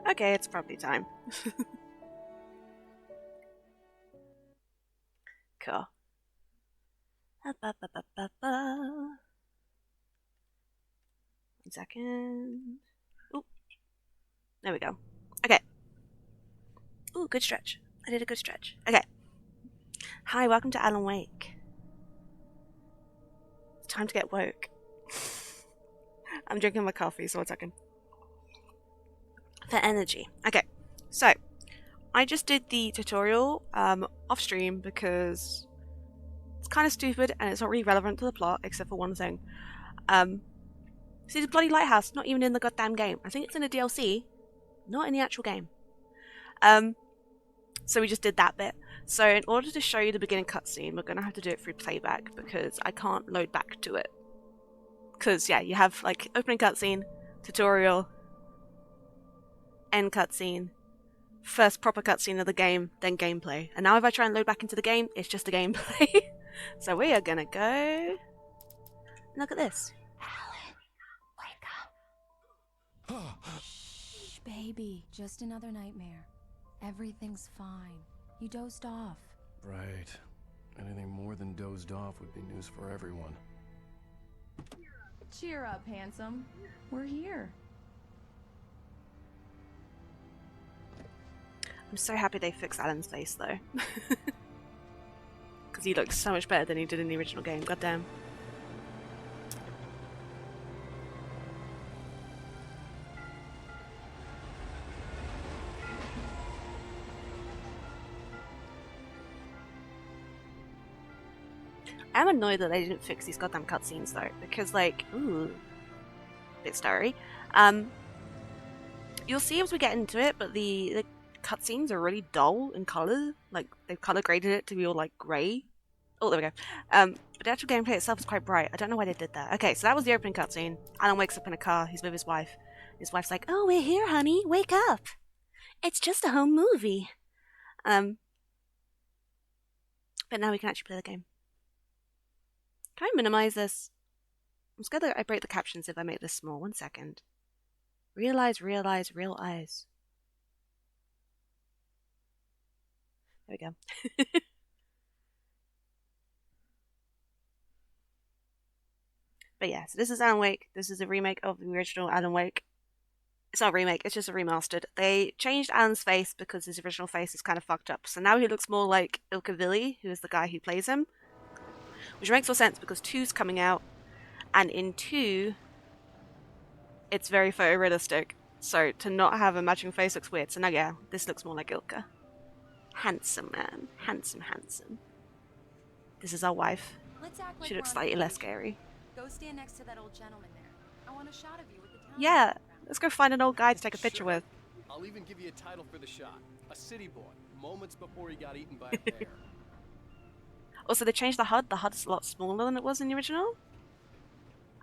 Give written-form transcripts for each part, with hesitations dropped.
Okay, it's probably time. Cool. One second. Ooh, there we go. Okay. Ooh, good stretch. I did a good stretch. Okay. Hi, welcome to Alan Wake. It's time to get woke. I'm drinking my coffee, so 1 second. For energy. Okay, so I just did the tutorial off stream because it's kind of stupid and it's not really relevant to the plot except for one thing. See the bloody lighthouse, not even in the goddamn game. I think it's in a DLC, not in the actual game. So we just did that bit. So in order to show you the beginning cutscene, we're gonna have to do it through playback because I can't load back to it. Because yeah, you have like opening cutscene, tutorial, end cutscene, first proper cutscene of the game, then gameplay. And now if I try and load back into the game, it's just a gameplay. So we are gonna go. Look at this. Alan, wake up. Shh, baby. Just another nightmare. Everything's fine. You dozed off. Right. Anything more than dozed off would be news for everyone. Cheer up, handsome. We're here. I'm so happy they fixed Alan's face though. Because he looks so much better than he did in the original game, goddamn. I'm annoyed that they didn't fix these goddamn cutscenes though, because like, ooh, bit starry. You'll see as we get into it, but the cutscenes are really dull in color. Like they've color graded it to be all like grey. Oh, there we go. But the actual gameplay itself is quite bright. I don't know why they did that. Okay, so that was the opening cutscene. Alan wakes up in a car. He's with his wife. His wife's like, "Oh, we're here, honey. Wake up. It's just a home movie." But now we can actually play the game. Can I minimize this? I'm scared that I break the captions if I make this small. 1 second. Realize, real eyes. There we go. But yeah, so this is Alan Wake. This is a remake of the original Alan Wake. It's not a remake, it's just a remastered. They changed Alan's face because his original face is kind of fucked up. So now he looks more like Ilka Villi, who is the guy who plays him. Which makes more sense because 2's coming out. And in 2, it's very photorealistic. So to not have a matching face looks weird. So now, yeah, this looks more like Ilka. Handsome man. Handsome. This is our wife. She looks slightly less scary. Go stand next to that old gentleman there. I want a shot of you with the town. Yeah, let's go find an old guy to take a picture with. I'll even give you a title for the shot. A city boy, moments before he got eaten by a bear. Also, they changed the HUD. The HUD's a lot smaller than it was in the original.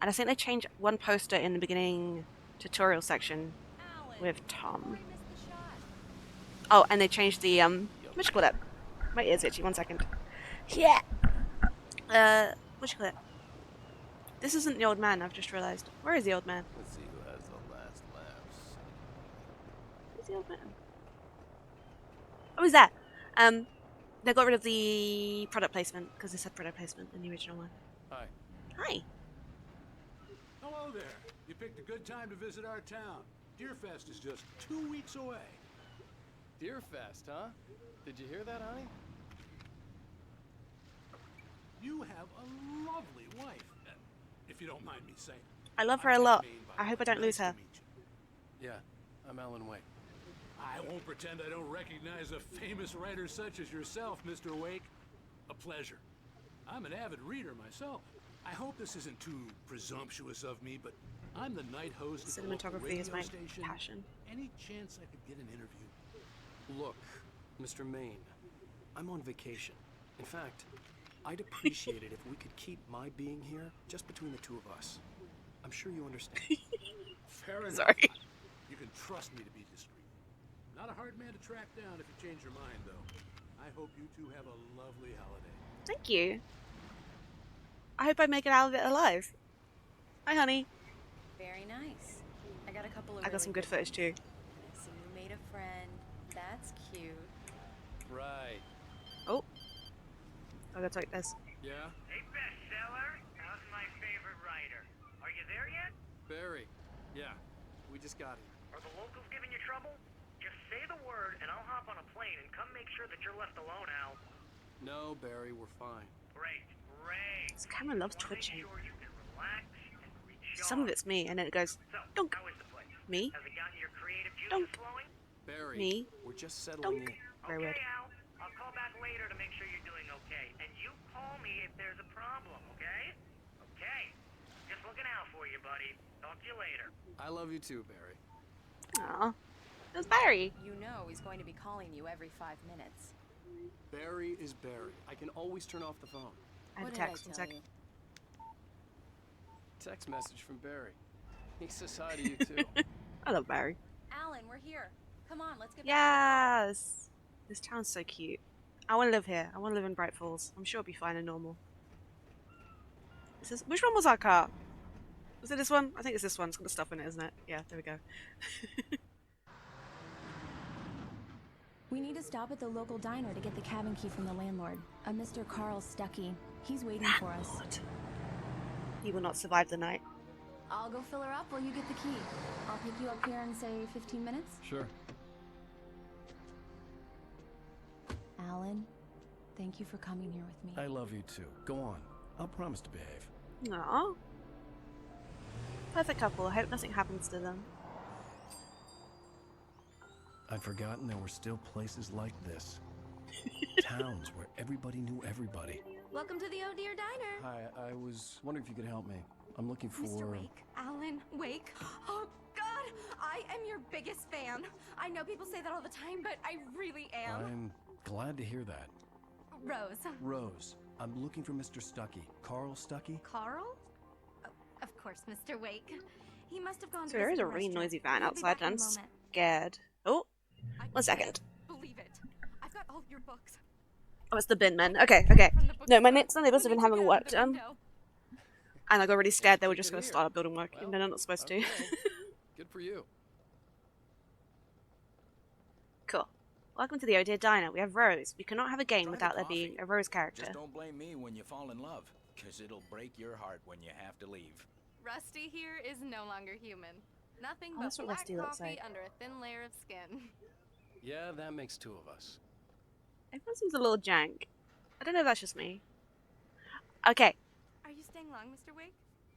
And I think they changed one poster in the beginning tutorial section Alan, with Tom. before I miss the shot. Oh, and they changed the, what you call that? My ear's itchy, 1 second. Yeah! What you call it? This isn't the old man, I've just realised. Where is the old man? Let's see who has the last laughs. Where's the old man? Oh, he's there! They got rid of the product placement, because they said product placement in the original one. Hi. Hi! Hello there. You picked a good time to visit our town. Deerfest is just 2 weeks away. Deerfest, huh? Did you hear that, honey? You have a lovely wife, if you don't mind me saying. I love her I'm a lot. Maine, by I the hope way. I don't lose Nice to her. meet you. Yeah, I'm Alan Wake. I won't pretend I don't recognize a famous writer such as yourself, Mr. Wake. A pleasure. I'm an avid reader myself. I hope this isn't too presumptuous of me, but I'm the night host at the local Cinematography is radio my station. passion. Any chance I could get an interview? Look, Mr. Maine, I'm on vacation. In fact, I'd appreciate it if we could keep my being here just between the two of us. I'm sure you understand. Fair enough. Sorry. You can trust me to be discreet. Not a hard man to track down if you change your mind, though. I hope you two have a lovely holiday. Thank you. I hope I make it out of it alive. Hi, honey. Very nice. I got a couple of I got some good footage too. I see you made a friend. That's cute. Right. Oh. I gotta take this. Yeah? Hey, bestseller, how's my favorite writer? Are you there yet? Barry. Yeah, we just got here. Are the locals giving you trouble? Just say the word and I'll hop on a plane and come make sure that you're left alone, Al. No, Barry, we're fine. Great, great. This camera loves Wanna make twitching. sure you can relax and recharge. Some of it's me, and then it goes, So, dunk. how is the place? Me? Has it gotten your creative juices Dunk. flowing? Barry, Me? we're just settling Dunk. in. Very Okay, weird. Al. I'll call back later to make sure you're doing okay. And you call me if there's a problem, okay? Okay. Just looking out for you, buddy. Talk to you later. I love you too, Barry. Aw. It was Barry. You know he's going to be calling you every 5 minutes. Barry is Barry. I can always turn off the phone. I have a What did I text, 1 tell second. you? Text message from Barry. He says hi to you too. I love Barry. Alan, we're here. Come on, let's get back. Yes! This town's so cute. I want to live here. I want to live in Bright Falls. I'm sure it'll be fine and normal. Which one was our car? Was it this one? I think it's this one. It's got the stuff in it, isn't it? Yeah, there we go. We need to stop at the local diner to get the cabin key from the landlord, a Mr. Carl Stuckey. He's waiting for us. What? He will not survive the night. I'll go fill her up while you get the key. I'll pick you up here in, say, 15 minutes. Sure. Alan, thank you for coming here with me. I love you too. Go on. I'll promise to behave. Aww. Perfect couple. I hope nothing happens to them. I'd forgotten there were still places like this. Towns where everybody knew everybody. Welcome to the Oh Dear Diner. Hi, I was wondering if you could help me. I'm looking for... Mr. Wake. Alan Wake. Oh, God! I am your biggest fan. I know people say that all the time, but I really am. I'm glad to hear that. Rose. Rose, I'm looking for Mr. Stuckey. Carl Stuckey? Carl? Oh, of course, Mr. Wake. He must have gone So to there is visit a the really restaurant. noisy van He'll be outside back in and a I'm moment. scared. Oh, I 1 second. can't believe it. I've got all your books. Oh, it's the bin men. Okay, okay. From the No, my bookstore. next door neighbors have We been need to having get out work of the done. window. And I got really scared they were just Good going to to hear. start building work, even though they're not supposed to. Okay. Good for you. Cool. Welcome to the Oh Dear Diner. We have Rose. We cannot have a game Try the without there coffee. being a Rose character. Just don't blame me when you fall in love, because it'll break your heart when you have to leave. Rusty here is no longer human. Nothing Oh, but that's what black Rusty looks coffee like. under a thin layer of skin. Yeah, that makes two of us. Everyone seems a little jank. I don't know if that's just me. Okay. Are you staying long, Mr. Wake?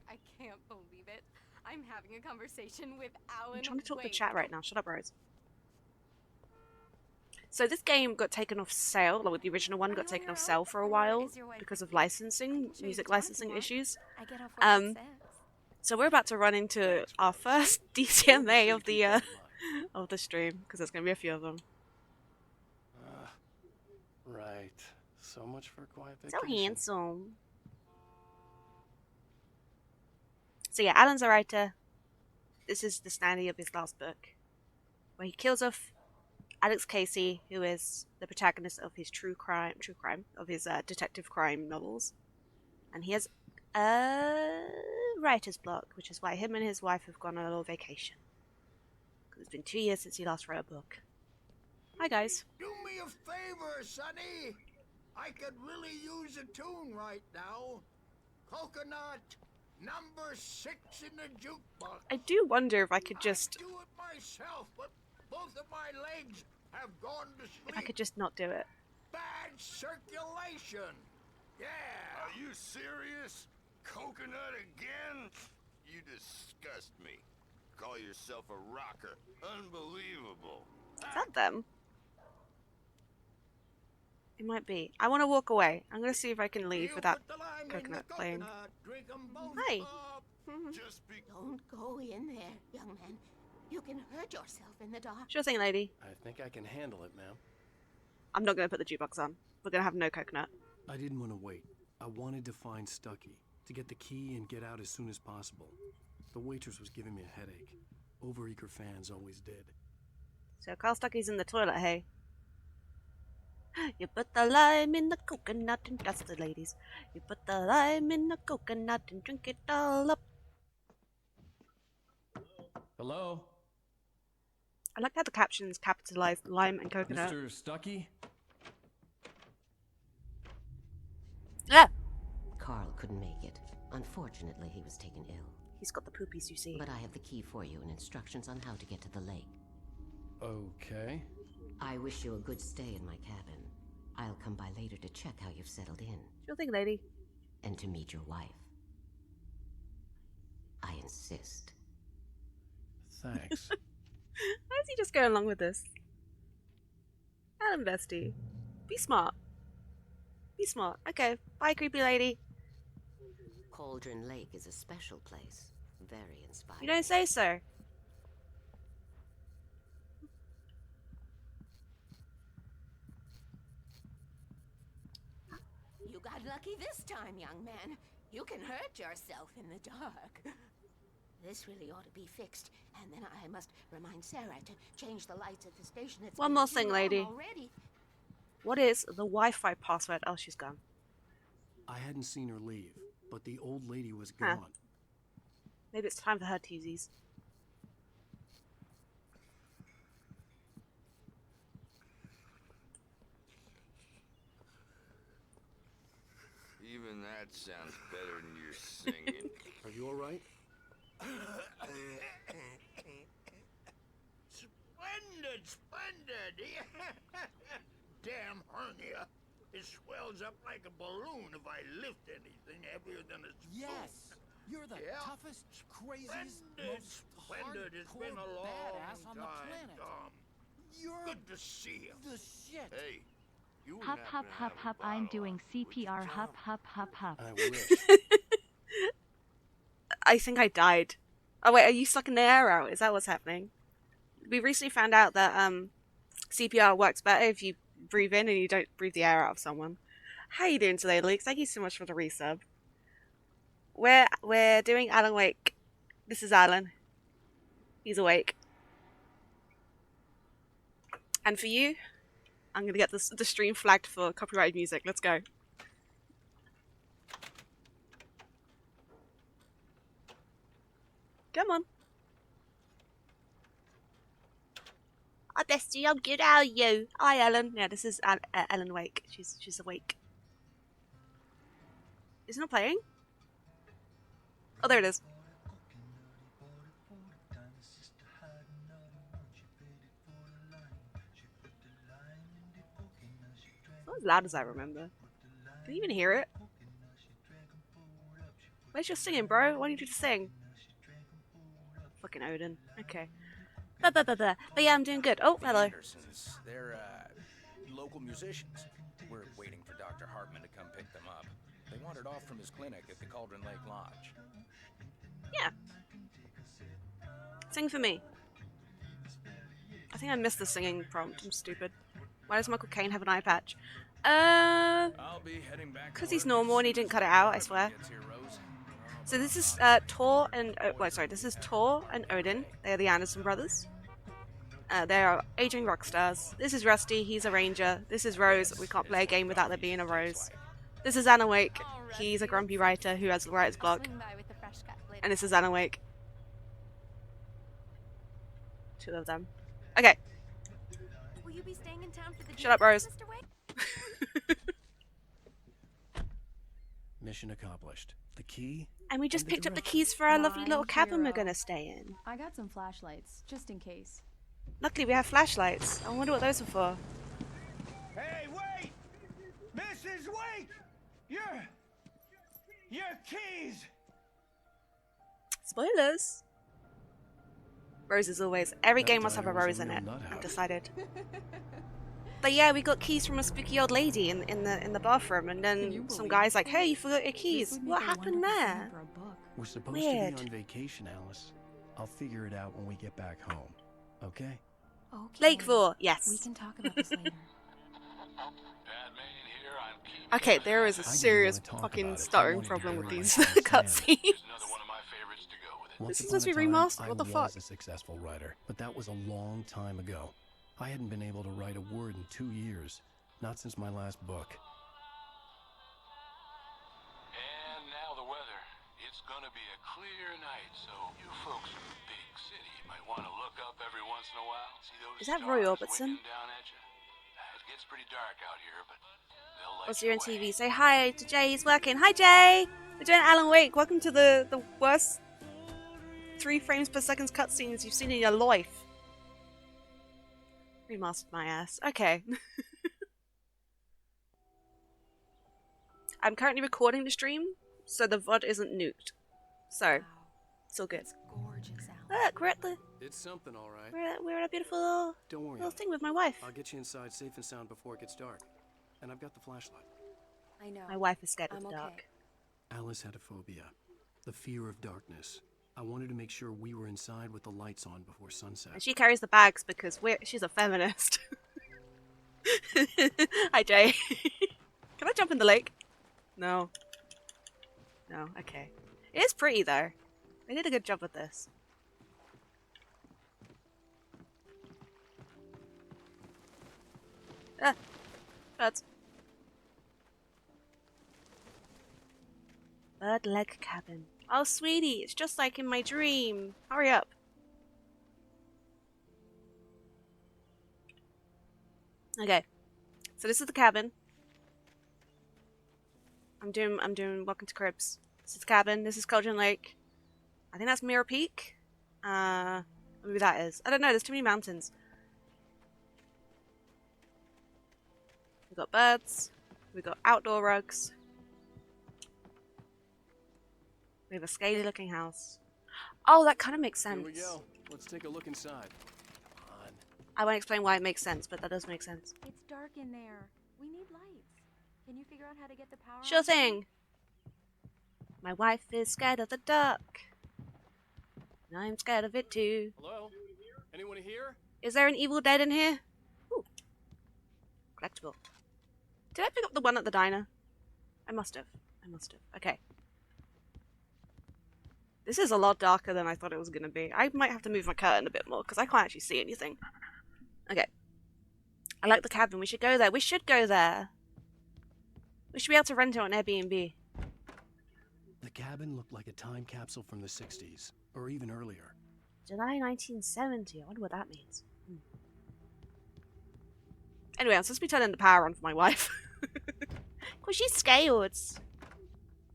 I can't believe it. I'm having a conversation with Alan I'm trying to talk to Wake. chat right now. Shut up, Rose. So this game got taken off sale, like the original one Are got you on taken your off own, sale for a or while is your wife because of with you? I licensing, can show you music the door if you licensing want. issues. I get off what Um, it says. So we're about to run into our first DCMA of the of the stream because there's going to be a few of them. Right. So much for a quiet So vacation. handsome. So yeah, Alan's a writer. This is the standing of his last book, where he kills off Alex Casey, who is the protagonist of his true crime of his detective crime novels, and he has a writer's block, which is why him and his wife have gone on a little vacation. Because it's been 2 years since he last wrote a book. Hi guys. Do me a favor, Sonny. I could really use a tune right now. Coconut, number 6 in the jukebox. I do wonder if I could just... I'd do it myself, but both of my legs have gone to sleep. If I could just not do it. Bad circulation. Yeah. Are you serious? Coconut again? You disgust me. Call yourself a rocker. Unbelievable. Is that them? It might be. I want to walk away. I'm going to see if I can leave You without put the lime in coconut the playing. coconut, drink 'em both Hi. up. Just be... Don't go in there, young man. You can hurt yourself in the dark. Sure thing, lady. I think I can handle it, ma'am. I'm not going to put the jukebox on. We're going to have no coconut. I didn't want to wait. I wanted to find Stucky, to get the key and get out as soon as possible. The waitress was giving me a headache. Overeager fans always did. So Carl Stucky's in the toilet, hey? You put the lime in the coconut and that's the ladies. You put the lime in the coconut and drink it all up. Hello? I like how the captions capitalized lime and coconut. Mr. Stucky? Ah! Carl couldn't make it. Unfortunately, he was taken ill. He's got the poopies, you see. But I have the key for you and instructions on how to get to the lake. Okay. I wish you a good stay in my cabin. I'll come by later to check how you've settled in. Sure thing, lady. And to meet your wife. I insist. Thanks. Why is he just going along with this? Alan Bestie. Be smart. Be smart. Okay. Bye, creepy lady. Cauldron Lake is a special place. Very inspiring. You don't say so. You got lucky this time, young man. You can hurt yourself in the dark. This really ought to be fixed, and then I must remind Sarah to change the lights at the station. It's One been more too thing, long lady. already. What is the Wi-Fi password? Oh, she's gone. I hadn't seen her leave, but the old lady was Huh. gone. Maybe it's time for her to use these. Even that sounds better than your singing. Are you alright? Splendid, splendid. Damn hernia. It swells up like a balloon if I lift anything heavier than a spoon. Yes! You're the Yeah. toughest, craziest, Splendid, most splendid. It's been a hardcore long badass on time, the planet. Tom. You're Good to see you. the shit. Hey, you wouldn't Hup, happen hup, to hup, have a hup, I'm bottle doing on you, would you, CPR. Tom? Hup, hup, hup, hup. I wish. I think I died. Oh wait, are you sucking the air out? Is that what's happening? We recently found out that CPR works better if you breathe in and you don't breathe the air out of someone. How you doing today, Luke? Thank you so much for the resub. We're doing Alan Wake. This is Alan. He's awake. And for you, I'm gonna get the stream flagged for copyrighted music. Let's go. Come on. Oh, Bestie, I'm good. How are you? Hi, Ellen. Yeah, this is Ellen Wake. She's awake. Is it not playing? Oh, there it is. It's not as loud as I remember. Can you even hear it? Where's your singing, bro? Why don't you just sing? Fucking Odin. Okay. But yeah, I'm doing good. Oh, The hello. Andersons, they're, local musicians. We're waiting for Dr. Hartman to come pick them up. They wandered off from his clinic at the Cauldron Lake Lodge. Yeah. Sing for me. I think I missed the singing prompt. I'm stupid. Why does Michael Caine have an eye patch? I'll be heading back. Because he's normal and he didn't cut it out, I swear. So this is Thor and this is Thor and Odin. They are the Anderson brothers. They are aging rock stars. This is Rusty. He's a ranger. This is Rose. We can't play a game without there being a Rose. This is Alan Wake. He's a grumpy writer who has writer's block. And this is Alan Wake. Two of them. Okay. Will you be staying in town for the Shut up, Rose. Mr. Wake? Mission accomplished. The key? And we just and the picked up the direction. keys for our lovely little My cabin we're hero. gonna stay in. I got some flashlights, just in case. Luckily we have flashlights. I wonder what those are for. Hey, wait! Mrs. Wake! Your keys! Spoilers! Rose as always. Every That game must have a diner was a rose in real it. nut I've house. decided. But yeah, we got keys from a spooky old lady in the bathroom, and Can you then some believe guy's like, "Hey, you forgot your This keys. would make What a happened wonderful there?" scene for a book. We're supposed Weird. to be on vacation, Alice. I'll figure it out when we get back home. Okay? Okay. Lakeville, yes. We can talk about this later. Okay, there is a I didn't serious wanna talk fucking about it. I stuttering wanted to problem with hear these my friends cutscenes. Once This is upon supposed to a be time, remastered? I What the was fuck? a successful writer, but that was a long time ago. I hadn't been able to write a word in 2 years, not since my last book. And now the weather. It's gonna be a clear night, so you folks in the big city might want to look up every once in a while. See those Is that stars Roy Orbison? winking down at you? It gets pretty dark out here, but they'll light What's your your on way. TV? Say hi to Jay. He's working. Hi, Jay. We're doing Alan Wake. Welcome to the worst 3 frames per second cutscenes you've seen in your life. Remastered my ass. Okay. I'm currently recording the stream, so the VOD isn't nuked. So, it's all good. It's gorgeous, Alan. Look, we're at the It's something, all right. we're at a beautiful little, Don't worry. little thing with my wife. I'll get you inside safe and sound before it gets dark. And I've got the flashlight. I know. My wife is scared of I'm the okay. dark. Alice had a phobia. The fear of darkness. I wanted to make sure we were inside with the lights on before sunset. And she carries the bags because she's a feminist. Hi, Jay. Can I jump in the lake? No. No, okay. It is pretty, though. They did a good job with this. Ah! Birds. Bird leg cabin. Oh, sweetie, it's just like in my dream. Hurry up. Okay. So this is the cabin. I'm doing Welcome to Cribs. This is the cabin. This is Cauldron Lake. I think that's Mirror Peak. Maybe that is. I don't know. There's too many mountains. We've got birds. We've got outdoor rugs. We have a scaly looking house. Oh, that kind of makes sense. Here we go. Let's take a look inside. Come on. I won't explain why it makes sense, but that does make sense. It's dark in there. We need lights. Can you figure out how to get the power Sure on? thing. My wife is scared of the dark. And I'm scared of it too. Hello? Anyone here? Is there an Evil Dead in here? Ooh. Collectible. Did I pick up the one at the diner? I must have. Okay. This is a lot darker than I thought it was going to be. I might have to move my curtain a bit more because I can't actually see anything. Okay. I like the cabin. We should go there. We should go there. We should be able to rent it on Airbnb. The cabin looked like a time capsule from the 60s, or even earlier. July 1970. I wonder what that means. Anyway, I'm supposed to be turning the power on for my wife. Because she's scared.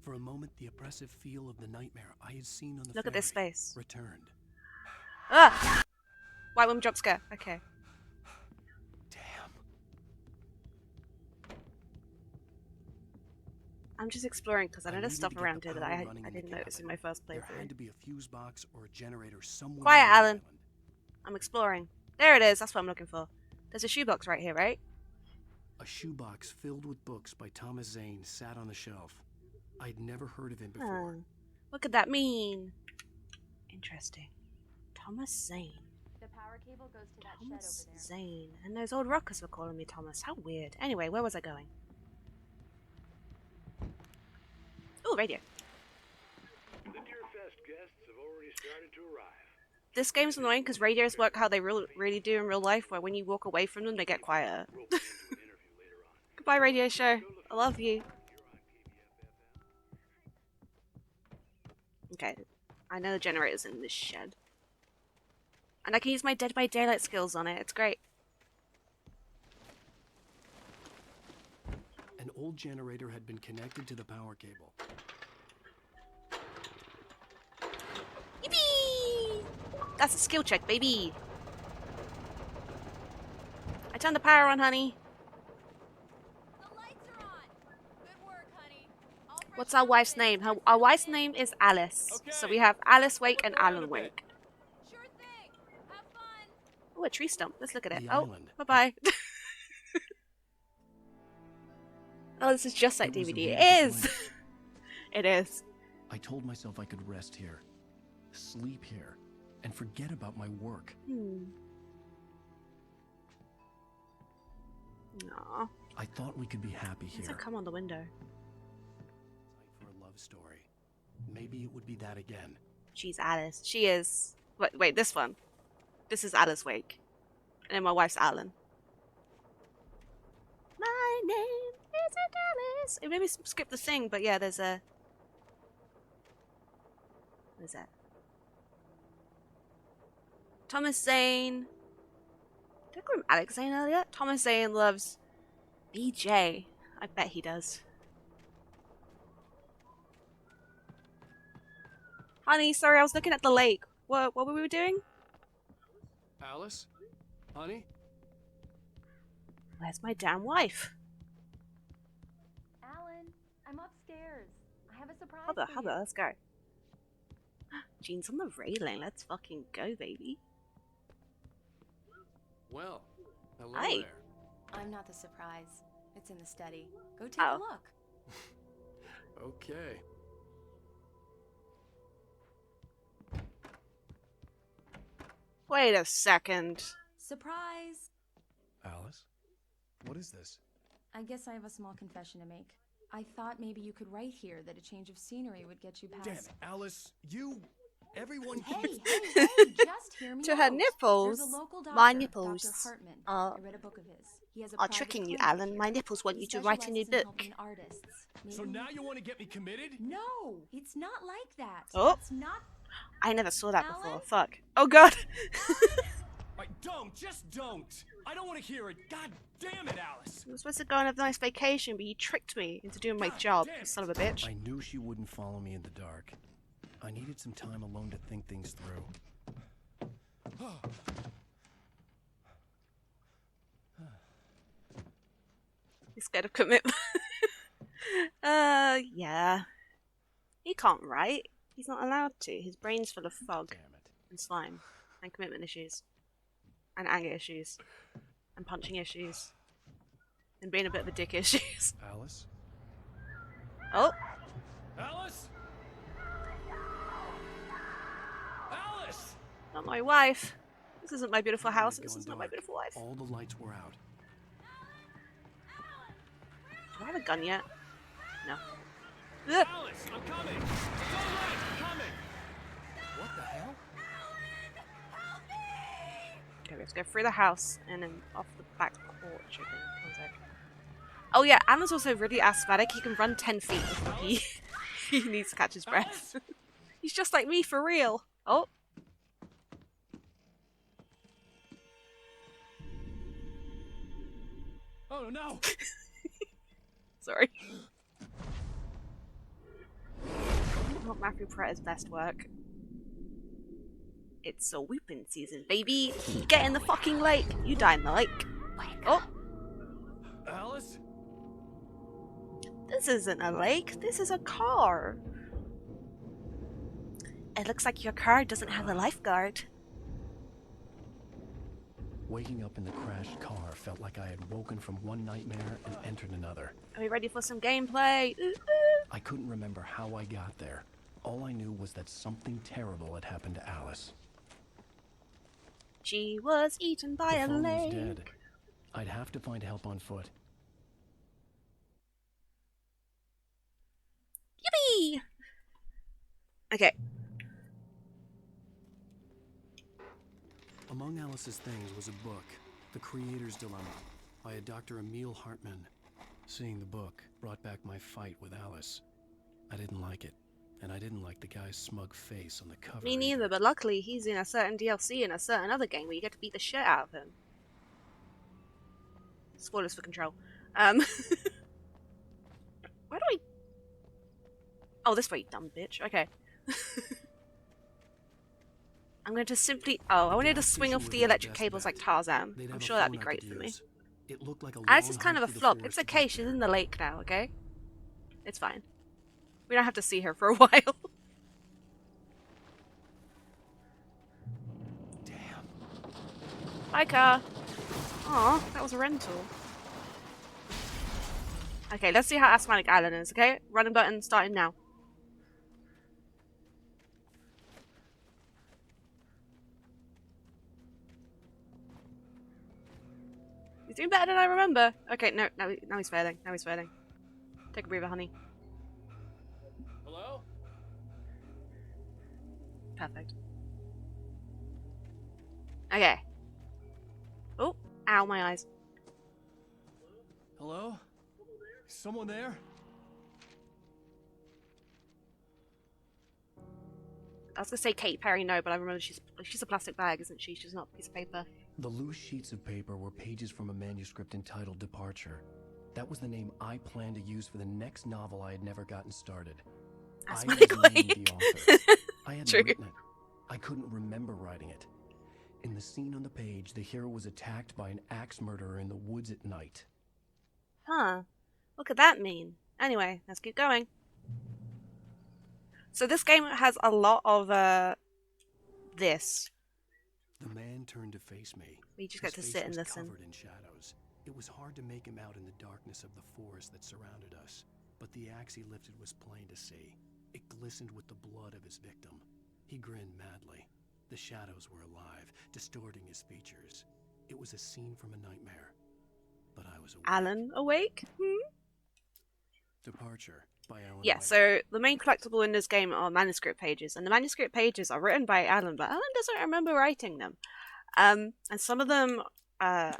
For a moment, the oppressive feel of the nightmare I had seen on the Look at this ferry space. returned. Ah! White woman jump scare. Okay. Damn. I'm just exploring because I know there's needed stuff to get around the here that power I running in didn't the notice in cabin. my first There playthrough. had to be a fuse box or a generator somewhere. Quiet, on the Alan. island. I'm exploring. There it is. That's what I'm looking for. There's a shoebox right here, right? A shoebox filled with books by Thomas Zane sat on the shelf. I'd never heard of him before. What could that mean? Interesting. Thomas Zane. The power power cable goes to that Thomas shed over there. Zane. And those old rockers were calling me Thomas. How weird. Anyway, where was I going? Oh, radio. The Deerfest guests have already started to arrive. This game's annoying because radios work how they really do in real life, where when you walk away from them, they get quieter. Goodbye, radio show. I love you. Okay, I know the generator's in this shed. And I can use my Dead by Daylight skills on it. It's great. An old generator had been connected to the power cable. Yippee! That's a skill check, baby. I turned the power on, honey. The lights are on. Good work, honey. What's our wife's name? Our wife's name is Alice. Okay. So we have Alice Wake and Alan Wake. Sure thing. Have fun. Oh, a tree stump. Let's look at it. The Oh, island. bye-bye. Oh, this is just like It was a DVD. It beautiful is. night. It is. I told myself I could rest here, sleep here, and forget about my work. Aw. I thought we could be happy It's here. a come on the window. For a love story. Maybe it would be that again. She's Alice. She is. Wait, this one. This is Alice Wake. And then my wife's Alan. My name isn't Alice. It made me skip the sing, but yeah, there's a. What is that? Thomas Zane. Did I call him Alex Zane earlier? Thomas Zane loves BJ. I bet he does. Honey, sorry, I was looking at the lake. What were we doing? Alice? Honey? Where's my damn wife? Alan, I'm upstairs. I have a surprise Hubba, for hubba, you. let's go. Jean's on the railing. Let's fucking go, baby. Well, hello Hi. there. I'm not the surprise. It's in the study. Go take Oh. a look. Okay. Wait a second. Surprise! Alice? What is this? I guess I have a small confession to make. I thought maybe you could write here that a change of scenery would get you past. Damn it, Alice, you... Everyone Hey, keeps... hey, hey! Just hear me To out. her nipples. There's a local doctor, My nipples Dr. Hartman. are- I read a book of his. He has a Are private tricking you, clinic Alan. here. My nipples want He you to write a new specializes in book. helping artists. So Maybe- now you want to get me committed? No, it's not like that. Oh. It's not. I never saw that Alan? before. Fuck. Oh god. Don't, just don't. I don't want to hear it. God damn it, Alice. I was supposed to go on a nice vacation, but you tricked me into doing my God job, damn you it. son of a bitch. I knew she wouldn't follow me in the dark. I needed some time alone to think things through. He's scared of commitment. Yeah. He can't write. He's not allowed to. His brain's full of fog Damn it. and slime and commitment issues and anger issues and punching issues and being a bit of a dick issues. Alice? Oh, Alice? Alice! not my wife. This isn't my beautiful It had house. This gone is not my dark. beautiful wife. All the lights were out. Do I have a gun yet? No. Ugh. Alice, I'm coming. Don't run, I'm coming. What the hell? Okay, let's go through the house and then off the back porch, I think. One sec. Oh yeah, Alan's also really asthmatic. He can run 10 feet before he, he needs to catch his breath. He's just like me, for real. Oh. Oh no. Sorry. Not Matthew Peretta's best work. It's a whooping season, baby. Get in the fucking lake. You die in the lake. Oh, Alice? this isn't a lake. This is a car. It looks like your car doesn't have a lifeguard. Waking up in the crashed car felt like I had woken from one nightmare and entered another. Are we ready for some gameplay? Ooh, ooh. I couldn't remember how I got there. All I knew was that something terrible had happened to Alice. She was eaten by a The phone was lake. dead. I'd have to find help on foot. Yippee! Okay. Among Alice's things was a book, The Creator's Dilemma, by a Dr. Emil Hartman. Seeing the book brought back my fight with Alice. I didn't like it, and I didn't like the guy's smug face on the cover. Me neither, but luckily he's in a certain DLC in a certain other game where you get to beat the shit out of him. Spoilers for Control. Where do I... Oh, this way, you dumb bitch. Okay. I'm going to simply... Oh, I wanted to swing off the electric cables like Tarzan. I'm sure that'd be great for me. It looked like a Alice long is kind of hike a through the flop. forest It's to okay, get she's there. in the lake now, okay? It's fine. We don't have to see her for a while. Damn. Hi, car. Aw, that was a rental. Okay, let's see how asthmatic Alan is, okay? Running button starting now. He's doing better than I remember. Okay, no, now he's failing. Now he's failing. Take a breather, honey. Hello? Perfect. Okay. Oh, ow, my eyes. Hello? Someone there? I was gonna say Katy Perry, no, but I remember she's a plastic bag, isn't she? She's not a piece of paper. The loose sheets of paper were pages from a manuscript entitled Departure. That was the name I planned to use for the next novel I had never gotten started. Asthmatic I was named Lake. the author. I hadn't True. written it. I couldn't remember writing it. In the scene on the page, the hero was attacked by an axe murderer in the woods at night. Huh. What could that mean? Anyway, let's keep going. So this game has a lot of, this. The man turned to face me. We just His get to face sit and was listen. covered in shadows. It was hard to make him out in the darkness of the forest that surrounded us, but the axe he lifted was plain to see. It glistened with the blood of his victim. He grinned madly. The shadows were alive, distorting his features. It was a scene from a nightmare. But I was awake. Alan awake? Departure by Alan Yeah, Wake. so the main collectible in this game are manuscript pages, and the manuscript pages are written by Alan, but Alan doesn't remember writing them. And some of them are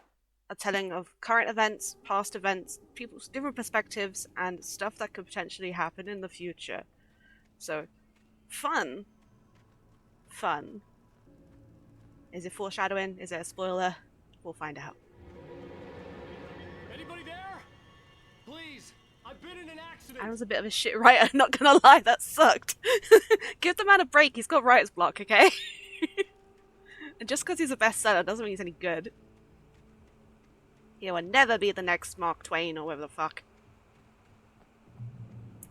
telling of current events, past events, people's different perspectives, and stuff that could potentially happen in the future. So, fun. Fun. Is it foreshadowing? Is it a spoiler? We'll find out. Anybody there? Please, I've been in an accident. Alan's a bit of a shit writer, not gonna lie, that sucked. Give the man a break, he's got writer's block, okay? And just because he's a bestseller doesn't mean he's any good. He will never be the next Mark Twain or whatever the fuck.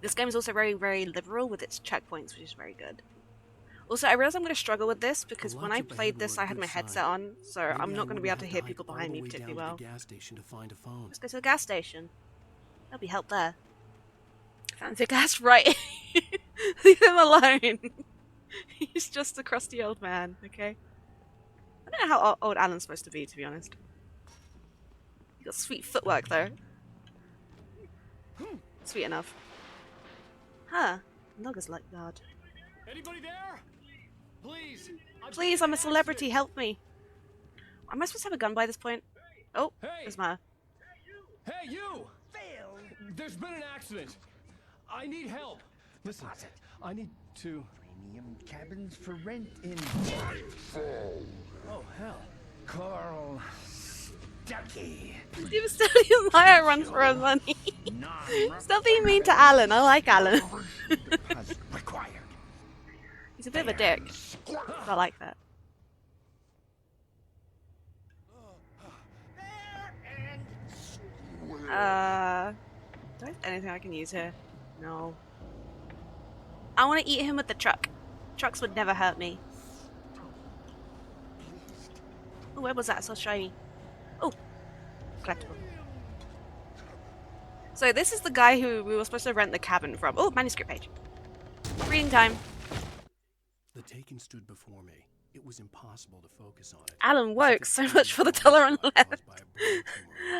This game is also very, very liberal with its checkpoints, which is very good. Also, I realize I'm going to struggle with this because when I played this, I had my headset on, so I'm not going to be able to hear people behind me particularly well. Gas station to find a phone. Let's go to the gas station. There'll be help there. Fancy gas, right? Leave him alone. He's just a crusty old man, okay? I don't know how old Alan's supposed to be honest. He's got sweet footwork, though. Sweet enough. Huh. Nugger's like God. Anybody there? Please. Please, I'm a celebrity, help me. Am I supposed to have a gun by this point? Oh, Hey. there's my... Hey, you! There's been an accident. I need help. Listen, I need to... Premium cabins for rent in Oh, hell. Carl Stuckey. He was still liar runs for her money. Stop being mean to Alan. I like Alan. Required. He's a bit of a dick. I like that. Do I have anything I can use here? No. I want to eat him with the truck. Trucks would never hurt me. Oh, where was that? So shiny. Oh, collectible. So this is the guy who we were supposed to rent the cabin from. Oh, manuscript page. Reading time. The Taken stood before me, It was impossible to focus on it. Alan Woke, so much for the dollar on the left.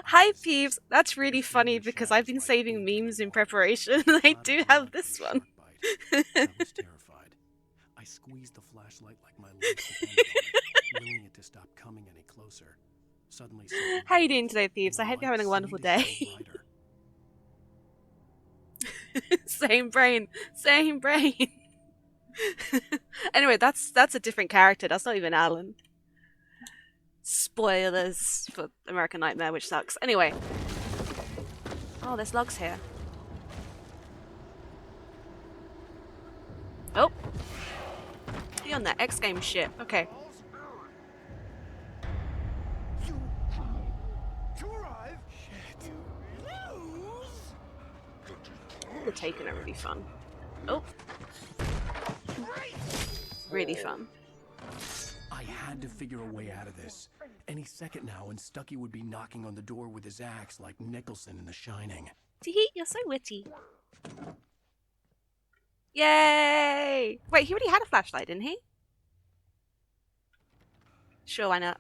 Hi peeps, that's really funny because I've been saving memes in preparation and I do have this one. I was terrified. I squeezed the flashlight like my life depended on it, willing it to stop coming any closer. Suddenly, how are you doing today, peeps? I hope you're having a wonderful day. Same brain. Same brain. Anyway, that's a different character. That's not even Alan. Spoilers for American Nightmare, which sucks. Anyway. Oh, there's logs here. Oh. You're on that X Games shit. Okay. The Taken are really fun. Oh. Really fun. I had to figure a way out of this. Any second now, and Stucky would be knocking on the door with his axe like Nicholson in The Shining. Tee, you're so witty. Yay! Wait, he already had a flashlight, didn't he? Sure, why not?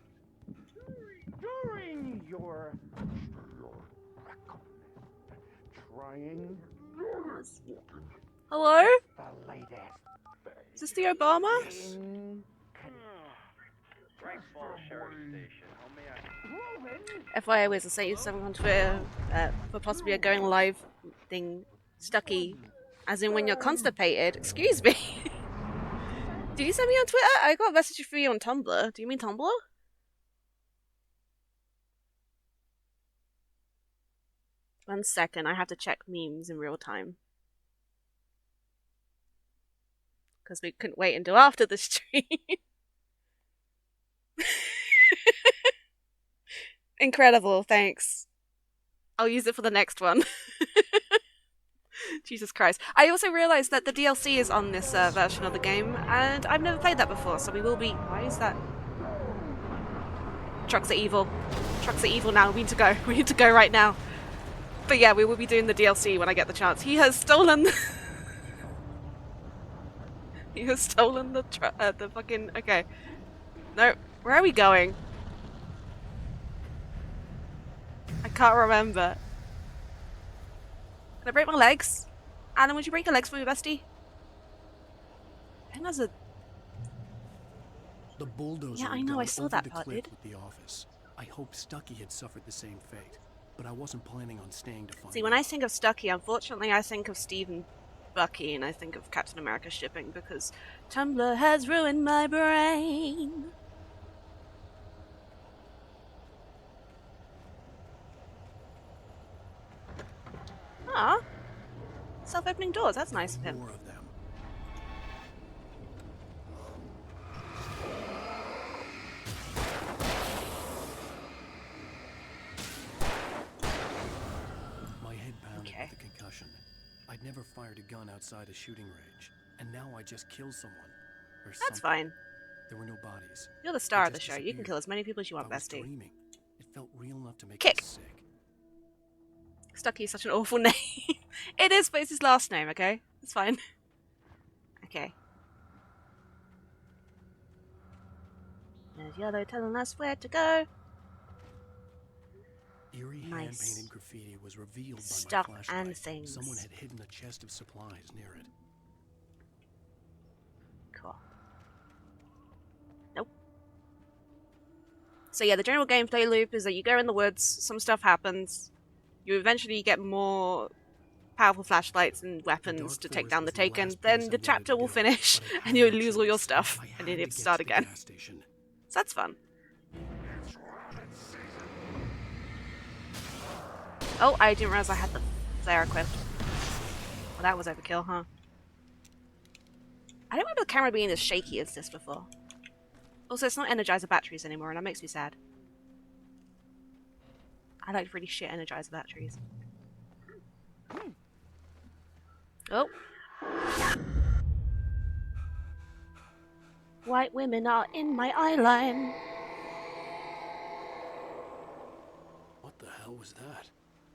During your trying. Hello? The latest. Is this the Obama? Yes. FYI, Wiz, I sent you something on Twitter for possibly a going live thing. Stucky. As in when you're constipated. Excuse me. Did you send me on Twitter? I got a message for you on Tumblr. Do you mean Tumblr? One second, I have to check memes in real time. Because we couldn't wait until after the stream. Incredible, thanks. I'll use it for the next one. Jesus Christ. I also realised that the DLC is on this version of the game, and I've never played that before, so we will be... Why is that? Trucks are evil. Trucks are evil now. We need to go. We need to go right now. But yeah, we will be doing the DLC when I get the chance. He has stolen... He has stolen the fucking... Okay. No, where are we going? I can't remember. Can I break my legs? Alan, would you break your legs for me, bestie? I think there's a... The bulldozer. Yeah, I know, I saw that part, dude. With the office. I hope Stucky had suffered the same fate, but I wasn't planning on staying to find See, when I think of Stucky, unfortunately, I think of Steve and Bucky, and I think of Captain America shipping, because Tumblr has ruined my brain. Ah, self-opening doors, that's nice of him. More of them. My head pounded with the concussion. I'd never fired a gun outside a shooting range, and now I just killed someone. Or That's something. fine. There were no bodies. You're the star They of the just show. You can kill as many people as you want, I was bestie. dreaming. It felt real enough to make Kick. me sick. Stucky is such an awful name. It is, but it's his last name, okay? It's fine. Okay. There's Yellow telling us where to go. Eerie Nice. hand-painted graffiti was revealed Stuff by my flashlight. and things. Someone had hidden a chest of supplies near it. Cool. Nope. So yeah, the general gameplay loop is that you go in the woods, some stuff happens, you eventually get more powerful flashlights and weapons to take down the Taken, then the chapter will finish, and you'll lose all your stuff, and then you have to start again. So that's fun. Oh, I didn't realize I had the flare equipped. Well, that was overkill, huh? I don't remember the camera being as shaky as this before. Also, it's not Energizer batteries anymore, and that makes me sad. I like really shit Energizer batteries. Oh. White women are in my eyeline. What the hell was that?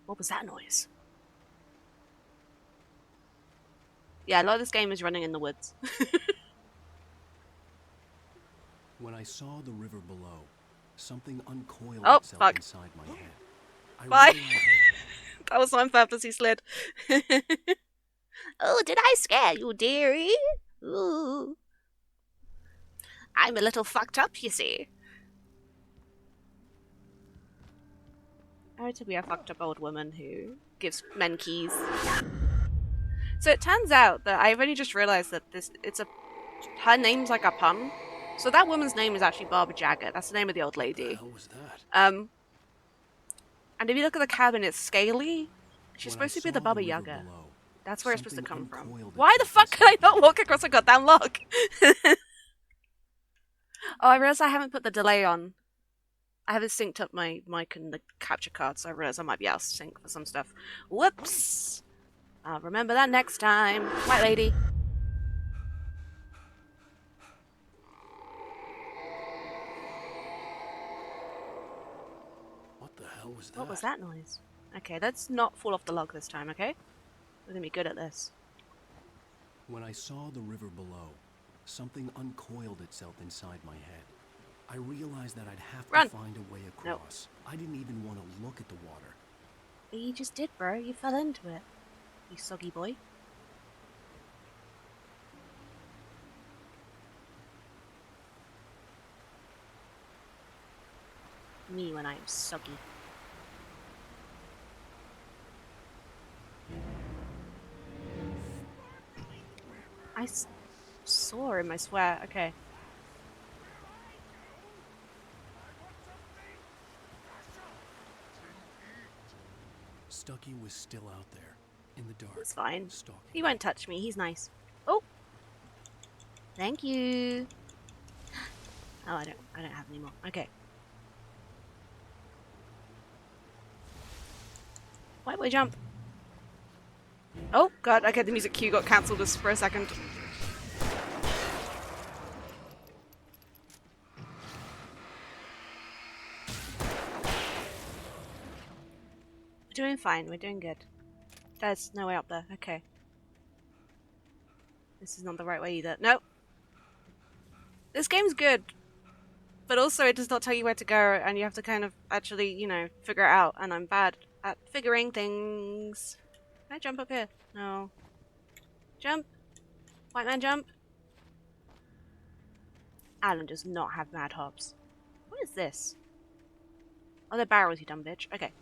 What was that noise? Yeah, a lot of this game is running in the woods. When I saw the river below, something uncoiled Oh, itself fuck. inside my head. Bye. realized That was on purpose, he slid. Oh, did I scare you, dearie? Ooh. I'm a little fucked up, you see. Oh, to be a fucked up old woman who gives men keys. So it turns out that I've only just realized that her name's like a pun. So that woman's name is actually Barbara Jagger. That's the name of the old lady. What was that? And if you look at the cabin, it's scaly. She's When I supposed to be saw the Baba river Yaga. below, That's where it's supposed to come something from. uncoiled Why the itself fuck can I inside not my walk across a goddamn log? Oh, I realized I haven't put the delay on. I haven't synced up my mic and the capture card, so I realized I might be out of sync for some stuff. Whoops! I'll remember that next time. White lady. What the hell was that? What was that noise? Okay, let's not fall off the log this time, okay? We're gonna be good at this. When I saw the river below, something uncoiled itself inside my head. I realized that I'd have Run. to find a way across. I didn't even want to look at the water. You just did, bro. You fell into it. You soggy boy. Me when I am soggy. Saw him, I swear. Okay. Stucky was still out there, in the dark. It's fine. Stalking. He won't touch me. He's nice. Oh! Thank you! Oh, I don't have any more. Okay. White boy jump! Oh, god, okay, the music cue got cancelled just for a second. We're doing fine, we're doing good. There's no way up there, okay. This is not the right way either. Nope. This game's good, but also it does not tell you where to go, and you have to kind of actually, you know, figure it out, and I'm bad at figuring things. Can I jump up here? No. Jump! White man jump! Alan does not have mad hops. What is this? Oh, they're barrels, you dumb bitch. Okay.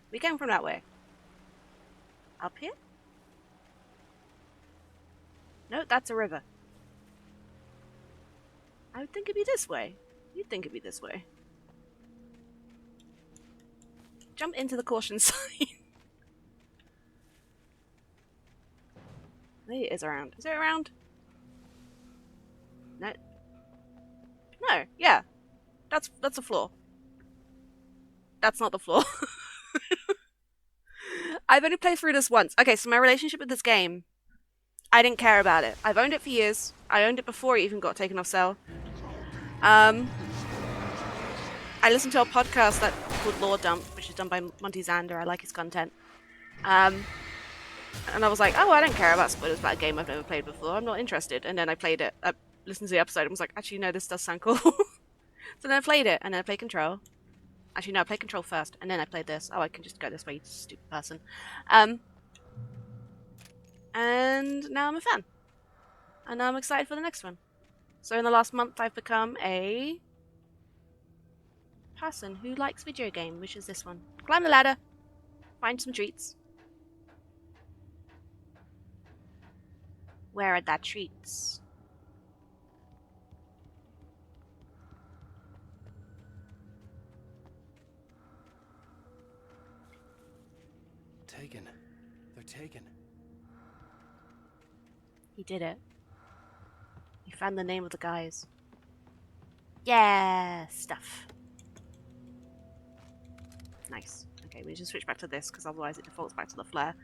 We came from that way. Up here? No, that's a river. I would think it'd be this way. You'd think it'd be this way. Jump into the caution sign. Maybe it is around. Is it around? No. No, yeah. That's a floor. That's not the floor. I've only played through this once. Okay, so my relationship with this game, I didn't care about it. I've owned it for years. I owned it before it even got taken off sale. I listened to a podcast called Lore Dump, which is done by Monty Zander. I like his content. And I was like, oh, I don't care about spoilers about a game I've never played before. I'm not interested. And then I played it. I listened to the episode and was like, actually, no, this does sound cool. So then I played it, and then I played Control. Actually, no, I played Control first, and then I played this. Oh, I can just go this way, you stupid person. And now I'm a fan. And now I'm excited for the next one. So in the last month, I've become a person who likes video game, which is this one. Climb the ladder. Find some treats. Where are the treats? Taken. They're taken. He did it. He found the name of the guys. Yeah, stuff. Nice. Okay, we just switch back to this because otherwise it defaults back to the flare.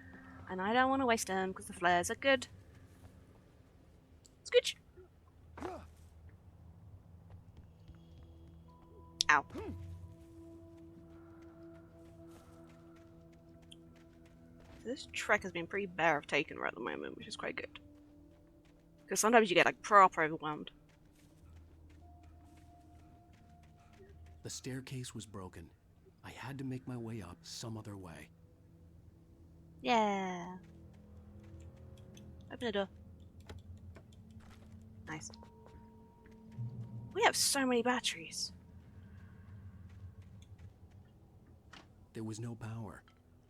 And I don't want to waste them because the flares are good. Scooch! Ow. This trek has been pretty bare of Taken right at the moment, which is quite good. Because sometimes you get like proper overwhelmed. The staircase was broken. I had to make my way up some other way. Yeah. Open the door. Nice. We have so many batteries. There was no power.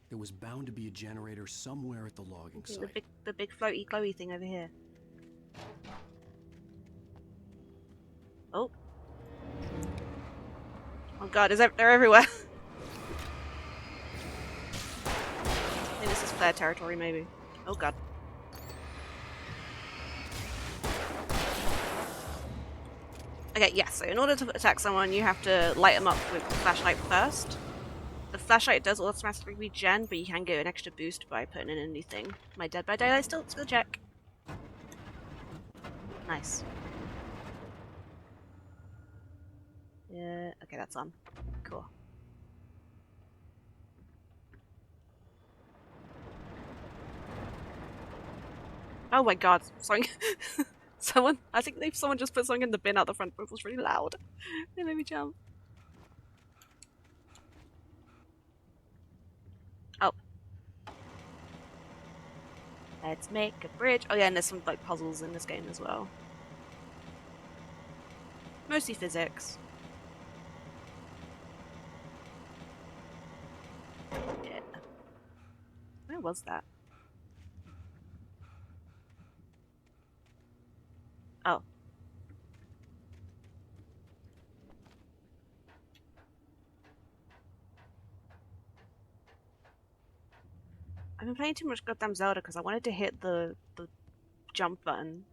There was bound to be a generator somewhere at the logging site. The big floaty glowy thing over here. Oh. Oh god, they're everywhere. I think this is Flare territory, maybe. Oh god. Okay, yeah, so in order to attack someone, you have to light them up with the flashlight first. The flashlight does automatically regen, but you can get an extra boost by putting in a new thing. Am I dead by daylight still? Let's go check. Nice. Yeah, okay, that's on. Cool. Oh my god, something. I think someone just put something in the bin out the front, but it was really loud. It made me jump. Oh. Let's make a bridge. Oh yeah, and there's some like puzzles in this game as well. Mostly physics. Yeah. Where was that? Oh. I've been playing too much goddamn Zelda because I wanted to hit the jump button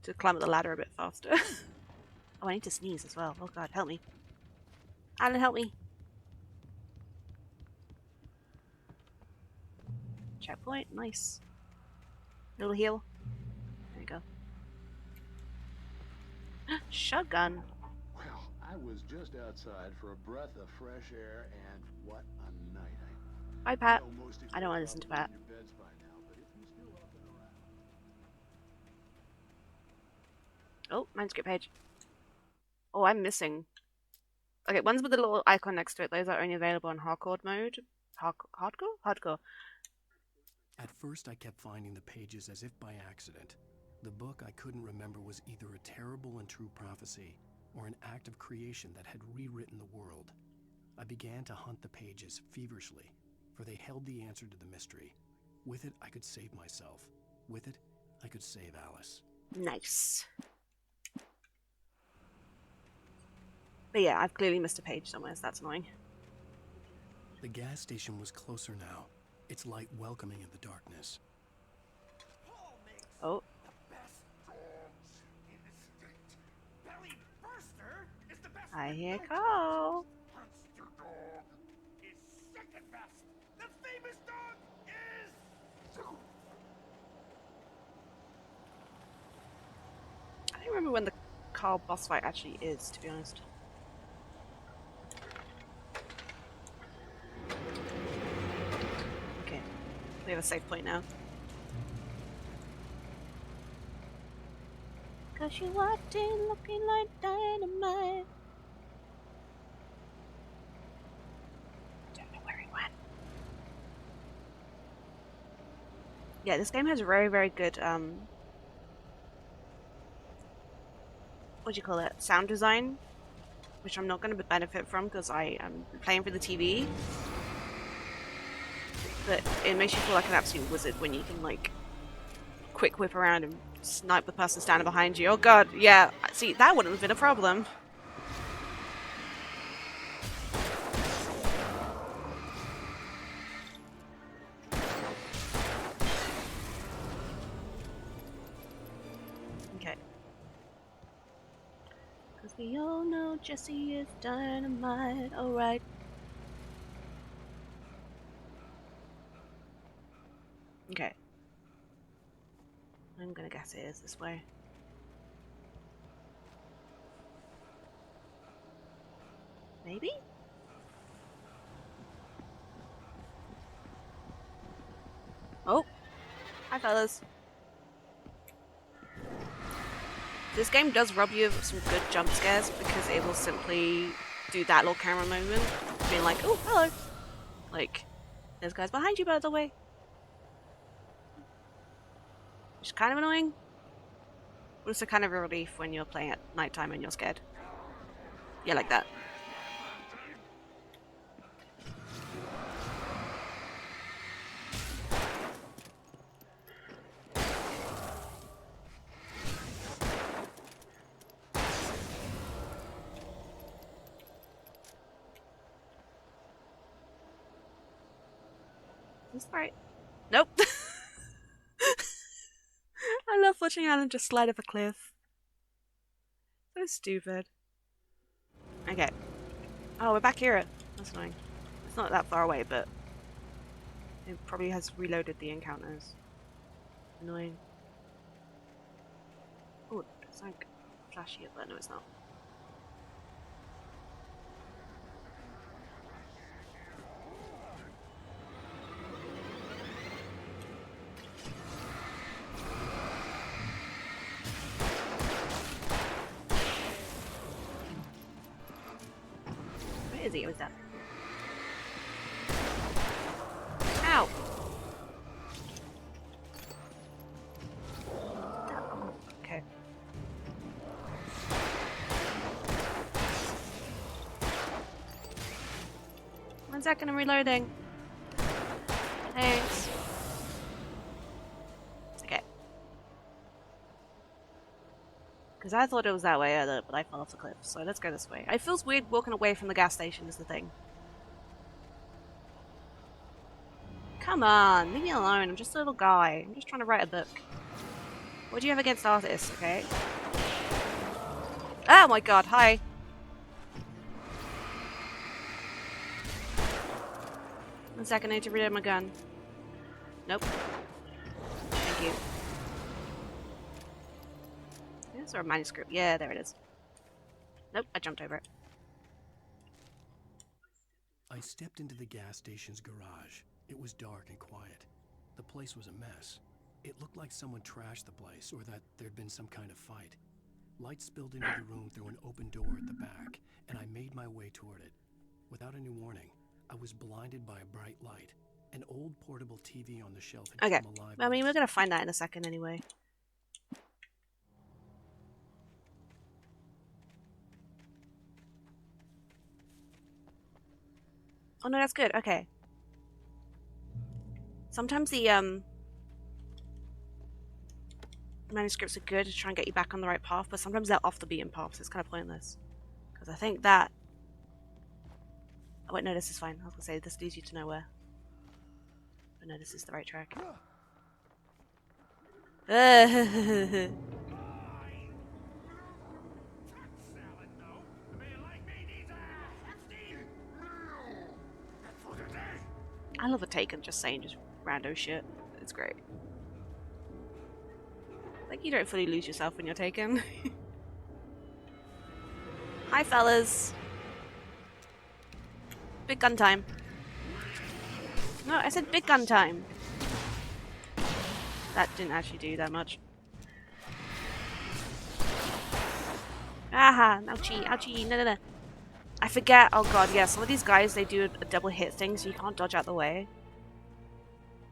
to climb up the ladder a bit faster. Oh, I need to sneeze as well. Oh god, help me. Alan, help me. Checkpoint, nice. Little heal. There you go. Shotgun. Well, I was just outside for a breath of fresh air, and what a night. Bye, Pat. I don't want to listen to Pat. Oh, manuscript page. Oh, I'm missing. Okay, ones with the little icon next to it, those are only available in hardcore mode. Hardcore? Hardcore. At first, I kept finding the pages as if by accident. The book I couldn't remember was either a terrible and true prophecy, or an act of creation that had rewritten the world. I began to hunt the pages feverishly, for they held the answer to the mystery. With it, I could save myself. With it, I could save Alice. Nice. But yeah, I've clearly missed a page somewhere, so that's annoying. The gas station was closer now, its light welcoming in the darkness. Oh. I hear Carl. I don't remember when the Carl boss fight actually is, to be honest. Okay, we have a safe point now. Cause you walked in looking like dynamite. Don't know where he went. Yeah, this game has very, very good, what do you call it? Sound design, which I'm not going to benefit from because I am playing for the TV. But it makes you feel like an absolute wizard when you can, like, quick whip around and snipe the person standing behind you. Oh god, yeah. See, that wouldn't have been a problem. Okay. Because we all know Jesse is dynamite, alright. Okay. I'm gonna guess it is this way. Maybe? Oh! Hi, fellas. This game does rob you of some good jump scares because it will simply do that little camera movement, being like, oh, hello. Like, there's guys behind you, by the way. Which is kind of annoying. But also kind of a relief when you're playing at nighttime and you're scared. Yeah, like that. That's right. Nope. I love watching Alan just slide off a cliff. So stupid. Okay. Oh, we're back here. That's annoying. It's not that far away, but it probably has reloaded the encounters. Annoying. Oh, it's like flashy up there. No, it's not. Where is he? What's that? Ow! Okay. One second, I'm reloading. Thanks. Okay. Because I thought it was that way earlier, but I fell off the cliff, so let's go this way. It feels weird walking away from the gas station is the thing. Come on, leave me alone. I'm just a little guy. I'm just trying to write a book. What do you have against artists, okay? Oh my god, hi. One second, I need to reload my gun. Nope. Thank you. Is there a manuscript? Yeah, there it is. Nope, I jumped over it. I stepped into the gas station's garage. It was dark and quiet. The place was a mess. It looked like someone trashed the place, or that there'd been some kind of fight. Light spilled into the room through an open door at the back, and I made my way toward it. Without any warning, I was blinded by a bright light. An old portable TV on the shelf had Okay. come alive. I mean, we're gonna find that in a second anyway. Oh no, that's good. Okay. Sometimes the manuscripts are good to try and get you back on the right path, but sometimes they're off the beaten path, so it's kind of pointless. Because I think that... Oh wait, no, this is fine. I was gonna say, this leads you to nowhere. But no, this is the right track. I love a Taken just saying just rando shit. It's great. Like, you don't fully lose yourself when you're Taken. Hi, fellas. Big gun time. No, I said big gun time. That didn't actually do that much. Aha! Ouchie, ouchie, no, no, no. I forget, oh god, yeah, some of these guys, they do a double hit thing, so you can't dodge out the way.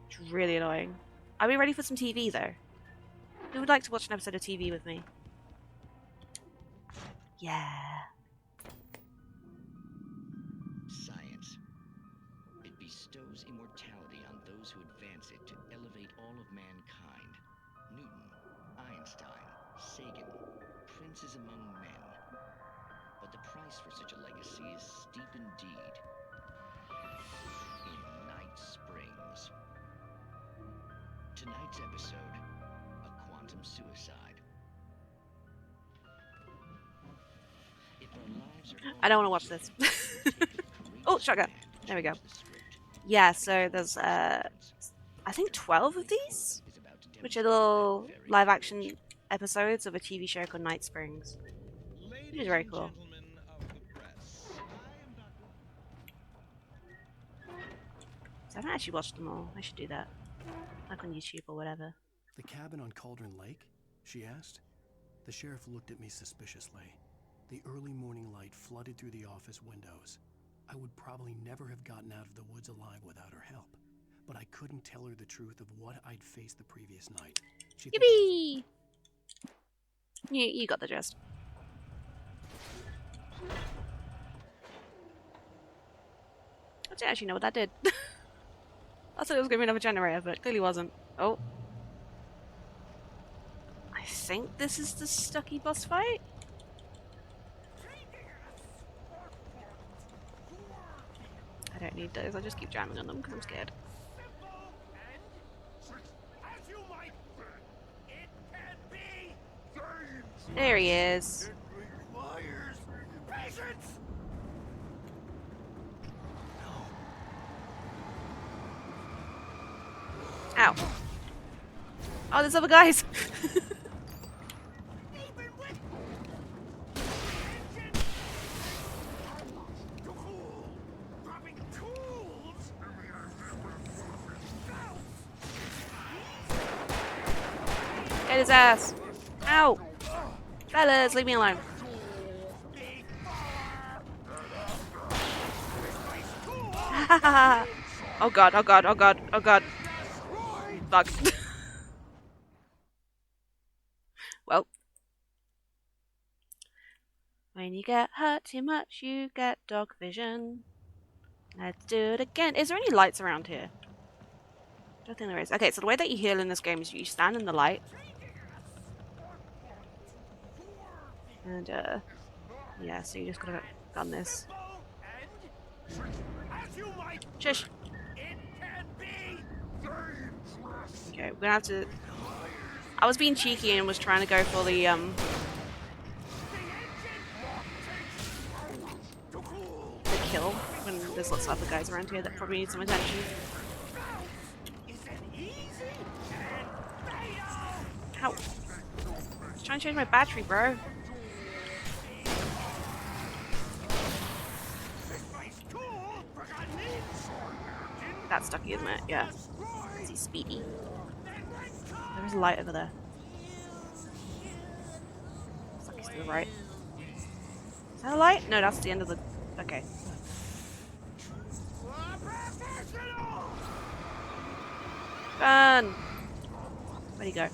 It's really annoying. Are we ready for some TV, though? Who would like to watch an episode of TV with me? Yeah. Science. It bestows immortality on those who advance it to elevate all of mankind. Newton, Einstein, Sagan, princes among men. But the price for such a legacy is steep indeed. In Night Springs. Tonight's episode, a quantum suicide. If our lives are I don't want to watch this. Oh, shotgun. There we go. Yeah, so there's, I think 12 of these? Which are little live-action episodes of a TV show called Night Springs. Which is very cool. So I haven't actually watched them all. I should do that. Like on YouTube or whatever. The cabin on Cauldron Lake? She asked. The sheriff looked at me suspiciously. The early morning light flooded through the office windows. I would probably never have gotten out of the woods alive without her help, but I couldn't tell her the truth of what I'd faced the previous night. Yippee! You got the gist. I don't actually know what that did. I thought it was going to be another generator, but it clearly wasn't. Oh. I think this is the Stucky boss fight? I don't need those, I'll just keep jamming on them because I'm scared. There he is. Ow. Oh, there's other guys. Get his ass. Ow. Fellas, leave me alone. Oh god, oh god, oh god, oh god. Fuck. Well. When you get hurt too much, you get dog vision. Let's do it again. Is there any lights around here? I don't think there is. Okay, so the way that you heal in this game is you stand in the light. And, yeah, so you just gotta gun this. Shush! Okay, we're gonna have to... I was being cheeky and was trying to go for the, kill when there's lots of other guys around here that probably need some attention. Ow. Just trying to change my battery, bro. That's Stucky, isn't it? Yeah. Is he speedy? There's a light over there. Stucky's to the right. Is that a light? No, that's the end of the... Okay. Burn! Where'd he go?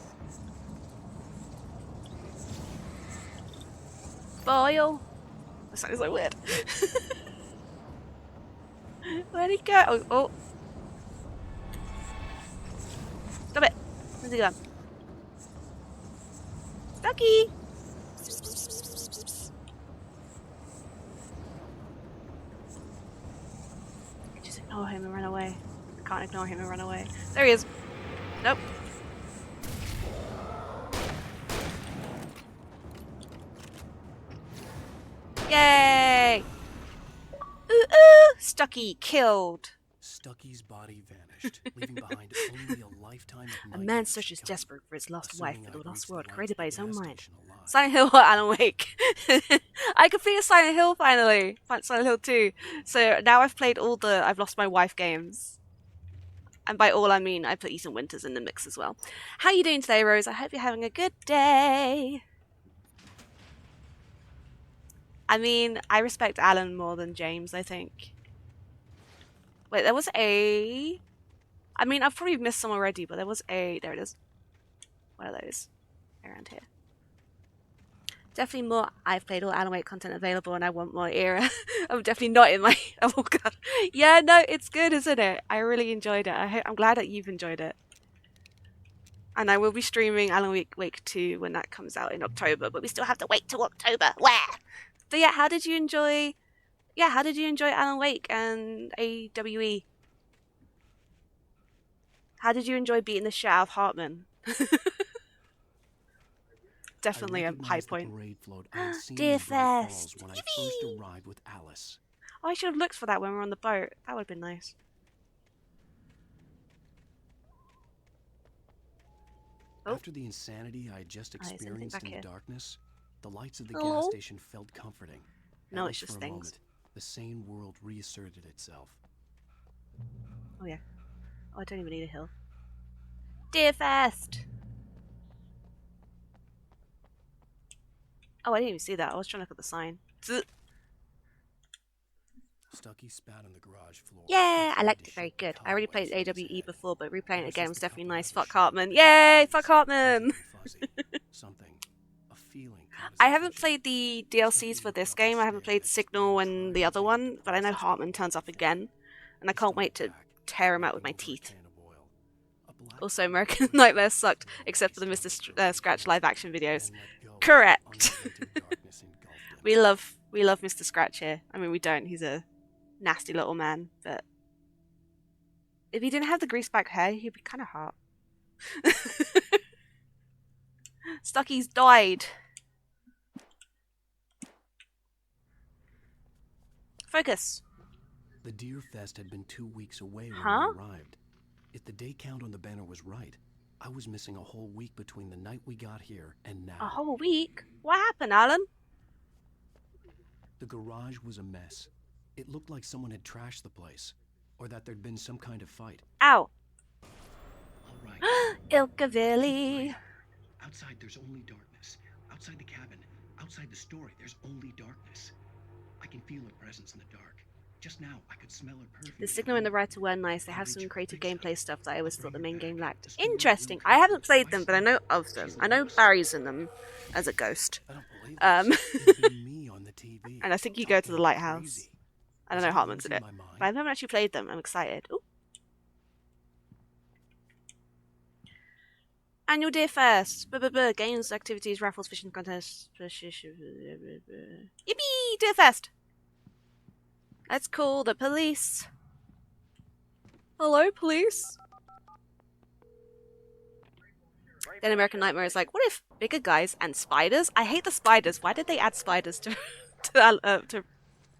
Boil! That sounds so weird. Where'd he go? Oh, oh. Stop it! Where's he gone? Stucky! Just ignore him and run away. I can't ignore him and run away. There he is! Nope. Yay! Ooh ooh! Stucky killed. Stucky's body vanished, leaving behind only a lifetime of A man searches desperate for his lost wife in the lost world created by his own mind. alive. Silent Hill or Alan Wake? I completed Silent Hill finally! Silent Hill 2. So now I've played all the I've Lost My Wife games. And by all I mean I put Ethan Winters in the mix as well. How are you doing today, Rose? I hope you're having a good day. I mean, I respect Alan more than James, I think. Wait, there was a... I mean, I've probably missed some already, but there was a... There it is. What are those? Around here. Definitely more I've played all Alan Wake content available and I want more era. I'm definitely not in my... Oh god. Yeah, no, it's good, isn't it? I really enjoyed it. I'm glad that you've enjoyed it. And I will be streaming Alan Wake 2 when that comes out in October, but we still have to wait till October. Where? So yeah, how did you enjoy... Yeah, how did you enjoy Alan Wake and AWE? How did you enjoy beating the shit out of Hartman? Definitely a high point. Dear Fest! When I first arrived with Alice. Oh, I should have looked for that when we were on the boat. That would have been nice. Oh. After the insanity I had just experienced in the darkness, the lights of the Hello? gas station felt comforting. No, At it's least just for a things. moment, the sane world reasserted itself. Oh yeah. Oh, I don't even need a hill. Dear Fest! Oh, I didn't even see that. I was trying to look at the sign. Stucky spat on the garage floor. Yeah, I liked it very good. I already played AWE before, but replaying it again was definitely nice. Fuck Hartman. Yay! Fuck Hartman! I haven't played the DLCs for this game. I haven't played Signal and the other one, but I know Hartman turns up again, and I can't wait to tear him out with my teeth. Also, American Nightmare sucked, except for the Mr. Scratch live-action videos. Correct. we love Mr. Scratch here. I mean, we don't. He's a nasty little man, but if he didn't have the greaseback hair, he'd be kind of hot. Stucky's died. Focus. The Deer Fest had been 2 weeks away when we arrived. If the day count on the banner was right, I was missing a whole week between the night we got here and now. A whole week? What happened, Alan? The garage was a mess. It looked like someone had trashed the place, or that there'd been some kind of fight. Ow. All right. Ilkavilli. Outside, there's only darkness. Outside the cabin, outside the story, there's only darkness. I can feel her presence in the dark. Just now, I could smell her perfume. The Signal and the Writer were nice. They have some creative gameplay stuff that I always thought the main game lacked. Interesting. I haven't played them, but I know of them. I know Barry's in them as a ghost. And I think you go to the lighthouse. I don't know Hartman's in it. But I haven't actually played them. I'm excited. Ooh. Annual Deer Fest. Games, activities, raffles, fishing contests. Yippee! Deer Fest! Let's call the police. Hello, police? Then American Nightmare is like, what if bigger guys and spiders? I hate the spiders. Why did they add spiders to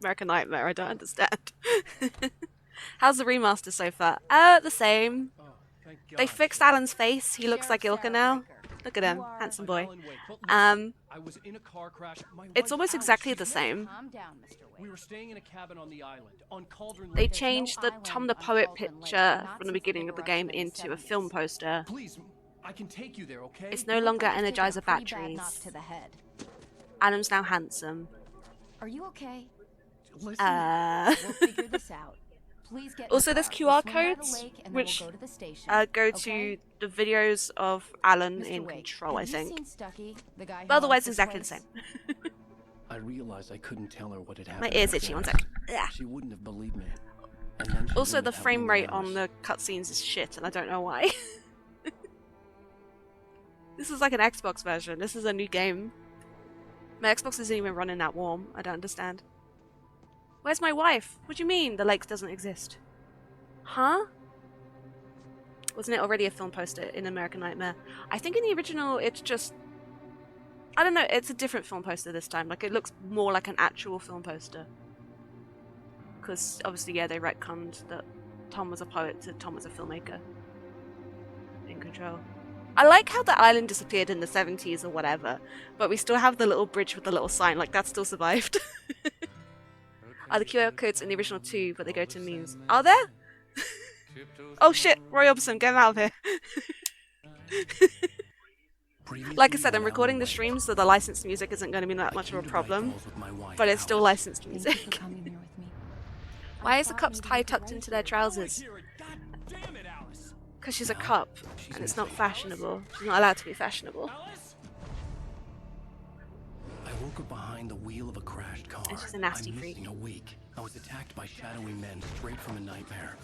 American Nightmare? I don't understand. How's the remaster so far? The same. They fixed Alan's face. He looks like Ilka now. Look at him, handsome boy. It's almost exactly the same. We were staying in a cabin on the island on Cauldron Lake. They changed the Tom the Poet picture from the beginning of the game into a film poster. Please, I can take you there, okay? It's no longer Energizer batteries. Adam's now handsome. Are you okay? We'll figure this out. Please get also, there's QR codes, which go to the videos of Alan in Control, I think. But otherwise, exactly the same. I realized I couldn't tell her what had My happened. ear's itchy, one sec. Yeah. She wouldn't have believed me. And then she Also, wouldn't the have frame helped me rate with on ours. the cutscenes is shit, and I don't know why. This is like an Xbox version. This is a new game. My Xbox isn't even running that warm. I don't understand. Where's my wife? What do you mean the lake doesn't exist? Huh? Wasn't it already a film poster in American Nightmare? I think in the original it's just... I don't know, it's a different film poster this time. Like, it looks more like an actual film poster. Because, obviously, yeah, they retconned that Tom was a poet to Tom was a filmmaker. In Control. I like how the island disappeared in the 70s or whatever, but we still have the little bridge with the little sign. Like, that still survived. Are the QR codes in the original too, but they go to memes? Are there? Oh shit, Roy Orbison, get him out of here. Like I said, I'm recording the stream, so the licensed music isn't going to be that much of a problem, but it's still licensed music. Why is the cop's tie tucked into their trousers? Because she's a cop, and it's not fashionable. She's not allowed to be fashionable. I woke up behind the wheel of a crashed car. And she's a nasty I'm freak. missing a week. I was attacked by shadowy men straight from a nightmare.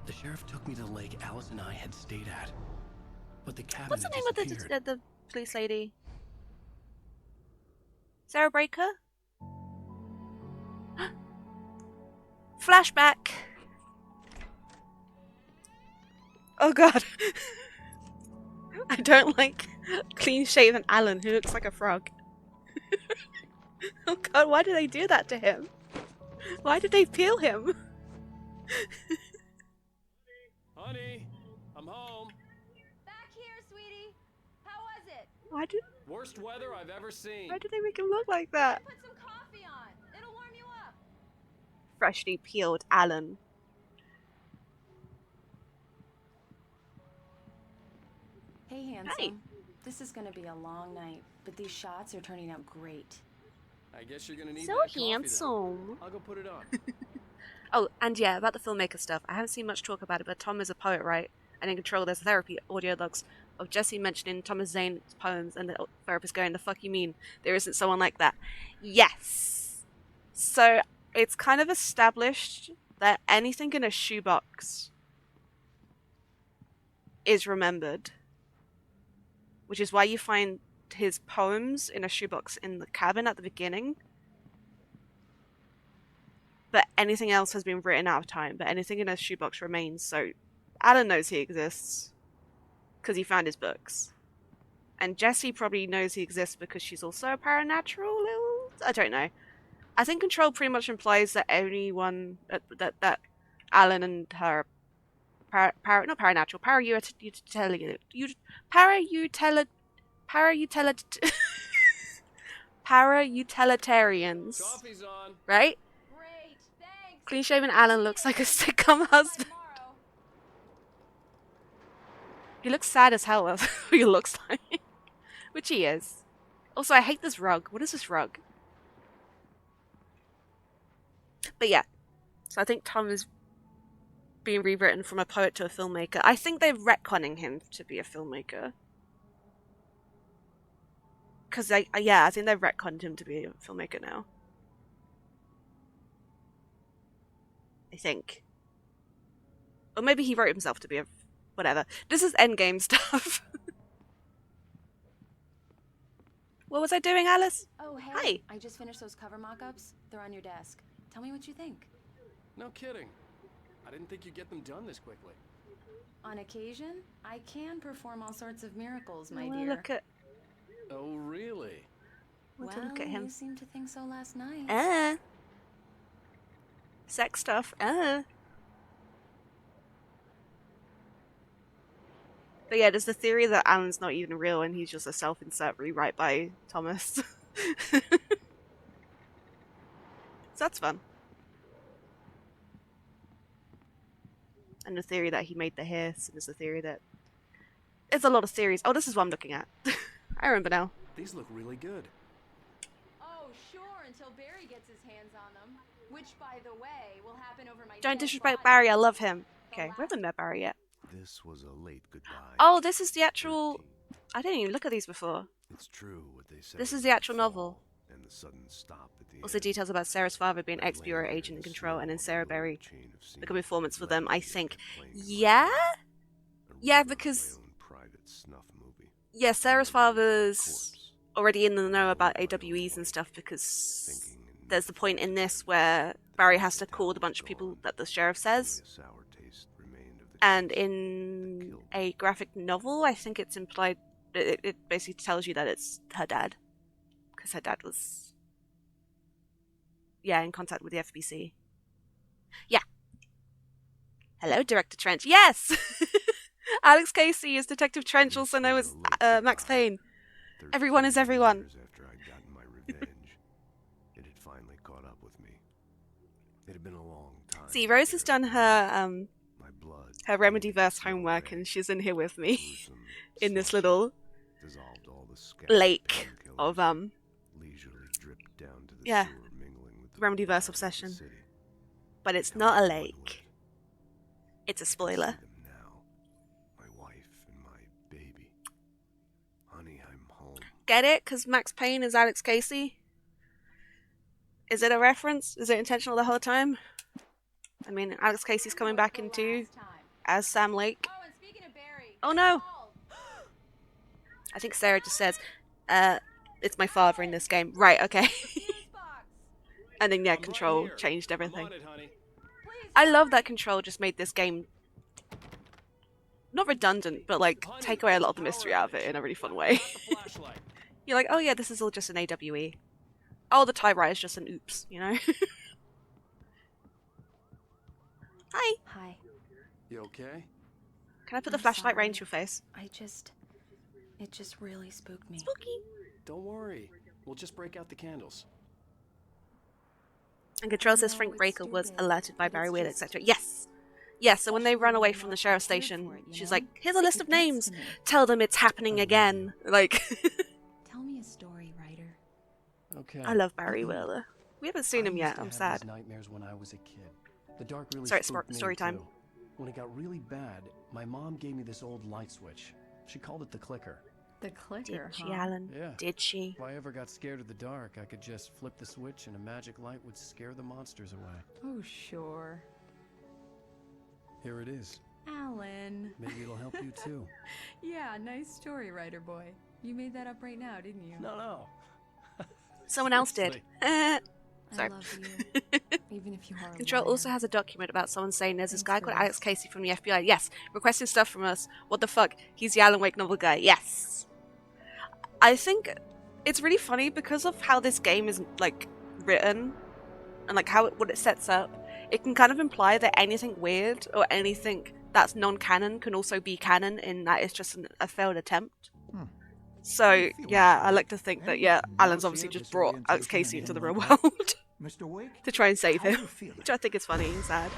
The sheriff took me to the lake Alice and I had stayed at. But the cabin What's the had name of disappeared. the police lady? Sarah Breaker? Flashback! Oh god. I don't like clean-shaven Alan who looks like a frog. Oh god, why did they do that to him? Why did they peel him? Honey, I'm home. Back here, sweetie. How was it? Why did Worst weather I've ever seen. they make him look like that? Put some coffee on. It'll warm you up. Freshly peeled Alan. Hey, handsome. Hey. This is gonna be a long night, but these shots are turning out great. I guess you're gonna need So that coffee, then. handsome. I'll go put it on. Oh, and yeah, about the filmmaker stuff. I haven't seen much talk about it, but Tom is a poet, right? And in Control, there's therapy audio logs of Jesse mentioning Thomas Zane's poems, and the therapist going, "The fuck you mean? There isn't someone like that." Yes. So it's kind of established that anything in a shoebox is remembered, which is why you find his poems in a shoebox in the cabin at the beginning. But anything else has been written out of time, but anything in a shoebox remains. So Alan knows he exists because he found his books. And Jessie probably knows he exists because she's also a paranatural. I don't know. I think Control pretty much implies that anyone that Alan and her not paranatural, parautilitarians, Coffee's on. right? Great, thanks. Clean-shaven Alan looks like a sitcom husband. He looks sad as hell. That's what he looks like. Which he is. Also, I hate this rug. What is this rug? But yeah. So I think Tom is being rewritten from a poet to a filmmaker. I think they're retconning him to be a filmmaker. Because, I think they've retconned him to be a filmmaker now. I think. Or maybe he wrote himself to be a... whatever. This is endgame stuff. What was I doing, Alice? Oh, hey. Hi. I just finished those cover mock-ups. They're on your desk. Tell me what you think. No kidding. I didn't think you'd get them done this quickly. On occasion, I can perform all sorts of miracles, my Well, dear. look at... Oh, really? Well, look at him. You seemed to think so last night. Sex stuff. But yeah, there's the theory that Alan's not even real and he's just a self-insert rewrite by Thomas. So that's fun. And the theory that he made the hiss, and there's the theory that... There's a lot of theories. Oh, this is what I'm looking at. I remember now. These look really good. Oh, sure, until Barry gets his hands on them. Which, by the way, will happen over my Don't dead disrespect body. Barry, I love him. Okay, we haven't met Barry yet. This was a late goodbye. Oh, this is the actual... I didn't even look at these before. It's true what they say. This is the actual novel. And the sudden stop at the Also end. details about Sarah's father being ex-Bureau agent in Control, and then Sarah Berry becoming informants for them, I think. Yeah? Yeah, because... Yeah, Sarah's father's already in the know about AWEs and stuff, because there's the point in this where Barry has to call the bunch of people that the sheriff says. And in a graphic novel, I think it's implied... It basically tells you that it's her dad. Because her dad was... in contact with the FBC. Yeah. Hello, Director Trench. Yes! Alex Casey is Detective Trench, also known as Max Payne. Everyone is everyone. After I'd gotten my revenge, it had finally caught up with me. It had been a long time. See, Rose has done her Remedyverse homework, and she's in here with me in this little lake of Remedyverse obsession. But it's not a lake. It's a spoiler. Get it? Because Max Payne is Alex Casey? Is it a reference? Is it intentional the whole time? I mean, Alex Casey's coming back in too, as Sam Lake. Oh, and speaking of Barry, Oh no! I think Sarah just says, it's my father in this game. Right, okay. And then, yeah, Control changed everything. I love that Control just made this game not redundant, but like take away a lot of the mystery out of it in a really fun way. You're like, oh yeah, this is all just an AWE. Oh, the typewriter is just an oops, you know? Hi. Hi. You okay? Can I put the flashlight right into your face? It just really spooked me. Spooky. Don't worry. We'll just break out the candles. And Control says Frank Breaker was alerted by Barry Wheeler, etc. Yes! Yeah, so when they run away from the sheriff's station, she's like, here's a list of names. Tell them it's happening again. Like, Tell me a story, writer. Okay. I love Barry Wheeler. We haven't seen him yet. I'm used to have sad. these nightmares when I was a kid. The dark really Sorry, spooked me, story time. too. When it got really bad, my mom gave me this old light switch. She called it the clicker. The clicker, Did she, Alan? Yeah. Did she? If I ever got scared of the dark, I could just flip the switch and a magic light would scare the monsters away. Oh, sure. Here it is. Alan. Maybe it'll help you too. Yeah, nice story, writer boy. You made that up right now, didn't you? No. Someone else did. Sorry. I love you, even if you are. Control also has a document about someone saying there's this guy called Alex Casey from the FBI. Yes. Requesting stuff from us. What the fuck? He's the Alan Wake novel guy. Yes. I think it's really funny because of how this game is, like, written and, like, what it sets up. It can kind of imply that anything weird or anything that's non-canon can also be canon in that it's just a failed attempt. So, yeah, I like to think that, yeah, Alan's obviously just brought Alex Casey into the real world Mr. Wake? to try and save How him, you feeling? which I think is funny and sad.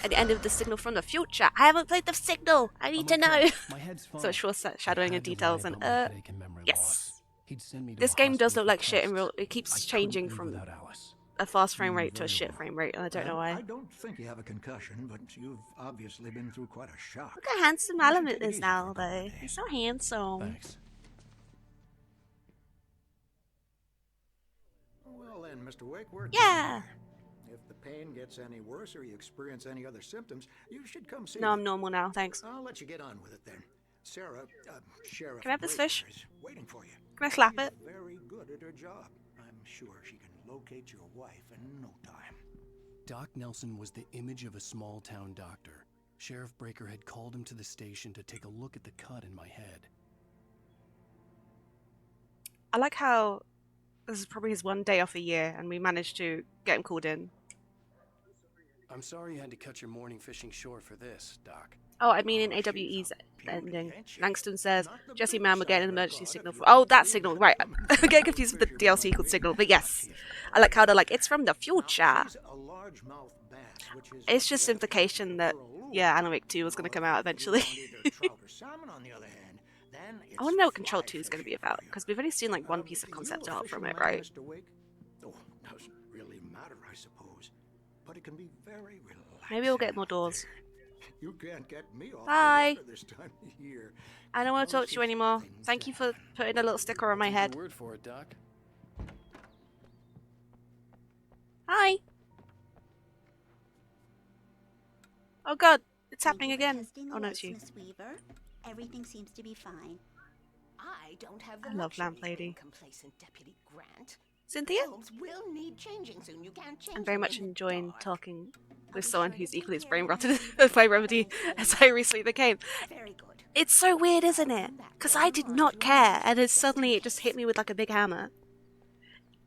At the end of the signal from the future, I haven't played the signal. I need to know. My head's fine. So it's foreshadowing and details and Headache and memory yes. loss. He'd send me to This a game does hospital look like for shit in tests. real. It keeps I couldn't changing live from without Alice. a fast frame rate to a shit frame rate, and I don't know why. I don't think you have a concussion, but you've obviously been through quite a shock. Look how handsome Alan is now, though. He's so handsome. Thanks. Well then, Mr. Wake, we're Yeah. done. If the pain gets any worse or you experience any other symptoms, you should come see No, me. I'm normal now. Thanks. I'll let you get on with it then. Sarah, Sheriff Can I have this fish? Breaker is waiting for you. Can I slap it? She's very good at her job. I'm sure she can locate your wife in no time. Doc Nelson was the image of a small-town doctor. Sheriff Breaker had called him to the station to take a look at the cut in my head. I like how this is probably his one day off a year, and we managed to get him called in. I'm sorry you had to cut your morning fishing short for this, Doc. Oh, I mean in AWE's ending. Langston says, Jesse Mann will get an emergency signal. Oh, that signal. Right. I get confused with the DLC called Signal, but yes. I like how they're like, it's from the future. It's just implication that, yeah, Alan Wake 2 was going to come out eventually. I want to know what Control 2 is going to be about, because we've only seen like one piece of concept art from it, right? Oh, doesn't really matter, I suppose. But it can be very relaxing. Maybe we'll get more doors. You can't get me off Bye. the water this time of year. I don't want to talk to you anymore. Thank you for putting a little sticker on my head. Word for it, Doc. Hi. Oh god, it's happening again. Testing the Oh no, it's lights, you. Miss Weaver. Everything seems to be fine. I don't have the I love luxury Lamp of Lady. being complacent, Deputy Grant. Cynthia? Bulbs will need changing soon. You can't change I'm very them much in the enjoying dark. talking with someone who's equally as brain rotted by Remedy as I recently became. Very good. It's so weird, isn't it? Because I did not care, and then suddenly it just hit me with like a big hammer.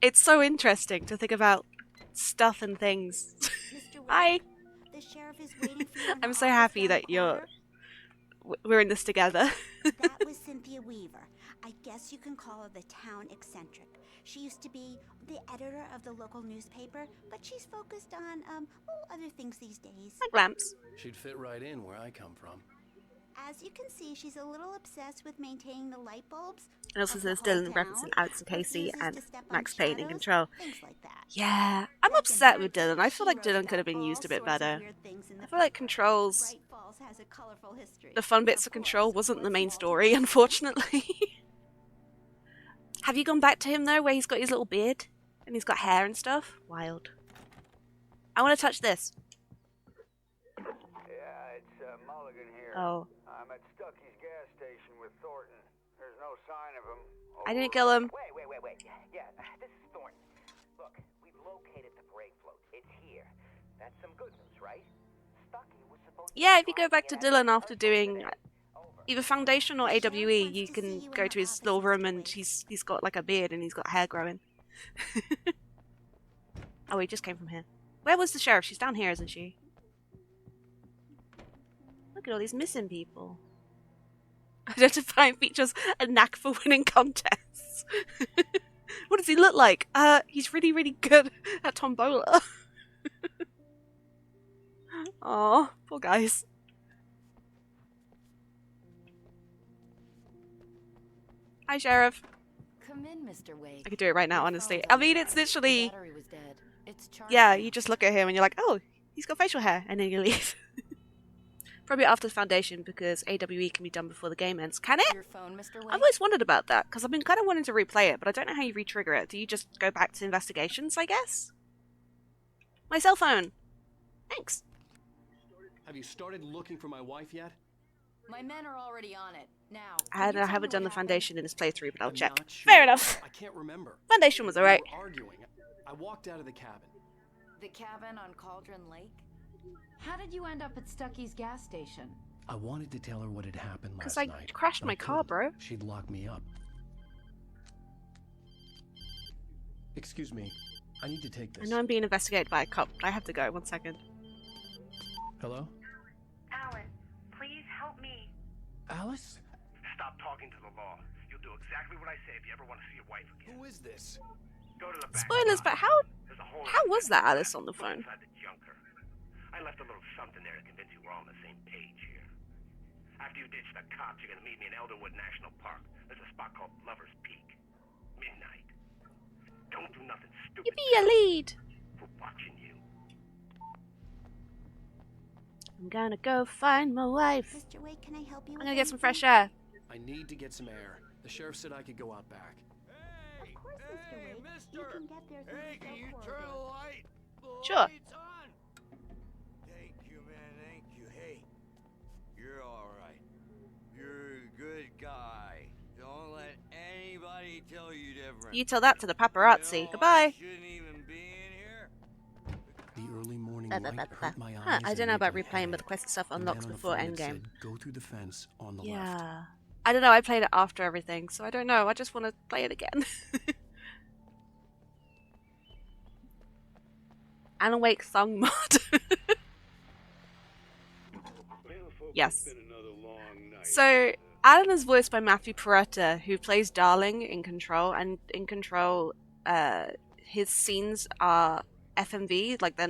It's so interesting to think about stuff and things. Hi. The sheriff is waiting for you. in I'm the so office happy down that the we're in this together. That was Cynthia Weaver. I guess you can call her the town eccentric. She used to be the editor of the local newspaper, but she's focused on other things these days. Like lamps. She'd fit right in where I come from. As you can see, she's a little obsessed with maintaining the light bulbs. It also of the says whole Dylan, Brabantson, town, Alex and Casey, refuses and to step on Max Payne in shadows, control. things like that. Yeah, I'm upset with Dylan. I feel like Dylan could have been used a bit better. I feel like Control's... Bright Falls has a colorful history. The fun bits of Control wasn't the main story, unfortunately. Have you gone back to him, though, where he's got his little beard? And he's got hair and stuff? Wild. I want to touch this. Yeah, it's Mulligan here. Oh. I'm at Stucky's gas station with Thornton. There's no sign of him. I didn't kill him. Wait. Yeah, this is Thornton. Look, we've located the brake float. It's here. That's some good news, right? Stucky was supposed to... Yeah, if you go back to Dylan after doing either Foundation or AWE, you can go to his little room and he's got like a beard and he's got hair growing. Oh, he just came from here. Where was the sheriff? She's down here, isn't she? Look at all these missing people. Identifying features a knack for winning contests. What does he look like? He's really, really good at tombola. Oh, poor guys. Hi, Sheriff. Come in, Mr. Wake. I could do it right now, honestly. I mean, it's literally... Battery was dead. It's Yeah, you just look at him and you're like, oh, he's got facial hair, and then you leave. Probably after the Foundation, because AWE can be done before the game ends. Can it? Your phone, Mr. Wake. I've always wondered about that, because I've been kind of wanting to replay it, but I don't know how you re-trigger it. Do you just go back to investigations, I guess? My cell phone. Thanks. Have you started looking for my wife yet? My men are already on it. Now, I haven't done the Foundation in this playthrough, but I'll check. Sure. Fair enough. I can't remember. Foundation was alright. We were arguing. I walked out of the cabin. The cabin on Cauldron Lake? How did you end up at Stucky's gas station? I wanted to tell her what had happened last Because I night. crashed but my I car, couldn't. bro. She'd lock me up. Excuse me. I need to take I this. know I'm being investigated by a cop. I have to go. 1 second. Hello? Alan, please help me. Alice? Stop talking to the law. You'll do exactly what I say if you ever want to see your wife again. Who is this? Go to the back. Spoilers, but how There's a whole was that Alice on the phone? inside the junker. I left a little something there to convince you we're all on the same page here. After you ditch the cops, you're gonna meet me in Elderwood National Park. There's a spot called Lover's Peak. Midnight. Don't do nothing stupid. You be a lead. We're watching you. I'm gonna go find my wife. Mr. Wake, can I help you? I'm gonna get some fresh air. I need to get some air. The sheriff said I could go out back. Of course, Mr. Wake. You can get there through Hey, the can you cell turn corridor. the light? The Sure. light's on. Thank you, man. Thank you. Hey, you're all right. You're a good guy. Don't let anybody tell you different. You tell that to the paparazzi. You know, Goodbye. I shouldn't even be in here. The early morning light hurt my eyes. Huh, I don't know and about made me replaying, but head. the quest stuff The man unlocks on the before phone had endgame. said, go through the fence on the left. Yeah. I don't know, I played it after everything, so I don't know. I just want to play it again. Alan Wake song mod. Yes. So, Alan is voiced by Matthew Peretta, who plays Darling in Control, and in Control, his scenes are FMV, like they're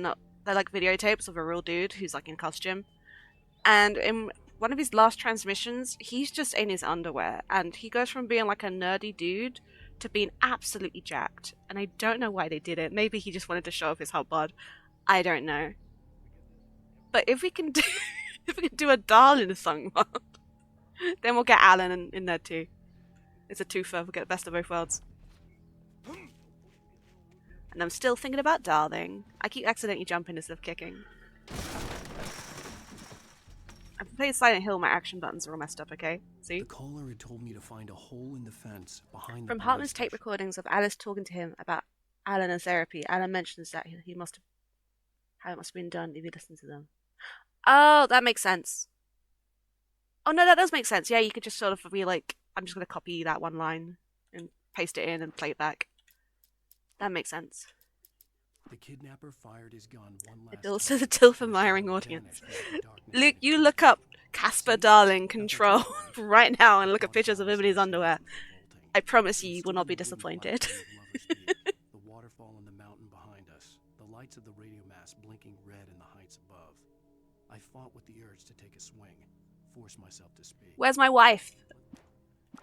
like videotapes of a real dude who's like in costume. And in one of his last transmissions, he's just in his underwear, and he goes from being like a nerdy dude to being absolutely jacked. And I don't know why they did it. Maybe he just wanted to show off his hot bod. I don't know. But if we can do if we can do a Darling song mod, then we'll get Alan in there too. It's a twofer. We'll get the best of both worlds. And I'm still thinking about Darling. I keep accidentally jumping instead of kicking. I've played Silent Hill, my action buttons are all messed up, okay? See? The caller had told me to find a hole in the fence behind From the Hartman's tape recordings of Alice talking to him about Alan and therapy, Alan mentions that he must have... how it must have been done if you listen to them. Oh, that makes sense. Oh no, that does make sense. Yeah, you could just sort of be like, I'm just going to copy that one line and paste it in and play it back. That makes sense. The kidnapper fired his gun one last It builds to the Tilth admiring audience. Luke, you look up Casper Darling Control right now and look at pictures of him in his underwear. I promise you will not be disappointed. The waterfall on the mountain behind us, the lights of the radio mast blinking red in the heights above. I fought with the urge to take a swing, force myself to speak. Where's my wife?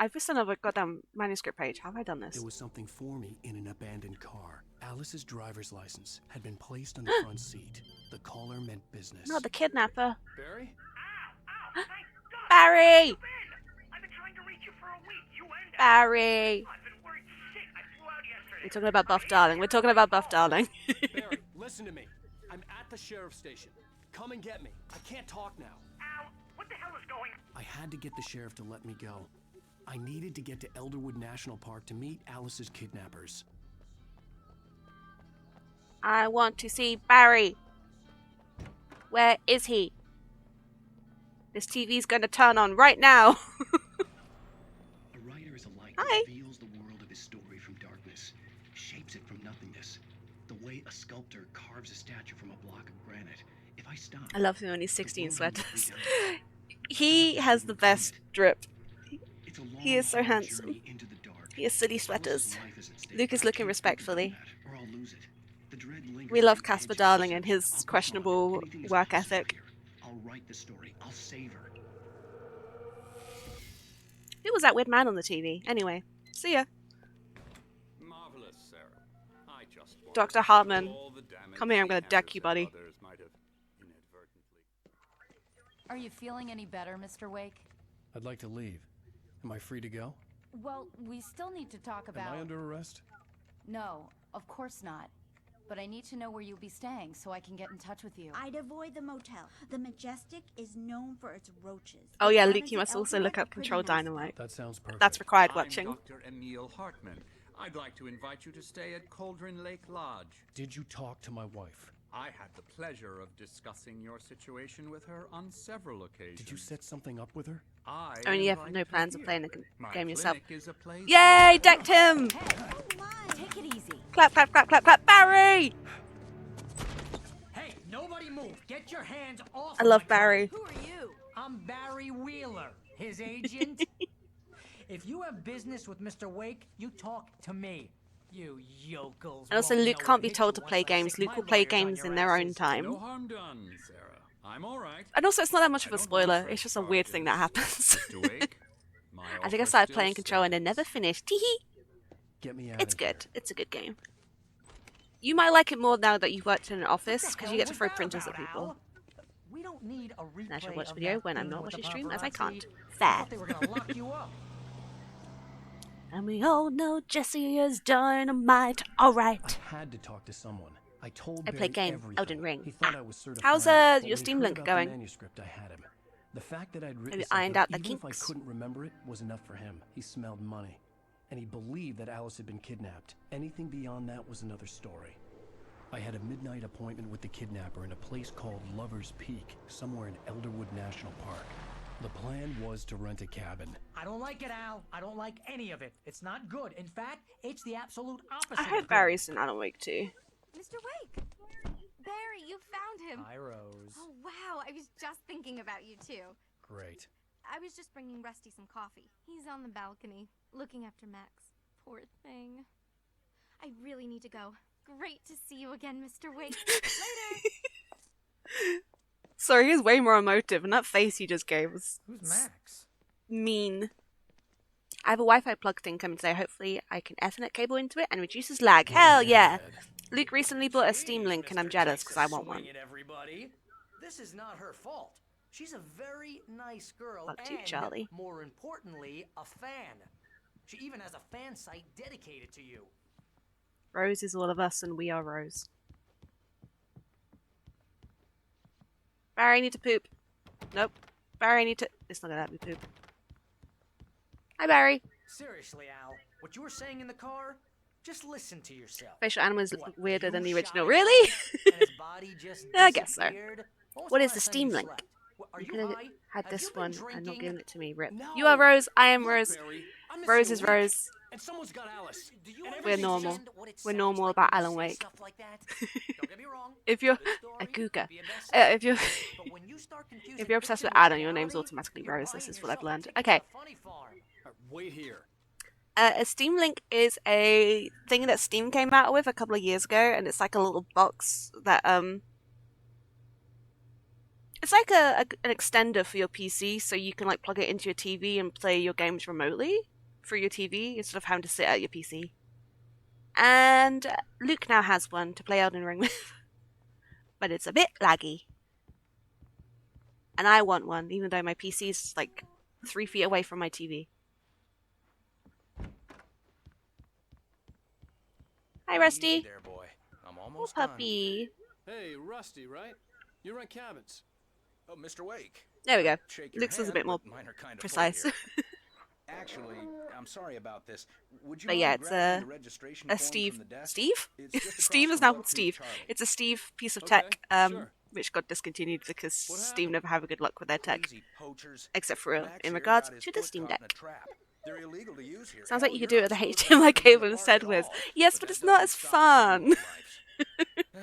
I've just another goddamn manuscript page. How have I done this? There was something for me in an abandoned car. Alice's driver's license had been placed on the front seat. The caller meant business. Not the kidnapper. Barry? Barry! I've been trying to reach you for a week. You and Barry! I've been worried sick. I flew out yesterday. We're talking about Buff Darling. We're talking about Buff Darling. Barry, listen to me. I'm at the sheriff's station. Come and get me. I can't talk now. Al, what the hell is going on? I had to get the sheriff to let me go. I needed to get to Elderwood National Park to meet Alice's kidnappers. I want to see Barry. Where is he? This TV's going to turn on right now. A writer is a light Hi. that reveals the world of his story from darkness, shapes it from nothingness. The way a sculptor carves a statue from a block of granite. If I stop, I love him when he's 16 sweaters. He has the best drip. He is so handsome. He has silly sweaters. Luke is looking respectfully. or I'll lose it. The dread lingers. We love Casper Darling and his questionable work ethic. I'll write the story. I'll save her. Who was that weird man on the TV? Anyway, see ya. Marvelous, Sarah. I just Dr. Hartman, come here, I'm gonna deck you, buddy. Are you feeling any better, Mr. Wake? I'd like to leave. Am I free to go? Well, we still need to talk about... Am I under arrest? No, of course not. But I need to know where you'll be staying so I can get in touch with you. I'd avoid the motel. The Majestic is known for its roaches. Oh yeah, Luke, you must also look up Control Dynamite. That sounds perfect. That's required I'm watching. Dr. Emil Hartman. I'd like to invite you to stay at Cauldron Lake Lodge. Did you talk to my wife? I had the pleasure of discussing your situation with her on several occasions. Did you set something up with her? Oh, and you have no plans of playing the game yourself. Is a place Yay, decked him! Take it easy. Clap, clap, clap, clap, clap, Barry! Hey, nobody move. Get your hands off. I love Barry. Who are you? I'm Barry Wheeler, his agent. If you have business with Mr. Wake, you talk to me. You yokels. And also, won't Luke know can't it be hit told you to play once I games. stick Luke my will play lawyers on games your in their own asses. time. No harm done, Sarah. I'm all right. And also, it's not that much of a spoiler. It's just a weird thing that happens. I think I started playing Control and then never finished. Teehee. Get me out. It's good. It's a good game. You might like it more now that you've worked in an office because you get to throw printers at people. We don't need a replay And I shall watch of video that when I'm thing not with watching the stream as I paparazzi. can't. I Fair. thought they were gonna lock you up. And we all know Jesse is dynamite. Alright. I had to talk to someone. I told I Barry play game, everything. Elden Ring. He thought I was certified. How's but your when he Steam heard Link about going? The manuscript, I had him. The fact that I'd Have written you something, ironed out the even if I kinks? couldn't remember it, was enough for him. He smelled money. And he believed that Alice had been kidnapped. Anything beyond that was another story. I had a midnight appointment with the kidnapper in a place called Lover's Peak, somewhere in Elderwood National Park. The plan was to rent a cabin. I don't like it, Al. I don't like any of it. It's not good. In fact, it's the absolute opposite. I of hope good. Barry's in Alan Wake too. Mr. Wake! Barry, you found him! Hi, Rose. Oh, wow, I was just thinking about you, too. Great. I was just bringing Rusty some coffee. He's on the balcony, looking after Max. Poor thing. I really need to go. Great to see you again, Mr. Wake. Later! Sorry, he's way more emotive, and that face you just gave was Who's Max? mean. I have a Wi-Fi plug thing coming today. Hopefully I can Ethernet cable into it and reduces lag. Hell yeah! Luke recently bought a Steam Link and I'm jealous because I want one. Swing it, everybody. This is not her fault. She's a very nice girl Fuck and, you, Charlie. more importantly, a fan. She even has a fan site dedicated to you. Rose is all of us and we are Rose. Barry, I need to poop. Nope. Barry, I need to... It's not gonna let me poop. Hi, Barry. Seriously, Al, what you were saying in the car? Just listen to yourself. Facial animals look What, weirder than the you original. shot Really? and his body just I guess so. disappeared? When was What the is the last time Steam you Link? slept? Are You you could have high? had Have this you been one and not drinking? given it to me. Rip. No. You are Rose. I am Rose. Barry, I'm Rose missing is a week. Rose. And someone's got Alice. Do you We're normal. understand what it We're sounds normal like about when you Alan say Wake. stuff like that? Don't get me wrong. If you're This story a Googa, could be a bestseller, if you're but when you start confusing if you're obsessed with fiction Adam, your name's reality, automatically you're Rose. buying This is what I've yourself a learned. ticket Okay. to the funny farm. Wait here. A Steam Link is a thing that Steam came out with a couple of years ago, and it's like a little box that it's like an extender for your PC, so you can like plug it into your TV and play your games remotely through your TV instead of having to sit at your PC. And Luke now has one to play Elden Ring with, but it's a bit laggy. And I want one, even though my PC is like 3 feet away from my TV. Hi, Rusty. There, boy. I'm Oh, almost done. puppy. Hey, Rusty, right? You rent cabins. Oh, Mr. Wake. There we go. Shake your Luke's was a hand, bit more but mine are kinda full precise. here. Actually, I'm sorry about this. Would you But mind yeah, it's grabbing the registration a form Steve. from the desk? Steve? It's just across Steve is from now Buck called Creek Steve. Charlie. It's a Steve piece of Okay, tech, sure. which got discontinued because What Steam never have a good luck with their tech, Easy poachers. except for Max in here regards got his to the foot Steam caught in a Deck. trap. They're illegal to use here. Sounds Hell, like you could you're do it with a not supposed to HDMI have them in cable the instead park at with. all, Yes, but but that it's not doesn't as stop fun. some lives.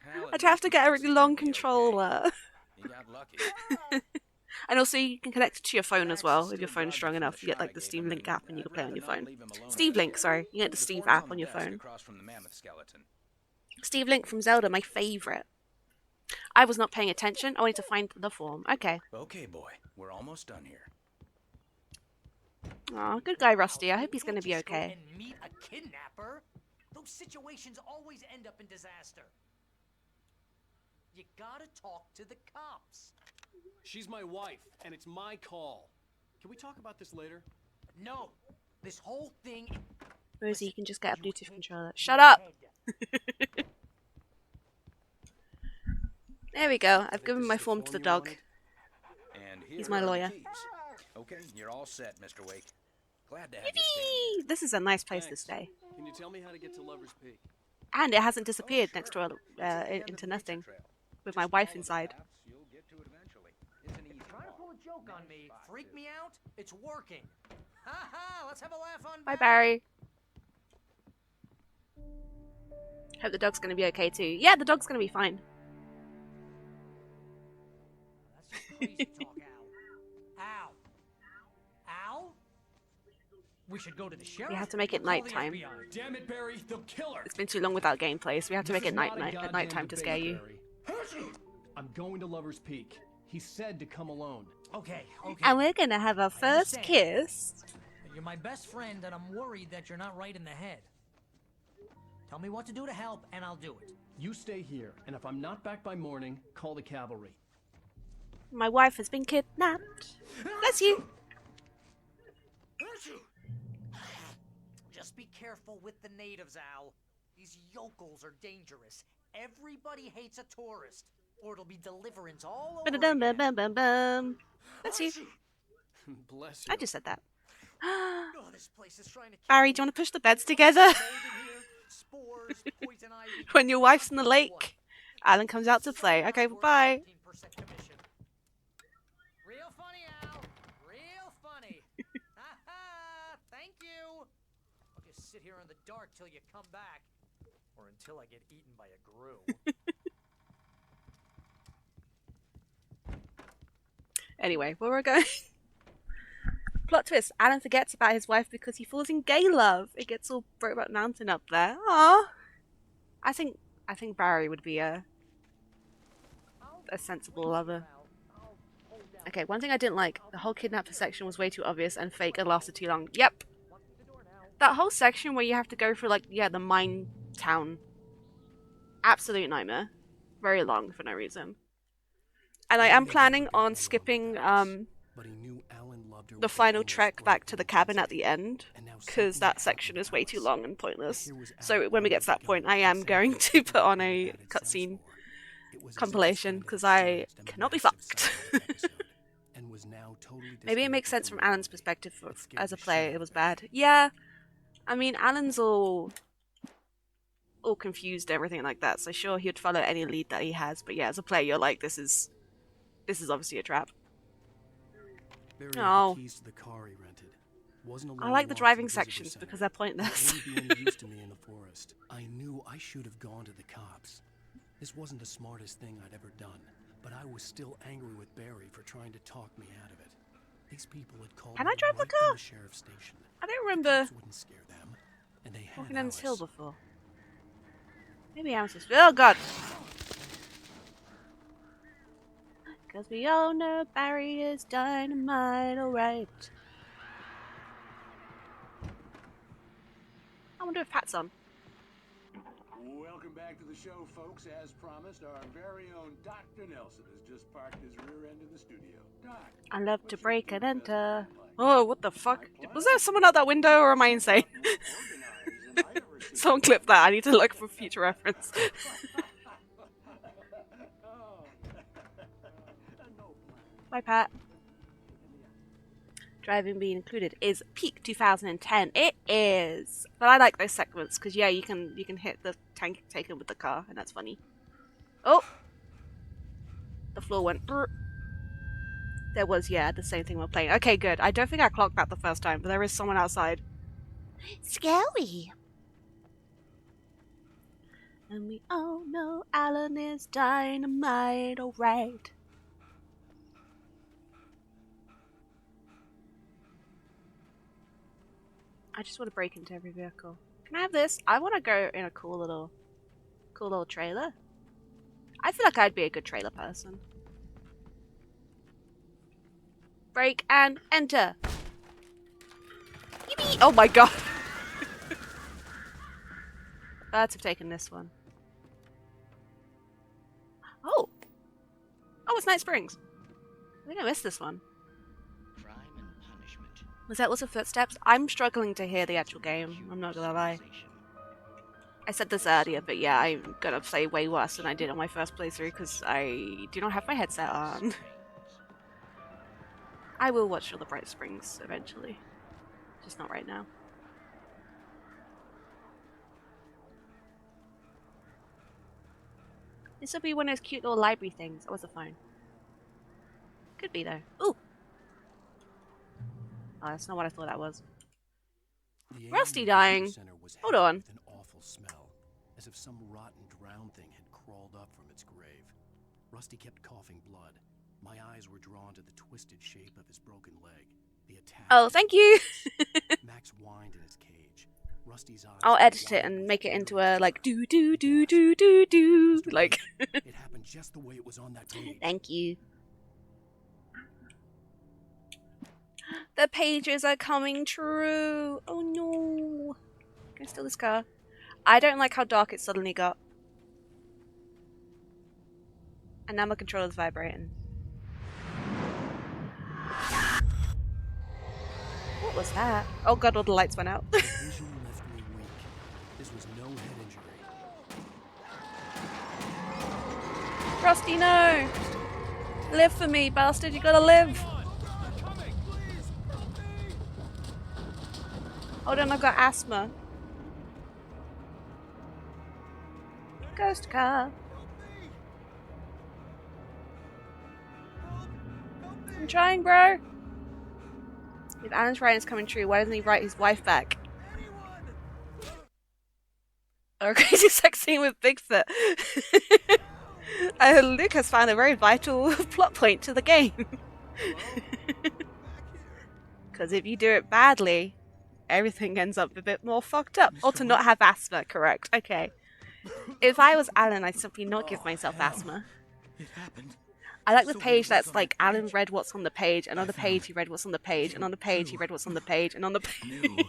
Hell, I'd have to get a really long controller. you got lucky. And also you can connect it to your phone as well. If your phone's strong enough, you get like the Steam Link app and you can play on your phone. Steve Link, sorry. You get the Steve app on your phone. Across from the mammoth skeleton. Steve Link from Zelda, my favorite. I was not paying attention. I wanted to find the form. Okay. Okay, boy. We're almost done here. Aw, good guy, Rusty. I hope he's going to be Just go okay. and meet a kidnapper? Those situations always end up in disaster. You gotta talk to the cops. She's my wife, and it's my call. Can we talk about this later? No. This whole thing... Rosie, you can just get a Bluetooth controller. Shut up! There we go. I've given my form to the dog. And He's my lawyer. Okay, you're all set, Mr. Wake. Glad to have you Yippee! This is a nice place to stay. Can you tell me how to get to Lover's Peak? And it hasn't disappeared next to into nothing. With my wife inside. Trying to pull a joke on me, freak me out? It's working. Ha ha! Let's have a laugh on Bye, Barry. Hope the dog's gonna be okay too. Yeah, the dog's gonna be fine. That's just crazy talk, Al. Al? We should go to the sheriff. We have to make it nighttime. Damn it, Barry, they'll kill her. It's been too long without gameplay, so we have to make it at nighttime to scare you. I'm going to Lover's Peak. He said to come alone. Okay. And we're gonna have our first kiss. You're my best friend, and I'm worried that you're not right in the head. Tell me what to do to help, and I'll do it. You stay here, and if I'm not back by morning, call the cavalry. My wife has been kidnapped. Bless you. Just be careful with the natives, Al. These yokels are dangerous. Everybody hates a tourist, or it'll be deliverance all over again. Bless you. Bless you. I just said that. This place is trying to kill Barry, do you want to push the beds together? Spores, poison ivy. When your wife's in the lake, Alan comes out to play. Okay, bye. Real funny, Al. Real funny. Thank you. I'll just sit here in the dark till you come back, or until I get eaten by a grue. Anyway, where we're going. Plot twist, Alan forgets about his wife because he falls in gay love. It gets all Brokeback Mountain up there. Aww. I think Barry would be a sensible lover. Okay, one thing I didn't like, the whole kidnapper section was way too obvious and fake and lasted too long. Yep. That whole section where you have to go through, like, yeah, the mine town. Absolute nightmare. Very long for no reason. And I am planning on skipping the final trek back to the cabin at the end, because that section is way too long and pointless. So when we get to that point, I am going to put on a cutscene compilation, because I cannot be fucked. Maybe it makes sense from Alan's perspective. As a player, it was bad. Yeah, I mean, Alan's all confused and everything like that, so sure, he'd follow any lead that he has, but yeah, as a player, you're like, this is obviously a trap. Oh. I like the driving sections because they're pointless. I knew I should have gone to the cops. This wasn't the smartest thing I'd ever done, but I was still angry with Barry for trying to talk me out of it. These people had called Can me I drive the right car? from the sheriff's station. I don't remember Wouldn't scare them, and they had walking down this Alice. hill before. Maybe I was just... Oh god! Because we all know Barry is dynamite, alright. I wonder if Pat's on. Welcome back to the show, folks. As promised, our very own Dr. Nelson has just parked his rear end in the studio. Doc, I love to break and enter. Oh, what the fuck? Was there someone out that window, or am I insane? Someone clip that. I need to look for future reference. Bye, Pat. Driving being included is peak 2010. It is, but I like those segments because yeah, you can hit the tank taken with the car, and that's funny. Oh, the floor went. Brr. There was the same thing we're playing. Okay, good. I don't think I clocked that the first time, but there is someone outside. Scary. And we all know Alan is dynamite, alright. I just want to break into every vehicle. Can I have this? I want to go in a cool little Cool little trailer. I feel like I'd be a good trailer person. Break and enter. Yippee! Oh my god. Birds have taken this one. Oh! Oh, it's Night Springs. I think I missed this one. Crime and punishment. Was that lots of footsteps? I'm struggling to hear the actual game. I'm not gonna lie. I said this earlier, but yeah, I'm gonna say way worse than I did on my first playthrough because I do not have my headset on. I will watch all the Bright Springs eventually. Just not right now. This will be one of those cute little library things. Oh, it's a phone. Could be though. Ooh! Oh, that's not what I thought that was. Rusty dying. Hold on. With an awful smell, as if some rotten drowned thing had crawled up from its grave. Rusty kept coughing blood. My eyes were drawn to the twisted shape of his broken leg. The attack. Oh, thank you! Max whined in his cage. Rusty's eyes. I'll edit it and make it into a like do do do do do do like. It happened just the way it was on that page. Thank you. The pages are coming true. Oh no! Can I steal this car? I don't like how dark it suddenly got. And now my controller's vibrating. What was that? Oh god, all the lights went out. Vision left me weak. This was no head injury. Rusty, no! Live for me, bastard, you gotta live! Hold on, I've got asthma. Ghost car. I'm trying, bro. If Alan's writing is coming true, why doesn't he write his wife back? Or a crazy sex scene with Bigfoot. Luke has found a very vital plot point to the game. Because if you do it badly, everything ends up a bit more fucked up. Or to not have asthma, correct. Okay. If I was Alan, I'd simply not give myself asthma. It happened. I like the page that's like Alan read what's on the page, and on the page he read what's on the page, and on the page he read what's on the page, and on the page.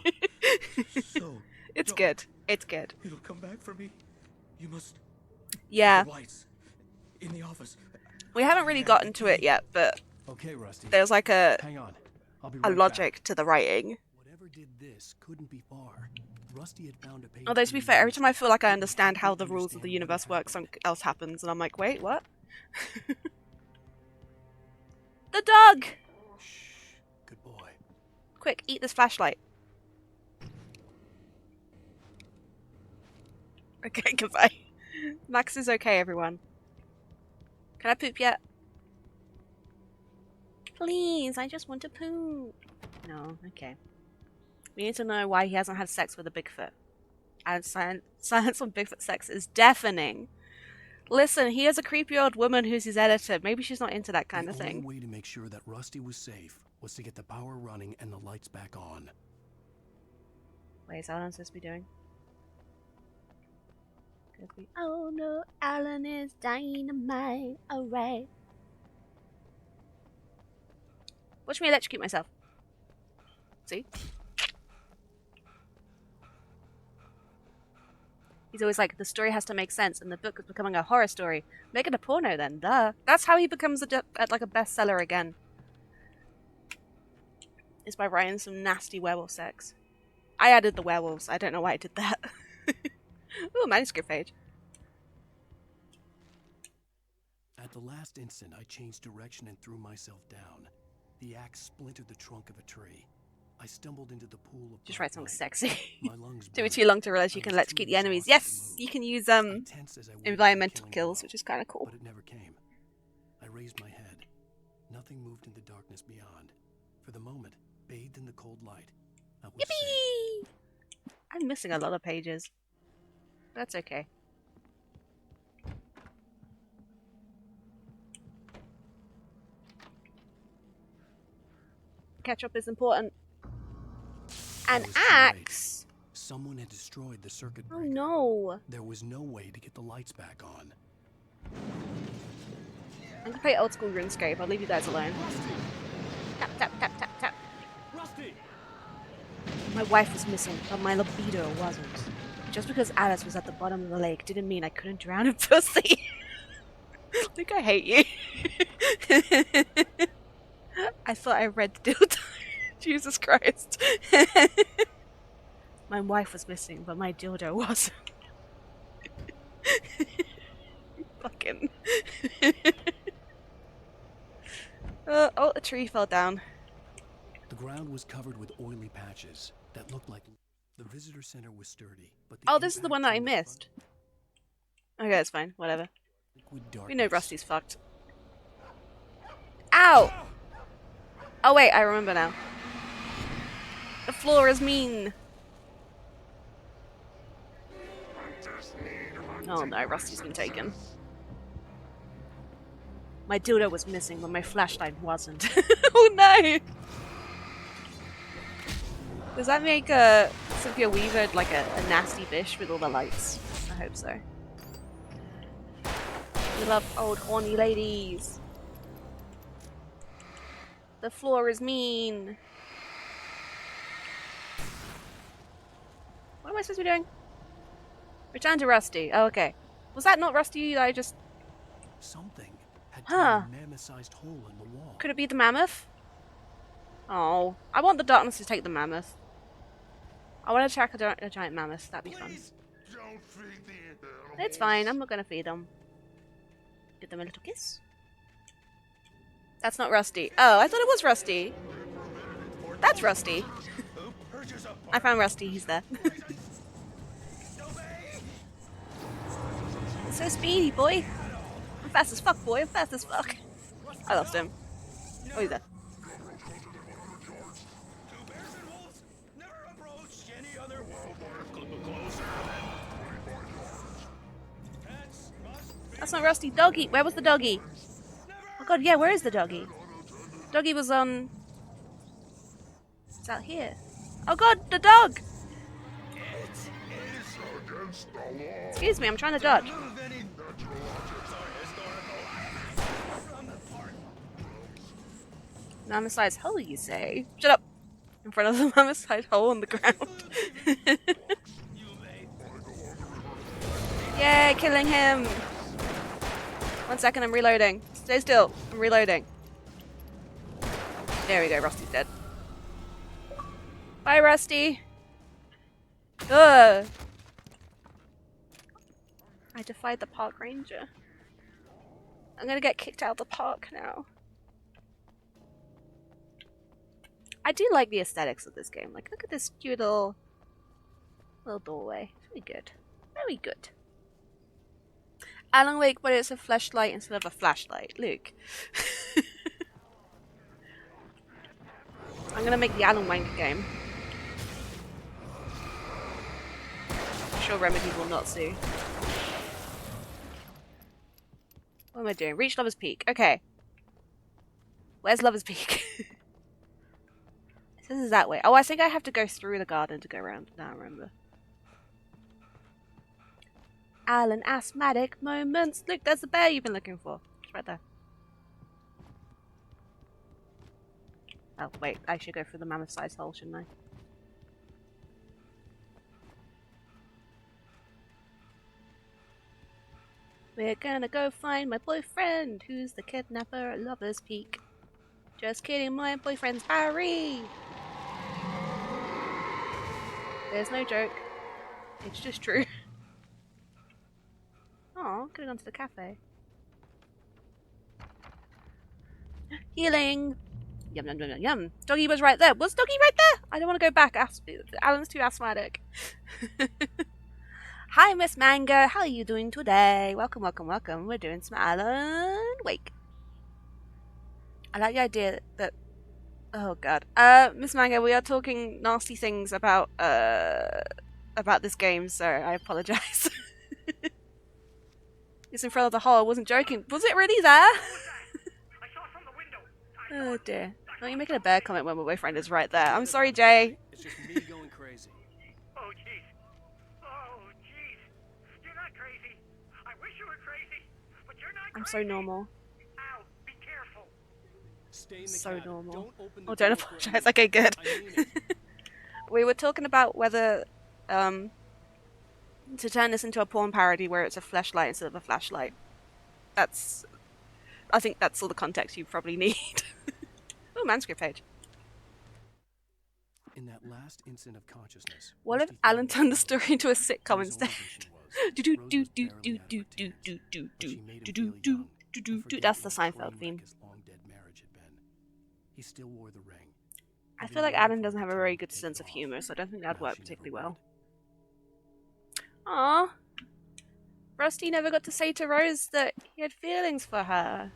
It's good. It's good. It'll come back for me. You must. Yeah. The lights in the office. We haven't really gotten to it yet, but Okay, Rusty. there's like a Hang on. I'll be a right logic back. to the writing. Whatever did this couldn't be far. Rusty had found a page. Although to be fair, every time I feel like I understand how the rules of the universe work, something else happens, and I'm like, wait, what? The dog! Good boy. Quick, eat this flashlight. Okay, goodbye. Max is okay, everyone. Can I poop yet? Please, I just want to poop. No, okay. We need to know why he hasn't had sex with a Bigfoot. And silence on Bigfoot sex is deafening. Listen, he has a creepy old woman who's his editor. Maybe she's not into that kind of The thing. only way to make sure that Rusty was safe was to get the power running and the lights back on. Wait, is that what I'm supposed to be doing? Could be. Oh no, Alan is dynamite. Alright. Watch me electrocute myself. See? He's always like, the story has to make sense, and the book is becoming a horror story. Make it a porno then, duh. That's how he becomes like a bestseller again. Is by writing some nasty werewolf sex. I added the werewolves. I don't know why I did that. Ooh, manuscript page. At the last instant, I changed direction and threw myself down. The axe splintered the trunk of a tree. I stumbled into the pool of Just write something sexy. My lungs Took me burned. too long to realize you can electrocute the enemies. Yes, you can use Tense as I waited for environmental killing kills, blow, which is kind of cool. But it never came. I raised my head. Nothing moved in the darkness beyond. For the moment, bathed in the cold light, I was safe. Yippee! I'm missing a lot of pages. That's okay. Ketchup is important. An axe? Someone had destroyed the circuit Oh breaker. no! There was no way to get the lights back on. I'm gonna play old school RuneScape. I'll leave you guys alone. Tap tap tap tap tap. Rusty! My wife was missing, but my libido wasn't. Just because Alice was at the bottom of the lake didn't mean I couldn't drown in pussy. I think I hate you. I thought I read the dildo. Jesus Christ. My wife was missing, but my dildo wasn't. Fucking. Oh, a tree fell down. The ground was covered with oily patches that looked like the visitor center was sturdy, but the Oh, this is the one that I missed. Okay, it's fine. Whatever. We know Rusty's fucked. Ow! Oh wait, I remember now. The floor is mean. Oh no, Rusty's been taken. My dildo was missing, but my flashlight wasn't. Oh no! Does that make Cynthia Weaver like a nasty bitch with all the lights? I hope so. We love old horny ladies. The floor is mean. What am I supposed to be doing? Return to Rusty. Oh, okay. Was that not Rusty that I just... Something had Huh. torn a mammoth-sized hole in the wall. Could it be the mammoth? Oh. I want the darkness to take the mammoth. I want to track a giant mammoth. That'd be fun. It's fine. I'm not going to feed them. Give them a little kiss. That's not Rusty. Oh, I thought it was Rusty. That's Rusty. I found Rusty. He's there. So speedy, boy. I'm fast as fuck, boy. I'm fast as fuck. I lost him. Oh, he's there. That's not Rusty. Doggy. Where was the doggy? Oh god, yeah, where is the doggy? Doggy was on... It's out here. Oh god, the dog! Excuse me, I'm trying to dodge. Mammoth-sized hole, you say? Shut up! In front of the mammoth-sized hole on the ground. Yay, killing him! 1 second, I'm reloading. Stay still, I'm reloading. There we go, Rusty's dead. Bye, Rusty! Ugh! I defied the park ranger. I'm gonna get kicked out of the park now. I do like the aesthetics of this game. Like, look at this cute little doorway. It's really good. Very good. Alan Wake, but it's a flashlight instead of a flashlight. Look. I'm gonna make the Alan Wake game. I'm sure Remedy will not sue. What am I doing? Reach Lover's Peak. Okay. Where's Lover's Peak? This is that way. Oh, I think I have to go through the garden to go around. Now I remember. Alan asthmatic moments. Look, there's the bear you've been looking for. It's right there. Oh, wait. I should go through the mammoth-sized hole, shouldn't I? We're gonna go find my boyfriend, who's the kidnapper at Lover's Peak. Just kidding, my boyfriend's Barry! There's no joke. It's just true. Oh, could have gone to the cafe. Healing! Yum yum yum yum yum. Doggy was right there. Was Doggy right there? I don't want to go back. Alan's too asthmatic. Hi, Miss Mango. How are you doing today? Welcome, welcome, welcome. We're doing some Alan Wake. I like the idea that... Oh, God. Miss Mango, we are talking nasty things about this game, so I apologize. It's in front of the hole. I wasn't joking. Was it really there? Oh, dear. Oh, you're making a bad comment when my boyfriend is right there. I'm sorry, Jay. It's just me going crazy. Oh, jeez. I'm so normal. Ow, be careful. Stay in the So cabin. normal. Don't open the Oh, don't door for apologize. me. Okay, good. I mean it. We were talking about whether to turn this into a porn parody where it's a fleshlight instead of a flashlight. I think that's all the context you probably need. Oh, manuscript page. In that last instant of consciousness, What if Rusty Alan thought turned the of story into a sitcom instead? Do do do do do do do do do do do do do do do. That's the Seinfeld theme. his long-dead marriage had been. He still wore the ring. I feel like Alan doesn't have a very good sense of humor, so I don't think that'd work particularly well. Aww. Rusty never got to say to Rose that he had feelings for her.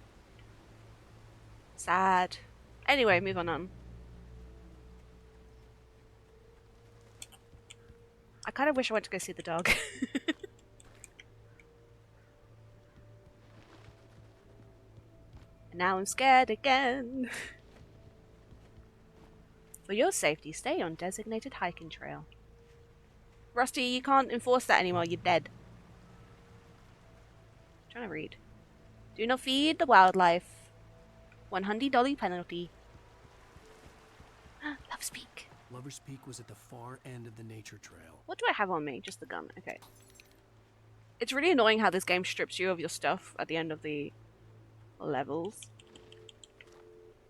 Sad. Anyway, move on. I kind of wish I went to go see the dog. And now I'm scared again. For your safety, stay on designated hiking trail. Rusty, you can't enforce that anymore, you're dead. I'm trying to read. Do not feed the wildlife. $100 penalty. Love's Peak. Lover's Peak was at the far end of the nature trail. What do I have on me? Just the gun. Okay. It's really annoying how this game strips you of your stuff at the end of the levels.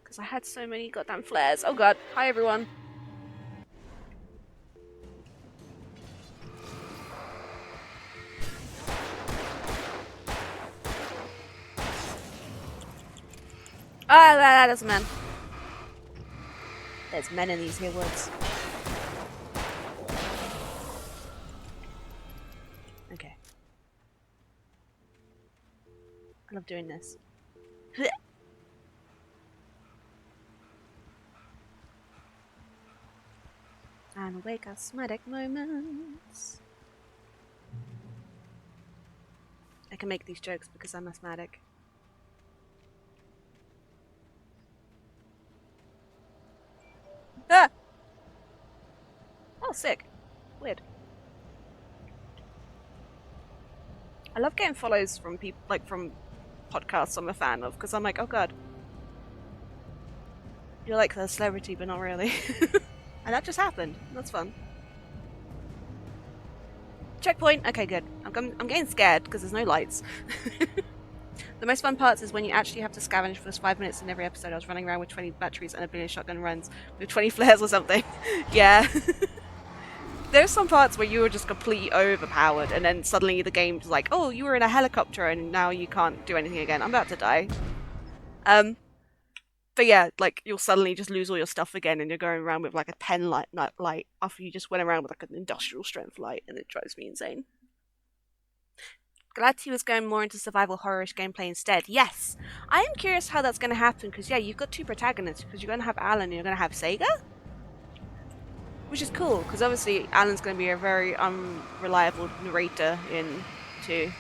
Because I had so many goddamn flares. Oh god. Hi everyone. Ah, there's a man. There's men in these here woods. Okay. I love doing this. And wake asthmatic moments. I can make these jokes because I'm asthmatic. Ah! Oh, sick. Weird. I love getting follows from people, like from podcasts I'm a fan of, because I'm like, oh god. You're like a celebrity, but not really. And that just happened. That's fun. Checkpoint. Okay, good. I'm getting scared because there's no lights. The most fun parts is when you actually have to scavenge for those 5 minutes in every episode. I was running around with 20 batteries and a billion shotgun runs with 20 flares or something. Yeah. There's some parts where you were just completely overpowered and then suddenly the game's like, oh, you were in a helicopter and now you can't do anything again. I'm about to die. But yeah, like, you'll suddenly just lose all your stuff again and you're going around with like a pen light after you just went around with like an industrial strength light, and it drives me insane. Glad he was going more into survival horror-ish gameplay instead. Yes! I am curious how that's going to happen, because yeah, you've got two protagonists, because you're going to have Alan and you're going to have Sega? Which is cool, because obviously Alan's going to be a very unreliable narrator in 2.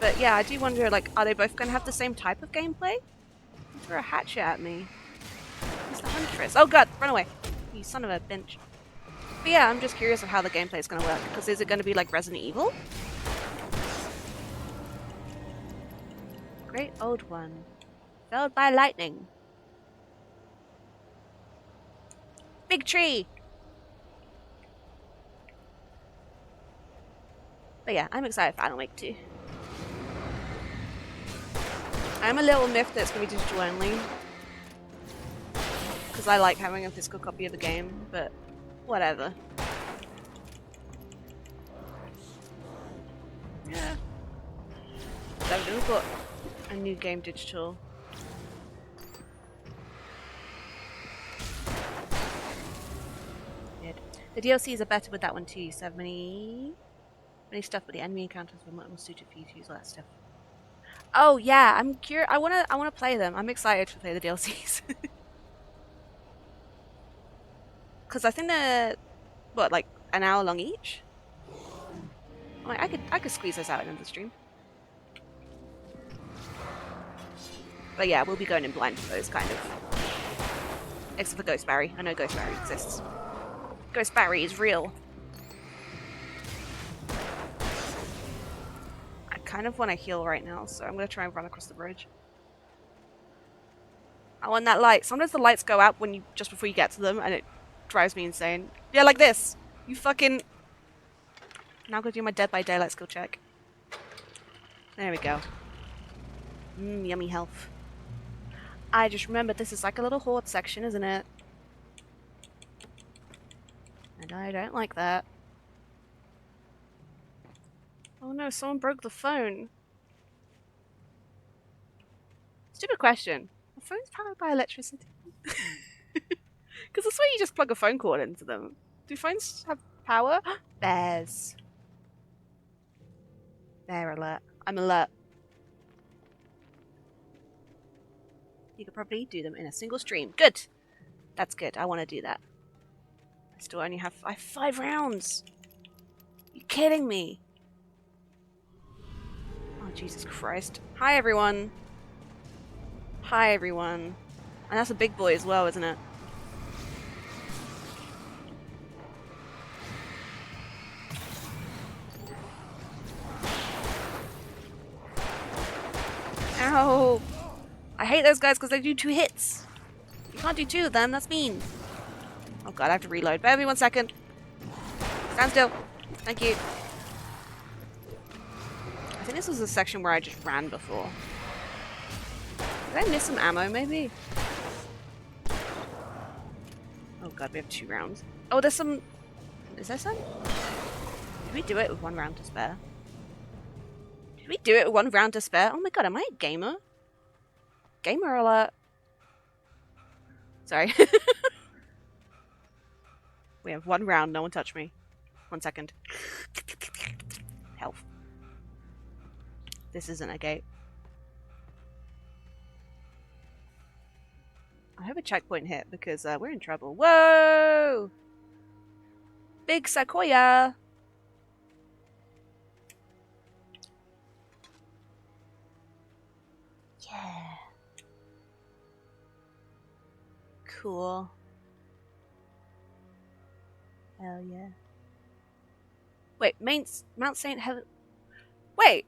But yeah, I do wonder, like, are they both going to have the same type of gameplay? Throw a hatchet at me. Who's the huntress? Oh god, run away. You son of a bitch. But yeah, I'm just curious of how the gameplay is going to work, because is it going to be like Resident Evil? Great old one. Felled by lightning. Big tree! But yeah, I'm excited for Alan Wake 2. I'm a little miffed that it's going to be digital only. Because I like having a physical copy of the game, but whatever. Yeah. So I've never got a new game digital. Good. The DLCs are better with that one too. You have many stuff, but the enemy encounters were much more suited for you to use all that stuff. Oh yeah, I'm curious. I wanna play them. I'm excited to play the DLCs. Because I think they're like an hour long each. Like, I could squeeze those out in the stream. But yeah, we'll be going in blind for those kind of. Except for Ghost Barry. I know Ghost Barry exists. Ghost Barry is real. I kind of want to heal right now, so I'm going to try and run across the bridge. I want that light. Sometimes the lights go out when you just before you get to them, and it drives me insane. Yeah, like this. You fucking... Now I'm going to do my Dead by Daylight skill check. There we go. Yummy health. I just remembered this is like a little horde section, isn't it? And I don't like that. Oh no, someone broke the phone. Stupid question. Are phones powered by electricity? Because I swear you just plug a phone cord into them. Do phones have power? Bears. Bear alert. I'm alert. You could probably do them in a single stream. Good! That's good. I want to do that. I still only have 5 rounds. You kidding me? Oh, Jesus Christ. Hi, everyone. Hi, everyone. And that's a big boy as well, isn't it? Ow! I hate those guys because they do 2 hits. You can't do 2 of them, that's mean. Oh god, I have to reload. Bear with me 1 second. Stand still. Thank you. I think this was a section where I just ran before. Did I miss some ammo, maybe? Oh god, we have 2 rounds. Oh, there's some... Is there some? Did we do it with 1 round to spare? Did we do it with 1 round to spare? Oh my god, am I a gamer? Gamer alert. Sorry. We have 1 round, no one touch me. 1 second. Health. This isn't a gate. I hope a checkpoint hit because we're in trouble. Whoa! Big Sequoia! Yeah. Cool. Hell yeah. Wait, Mount St. Helen... Wait!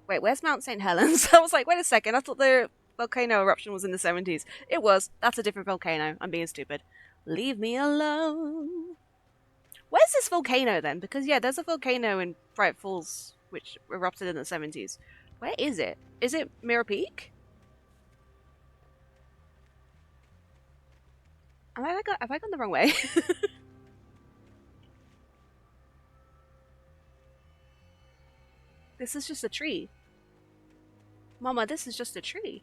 Wait, where's Mount St. Helens? I was like, wait a second, I thought the volcano eruption was in the 70s. It was. That's a different volcano. I'm being stupid. Leave me alone. Where's this volcano then? Because, yeah, there's a volcano in Bright Falls which erupted in the 70s. Where is it? Is it Mirror Peak? Have I gone the wrong way? This is just a tree. Mama, this is just a tree.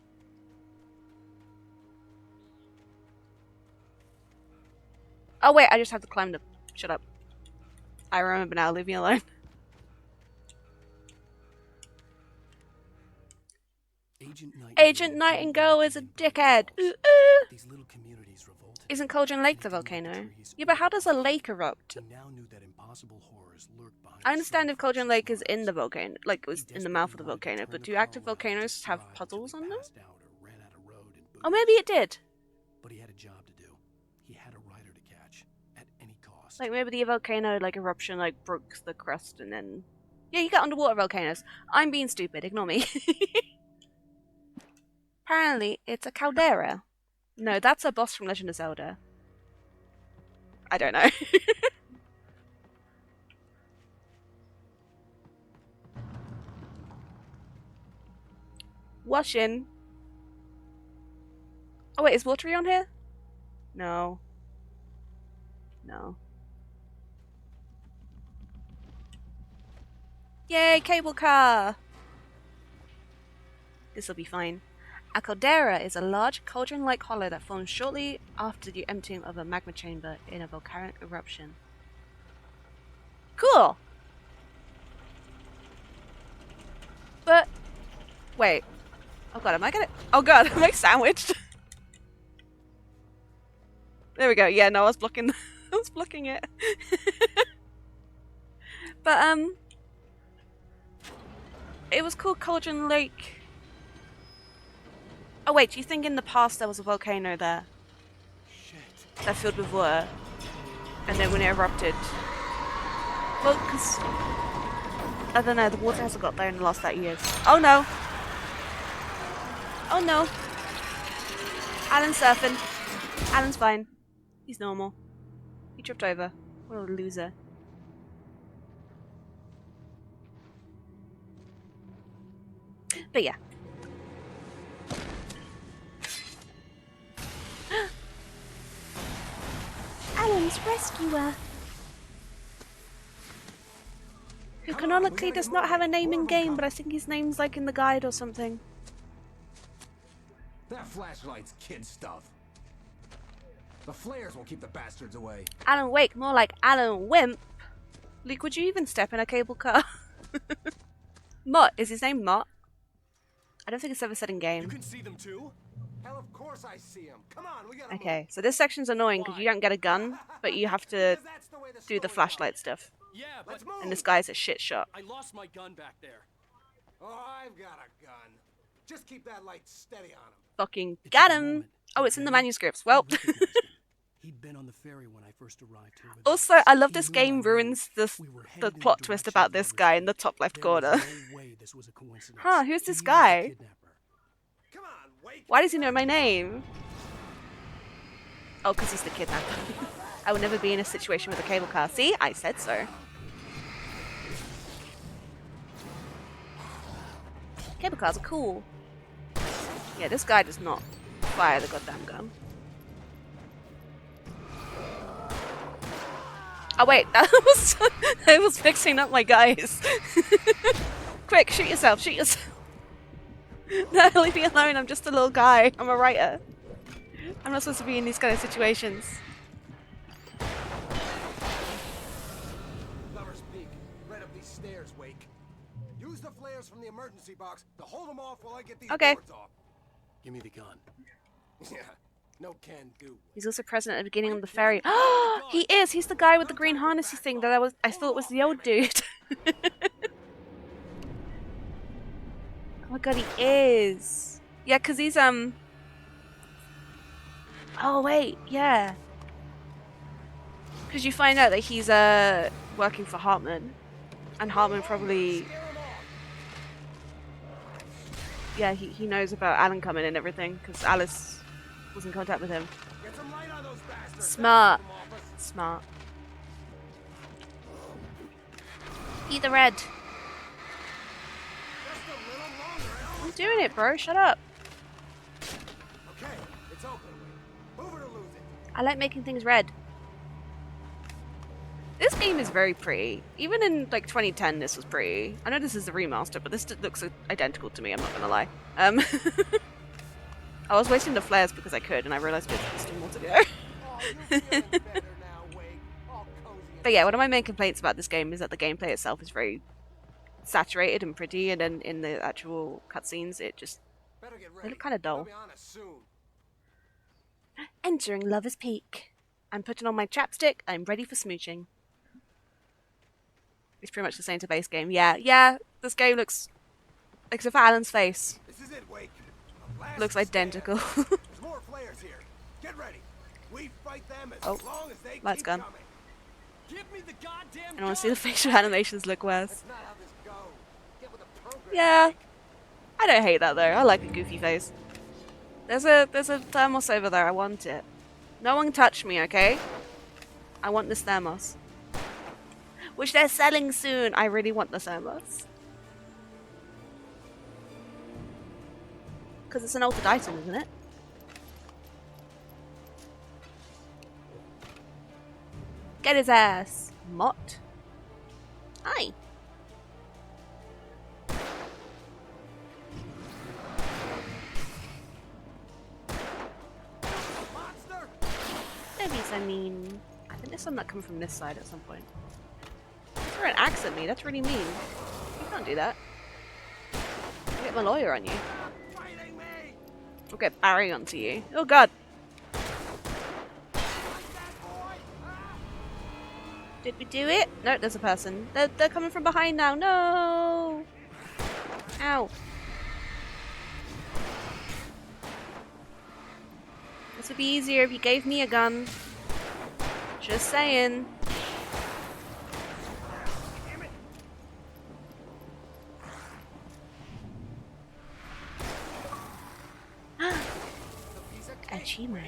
Oh wait, I just have to climb the... Shut up. I remember now, leave me alone. Agent Nightingale is a dickhead. These little communities revolted. Isn't Cauldron Lake the volcano? Yeah, but how does a lake erupt? He now knew that impossible horrors lurked behind. I understand if Cauldron Lake is in the volcano, like it was in the mouth of the volcano, but do active volcanoes have puddles on them? Oh, maybe it did. But he had a job to do. He had a rider to catch at any cost. Like maybe the volcano like eruption like broke the crust and then... Yeah, you get underwater volcanoes. I'm being stupid, ignore me. Apparently, it's a caldera. No, that's a boss from Legend of Zelda. I don't know. Washing. Oh wait, is Watery on here? No. No. Yay, cable car! This'll be fine. A caldera is a large cauldron-like hollow that forms shortly after the emptying of a magma chamber in a volcanic eruption. Cool! But... Wait. Oh god, am I gonna... Oh god, am I sandwiched? There we go. Yeah, no, I was blocking... I was blocking it. But, it was called Cauldron Lake... Oh wait, do you think in the past there was a volcano there? That filled with water? And then when it erupted, Well, because I don't know, the water hasn't got there in the last 30 years. Oh no! Oh no! Alan's surfing. Alan's fine. He's normal. He tripped over. What a loser. But yeah. Alan's rescuer. Who canonically does not have a name in game, but I think his name's like in the guide or something. That flashlight's kid stuff. The flares will keep the bastards away. Alan Wake, more like Alan Wimp. Luke, would you even step in a cable car? Mott, is his name Mott? I don't think it's ever said in game. You can see them too? Hell, of course I see them. Come on, we gotta Okay, so this section's annoying because you don't get a gun, but you have to do the flashlight stuff. Yeah, but And this guy's a shit shot. I lost my gun back there. Oh, I've got a gun. Just keep that light steady on him. Fucking got him! Oh, it's in the manuscripts. Well. He'd been on the ferry when I first arrived here. Also, I love this game ruins the plot twist about this guy in the top left corner. Huh, who's this guy? Why does he know my name? Oh, because he's the kidnapper. I will never be in a situation with a cable car. See? I said so. Cable cars are cool. Yeah, this guy does not fire the goddamn gun. Oh wait, that was fixing up my guys. Quick, shoot yourself, shoot yourself. No, leave me alone, I'm just a little guy. I'm a writer. I'm not supposed to be in these kind of situations. Lover's Peak, right up these stairs, Wake. Use the flares from the emergency box to hold them off while I get these boards off. Give me the gun. Yeah, no can do. He's also present at the beginning of the ferry. He is! He's the guy with the green harnessy thing that I thought was the old dude. Oh my god, he is! Yeah, because he's, Oh wait, yeah. Because you find out that he's, working for Hartman. And Hartman probably... Yeah, he knows about Alan coming and everything, because Alice was in contact with him. Smart. Smart. Eat the red. I'm doing it, bro. Shut up. Okay, it's open. Move it or lose it. I like making things red. This game is very pretty. Even in like 2010, this was pretty. I know this is a remaster, but this looks identical to me. I'm not gonna lie. I was wasting the flares because I could, and I realized there's still more to go. But yeah, one of my main complaints about this game is that the gameplay itself is very saturated and pretty, and then in the actual cutscenes, they look kind of dull. Entering Lover's Peak. I'm putting on my chapstick. I'm ready for smooching. It's pretty much the same to base game. Yeah. This game looks, except for Alan's face, This is it, Wake. looks identical. There's more flares here. Get ready. We fight them as long as they Light's keep gone. coming. Give me the goddamn I want to see the facial animations look worse. That's not how this goes. Get with the program. Yeah, I don't hate that though. I like a goofy face. There's a thermos over there. I want it. No one touch me, okay? I want this thermos. Which they're selling soon. I really want the thermos. Because it's an altered item, isn't it? Get his ass. Mott. Hi. Don't be so mean. I think there's some that come from this side at some point. Throw an axe at me, that's really mean. You can't do that. I'll get my lawyer on you. I'll get Barry onto you. Oh god! Did we do it? No, there's a person. They're coming from behind now. No! Ow. This would be easier if you gave me a gun. Just saying. Chimo.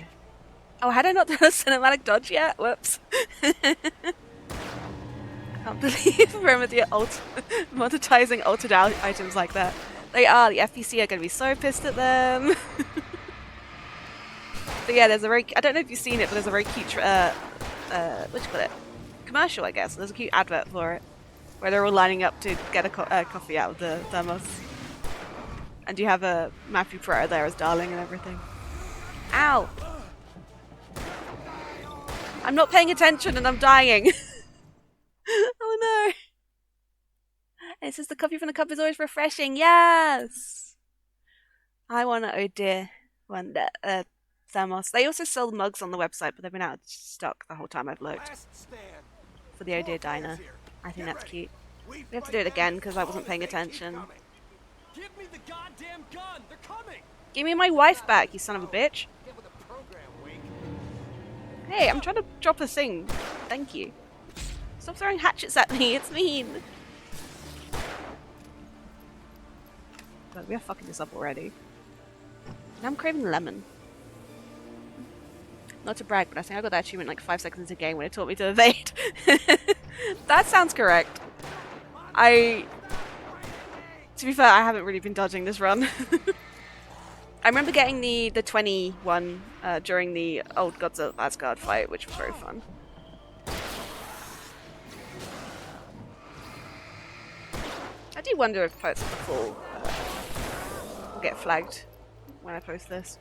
Oh, had I not done a cinematic dodge yet? Whoops. I can't believe Remedy are monetizing altered items like that. They are. The FPC are going to be so pissed at them. But yeah, there's a very... I don't know if you've seen it, but there's a very cute... what do you call it? Commercial, I guess. There's a cute advert for it. Where they're all lining up to get a coffee out of the thermos. And you have a Matthew Peretta there as Darling and everything. Ow! I'm not paying attention and I'm dying. Oh no! It says the coffee from the cup is always refreshing. Yes! I want to, oh dear, one thermos. They also sell mugs on the website, but they've been out of stock the whole time I've looked. For the Oh Dear Diner. I think that's cute. We have to do it again because I wasn't paying attention. Give me the goddamn gun! They're coming! Give me my wife back, you son of a bitch. Hey, I'm trying to drop a thing. Thank you. Stop throwing hatchets at me, it's mean. God, we are fucking this up already. Now I'm craving lemon. Not to brag, but I think I got that achievement like 5 seconds into the game when it taught me to evade. That sounds correct. To be fair, I haven't really been dodging this run. I remember getting the 21 during the old Gods of Asgard fight, which was very fun. I do wonder if Poets of the Fall will get flagged when I post this.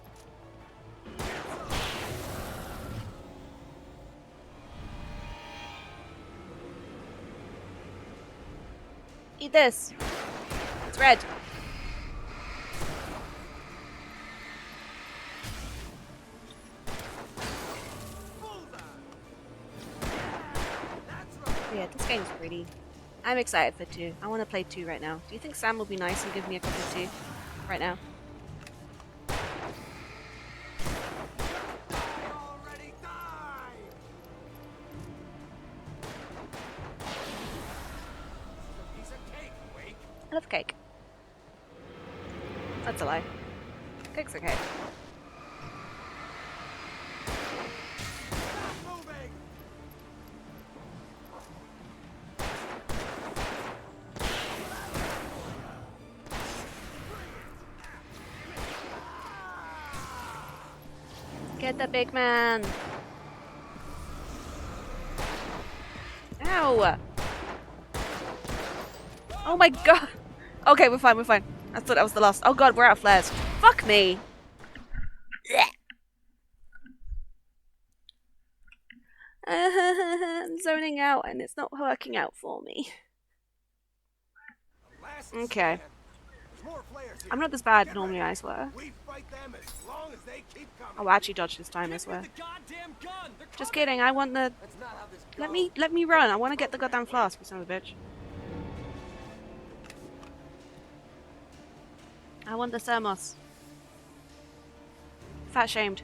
Eat this. It's red. Yeah, this game's pretty. I'm excited for 2. I want to play 2 right now. Do you think Sam will be nice and give me a copy of 2 right now? I love cake. That's a lie. Cake's okay. Get the big man! Ow! Oh my god! Okay, we're fine, we're fine. I thought that was the last. Oh god, we're out of flares. Fuck me! I'm zoning out and it's not working out for me. Okay. I'm not this bad normally, I swear. Oh, I actually dodged this time, I swear. Just kidding, I want the... Let me run, I want to get the goddamn flask, you son of a bitch. I want the thermos. Fat shamed.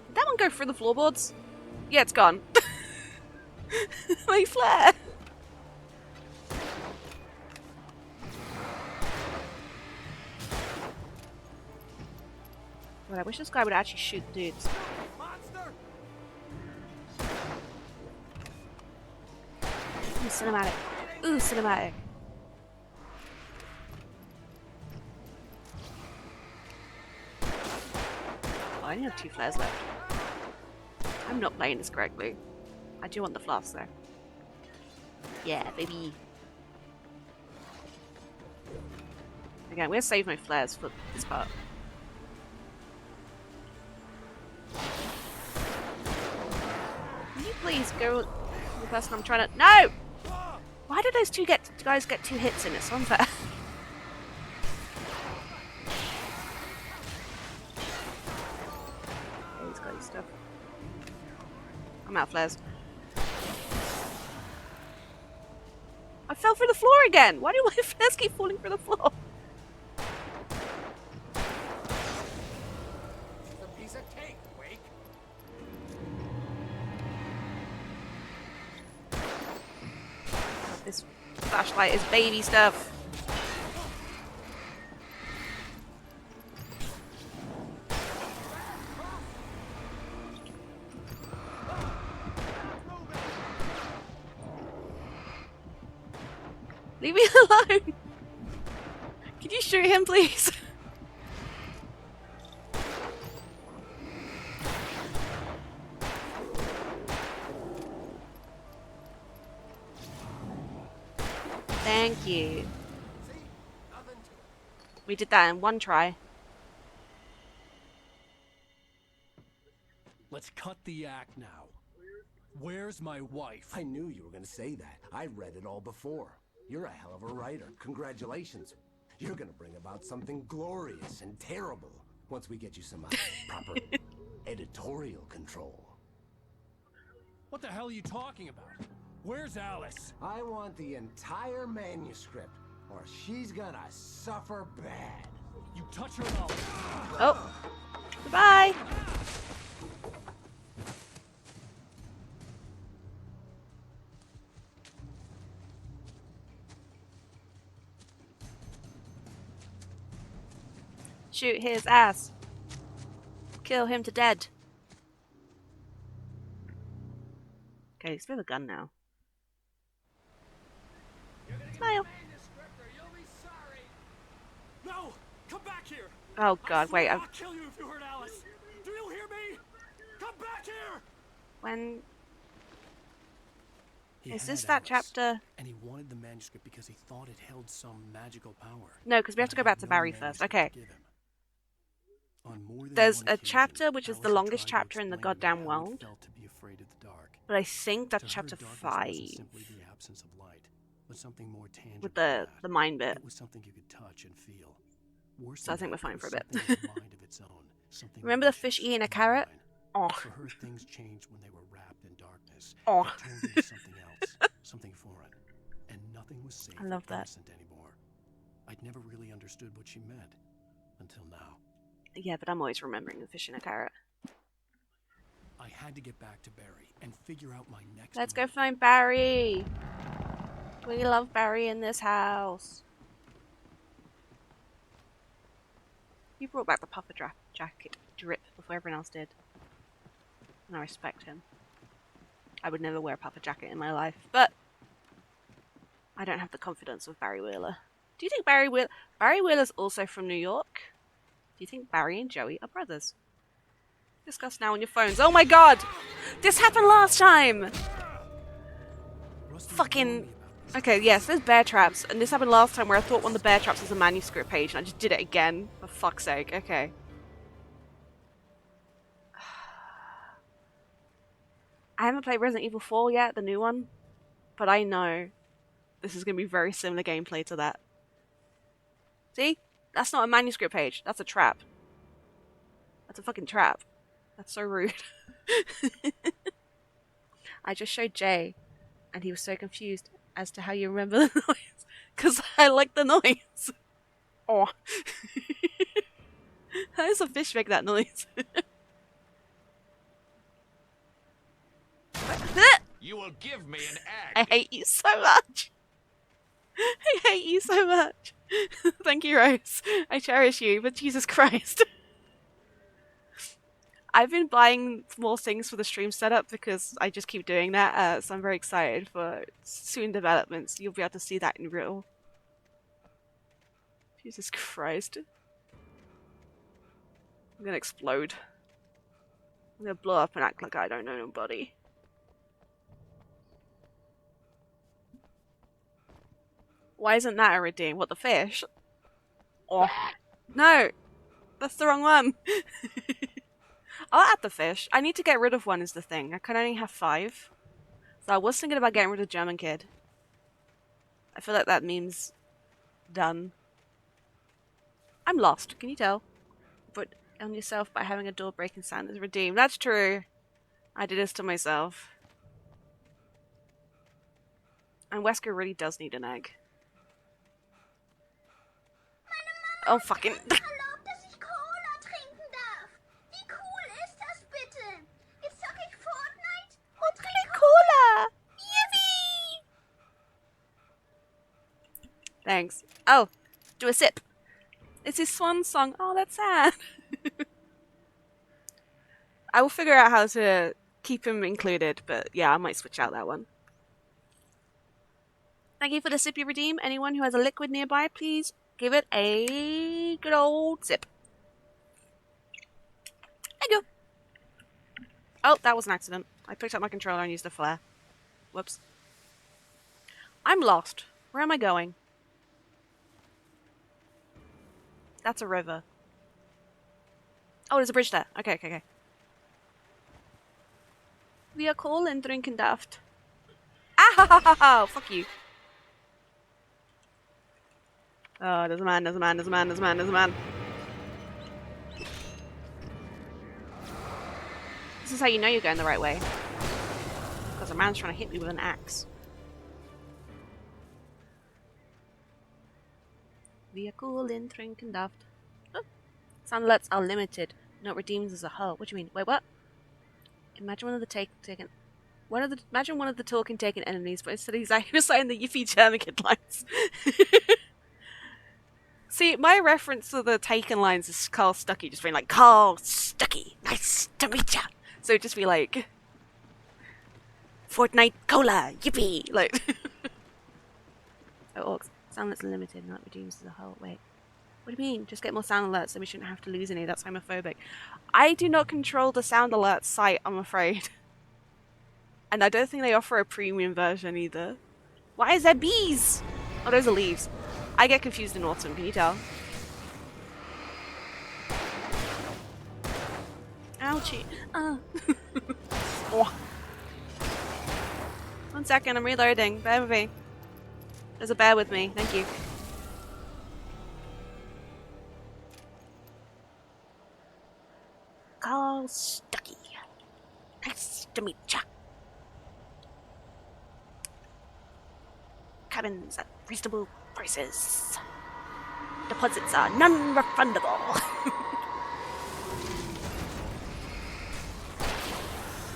Did that one go through the floorboards? Yeah, it's gone. My flare! God, I wish this guy would actually shoot dudes. Ooh, cinematic. Ooh, cinematic. Oh, I only have 2 flares left. I'm not playing this correctly. I do want the flasks though. Yeah, baby. Again, I'm gonna save my flares for this part. Can you please go with the person I'm trying to... No! Why did those guys get 2 hits in? It's so unfair. Okay, he's got his stuff. I'm out of flares. I fell through the floor again! Why do my flares keep falling through the floor? This flashlight is baby stuff. Leave me alone! Can you shoot him, please? Thank you. We did that in one try. Let's cut the act now. Where's my wife? I knew you were gonna say that. I read it all before. You're a hell of a writer. Congratulations. You're gonna bring about something glorious and terrible once we get you some proper editorial control. What the hell are you talking about? Where's Alice? I want the entire manuscript, or she's gonna suffer bad. You touch her up. Oh. Goodbye. Shoot his ass. Kill him to dead. Okay, he's with a gun now. Smile. No! Come back here! Oh god, wait. I'll kill you if you hurt Alice! Do you hear me? Come back here! When... He Is had this that Alice, chapter? And he wanted the manuscript because he thought it held some magical power. No, because we have to go back to Barry first. Okay. There's a chapter which is the longest chapter in the goddamn world. But I think that's chapter 5. With the mind bit. It was something you could touch and feel. So I think we're fine for a bit. Remember the fish eating a carrot? Oh. For her, things changed when they were wrapped in darkness. Oh. They turned into something else, something foreign, and nothing was safe I love or that. innocent anymore. I'd never really understood what she meant until now. Yeah, but I'm always remembering the fish in a carrot. I had to get back to Barry and figure out my next. Let's go find Barry. We love Barry in this house. You brought back the puffer jacket drip before everyone else did. And I respect him. I would never wear a puffer jacket in my life, but I don't have the confidence of Barry Wheeler. Do you think Barry Wheeler's also from New York? Do you think Barry and Joey are brothers? Discuss now on your phones. Oh my god! This happened last time! Fucking... Okay, yes, there's bear traps, and this happened last time where I thought one of the bear traps was a manuscript page, and I just did it again. For fuck's sake, okay. I haven't played Resident Evil 4 yet, the new one, but I know this is going to be very similar gameplay to that. See? That's not a manuscript page, that's a trap. That's a fucking trap. That's so rude. I just showed Jay, and he was so confused as to how you remember the noise. Because I like the noise. Oh. How does a fish make that noise? You will give me an egg. I hate you so much. I hate you so much. Thank you, Rose. I cherish you, but Jesus Christ. I've been buying more things for the stream setup because I just keep doing that, so I'm very excited for soon developments. You'll be able to see that in real. Jesus Christ. I'm gonna explode. I'm gonna blow up and act like I don't know nobody. Why isn't that a redeem? What, the fish? Oh. No! That's the wrong one! I'll add the fish. I need to get rid of one is the thing. I can only have 5. So I was thinking about getting rid of German Kid. I feel like that meme's done. I'm lost, can you tell? But on yourself by having a door breaking sound is redeemed. That's true. I did this to myself. And Wesker really does need an egg. Oh, fucking... Erlaubt, dass ich Cola trinken darf. Wie cool ist das bitte? Jetzt zocke ich Fortnite und trinke Cola! Yippee! Thanks. Oh, do a sip. It's his swan song. Oh, that's sad. I will figure out how to keep him included, but yeah, I might switch out that one. Thank you for the sip you redeem. Anyone who has a liquid nearby, please give it a good old sip. There you go. Oh, that was an accident. I picked up my controller and used a flare. Whoops. I'm lost. Where am I going? That's a river. Oh, there's a bridge there. Okay. We are cool and drinking daft. Ah ha ha ha ha! Fuck you. Oh, there's a man. This is how you know you're going the right way. Because a man's trying to hit me with an axe. We are cool in drinking daft. Oh. Sound alerts are limited. Not redeems as a whole. What do you mean? Wait, what? Imagine one of the imagine one of the talking taken enemies, but instead he's saying the Yiffy German lines. See, my reference to the Taken lines is Carl Stucky just being like, Carl Stucky, nice to meet ya. So it'd just be like, Fortnite Cola, yippee! Like, oh, orcs. Sound alerts are limited, not redeems as a whole. Wait, what do you mean? Just get more sound alerts, so we shouldn't have to lose any. That's homophobic. I do not control the sound alert site, I'm afraid. And I don't think they offer a premium version either. Why is there bees? Oh, those are leaves. I get confused in autumn, can you tell? Ouchie. Oh. 1 second, I'm reloading. Bear with me. There's a bear with me. Thank you. Carl Stucky. Nice to meet ya. Cabins at reasonable prices. Deposits are non-refundable.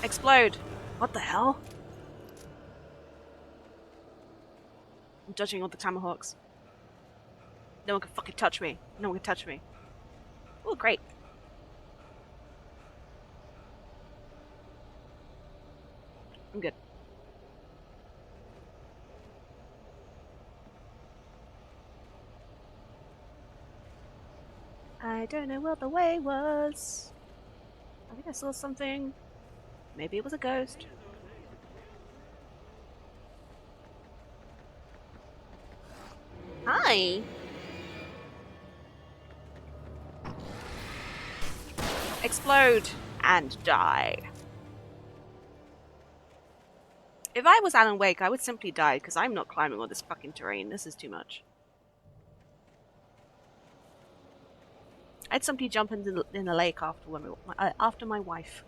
Explode. What the hell? I'm dodging all the tomahawks. No one can fucking touch me. No one can touch me. Oh, great. I'm good. I don't know what the way was. I think I saw something. Maybe it was a ghost. Hi! Explode and die. If I was Alan Wake, I would simply die because I'm not climbing all this fucking terrain. This is too much. I'd simply jump in the lake after my wife.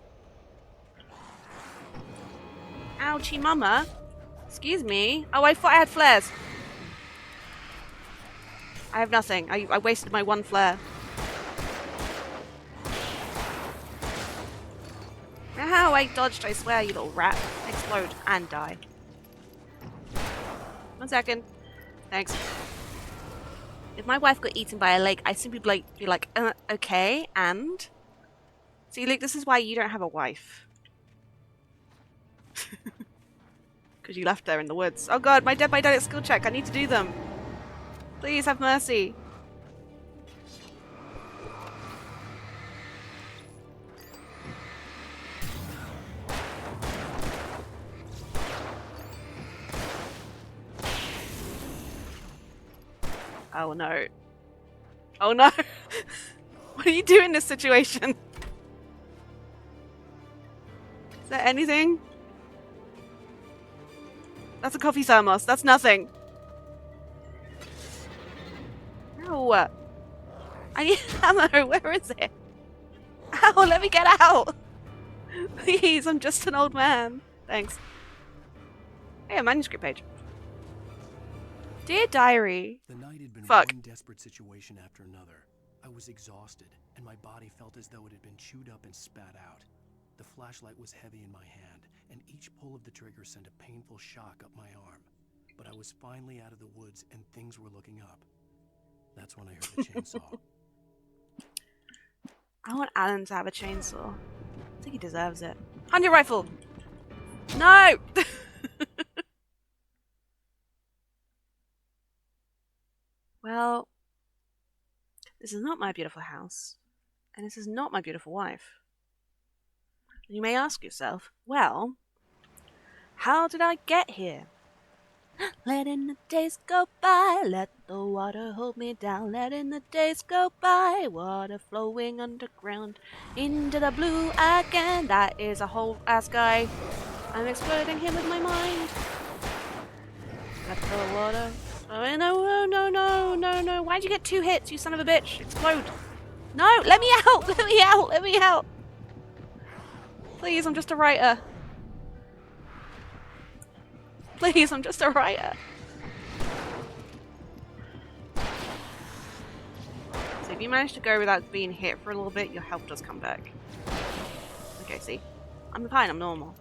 Ouchie mama. Excuse me. Oh, I thought I had flares. I have nothing. I wasted my one flare. Ow, I dodged, I swear, you little rat. Explode and die. 1 second. Thanks. If my wife got eaten by a lake, I'd simply be like, okay, and? See, Luke, this is why you don't have a wife. Because you left her in the woods. Oh god, my Dead by Daylight skill check. I need to do them. Please have mercy. Oh no. Oh no. What do you do in this situation? Is there anything? That's a coffee thermos. That's nothing. No. I need ammo. Where is it? Ow, let me get out. Please, I'm just an old man. Thanks. Hey, a manuscript page. Dear Diary. The night had been Fuck. one desperate situation after another. I was exhausted, and my body felt as though it had been chewed up and spat out. The flashlight was heavy in my hand, and each pull of the trigger sent a painful shock up my arm. But I was finally out of the woods, and things were looking up. That's when I heard the chainsaw. I want Alan to have a chainsaw. I think he deserves it. Hunting rifle! No! Well, this is not my beautiful house, and this is not my beautiful wife. You may ask yourself, well, how did I get here? Letting the days go by, let the water hold me down. Letting the days go by, water flowing underground into the blue again. That is a whole ass guy. I'm exploding him with my mind. Let the water. Oh, no, no, no, no, no. Why'd you get 2 hits, you son of a bitch? Explode. No, let me out, let me out, let me out. Please, I'm just a writer. Please, I'm just a writer. So if you manage to go without being hit for a little bit, your health does come back. Okay, see? I'm fine, I'm normal.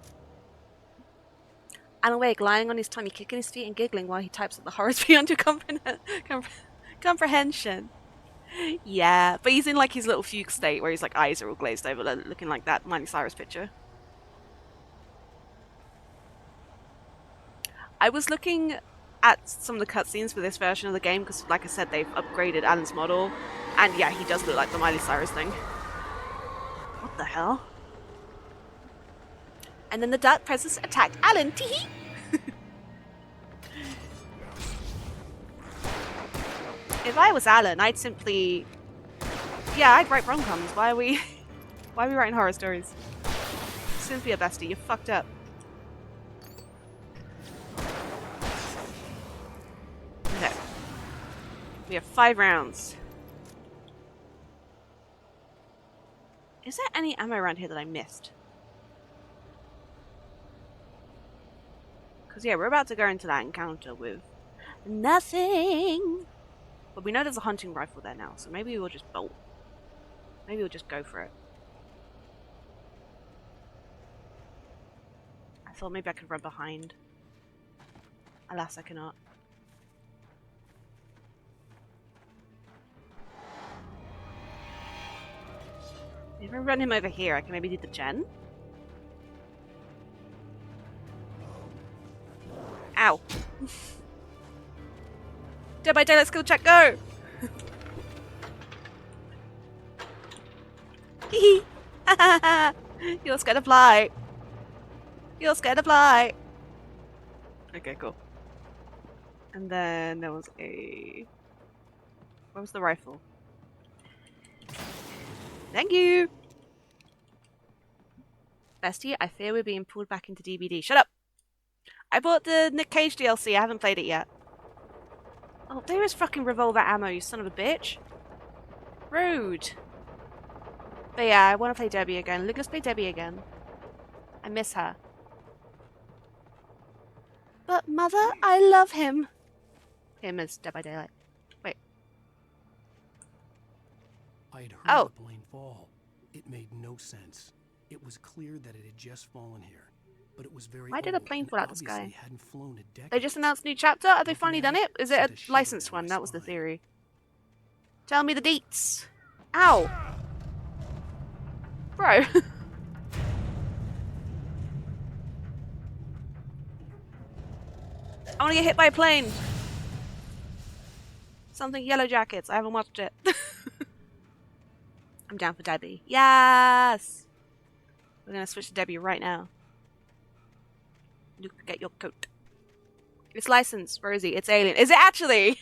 Alan Wake lying on his tummy, kicking his feet and giggling while he types up the horrors beyond your comprehension. Yeah, but he's in like his little fugue state where his like eyes are all glazed over, looking like that Miley Cyrus picture. I was looking at some of the cutscenes for this version of the game because, like I said, they've upgraded Alan's model, and yeah, he does look like the Miley Cyrus thing. What the hell? And then the Dark Presence attacked Alan. Teehee! If I was Alan, I'd simply... Yeah, I'd write rom-coms. Why are we writing horror stories? Cynthia, bestie, you're fucked up. Okay. We have 5 rounds. Is there any ammo around here that I missed? Because, yeah, we're about to go into that encounter with nothing. But we know there's a hunting rifle there now, so maybe we'll just bolt. Maybe we'll just go for it. I thought maybe I could run behind. Alas, I cannot. If I run him over here, I can maybe do the gen. Ow. Dead by Daylight skill check, go! Hee hee! You're scared to fly. You're scared to fly. Okay, cool. And then there was a... Where was the rifle? Thank you! Bestie, I fear we're being pulled back into DBD. Shut up! I bought the Nick Cage DLC, I haven't played it yet. Oh, there is fucking revolver ammo, you son of a bitch. Rude. But yeah, I want to play Debbie again. Look, let's play Debbie again. I miss her. But mother, I love him. Him as Dead by Daylight. Wait. I had heard the plane fall. It made no sense. It was clear that it had just fallen here. But it was very Why did a plane fall out the sky? hadn't flown a decade. They just announced a new chapter? Have they finally done it? Is it a licensed one? That was the theory. Tell me the deets. Ow! Bro. I want to get hit by a plane. Something Yellow Jackets. I haven't watched it. I'm down for Debbie. Yes! We're going to switch to Debbie right now. Luke, get your coat. It's licensed, Rosie. It's Alien. Is it actually?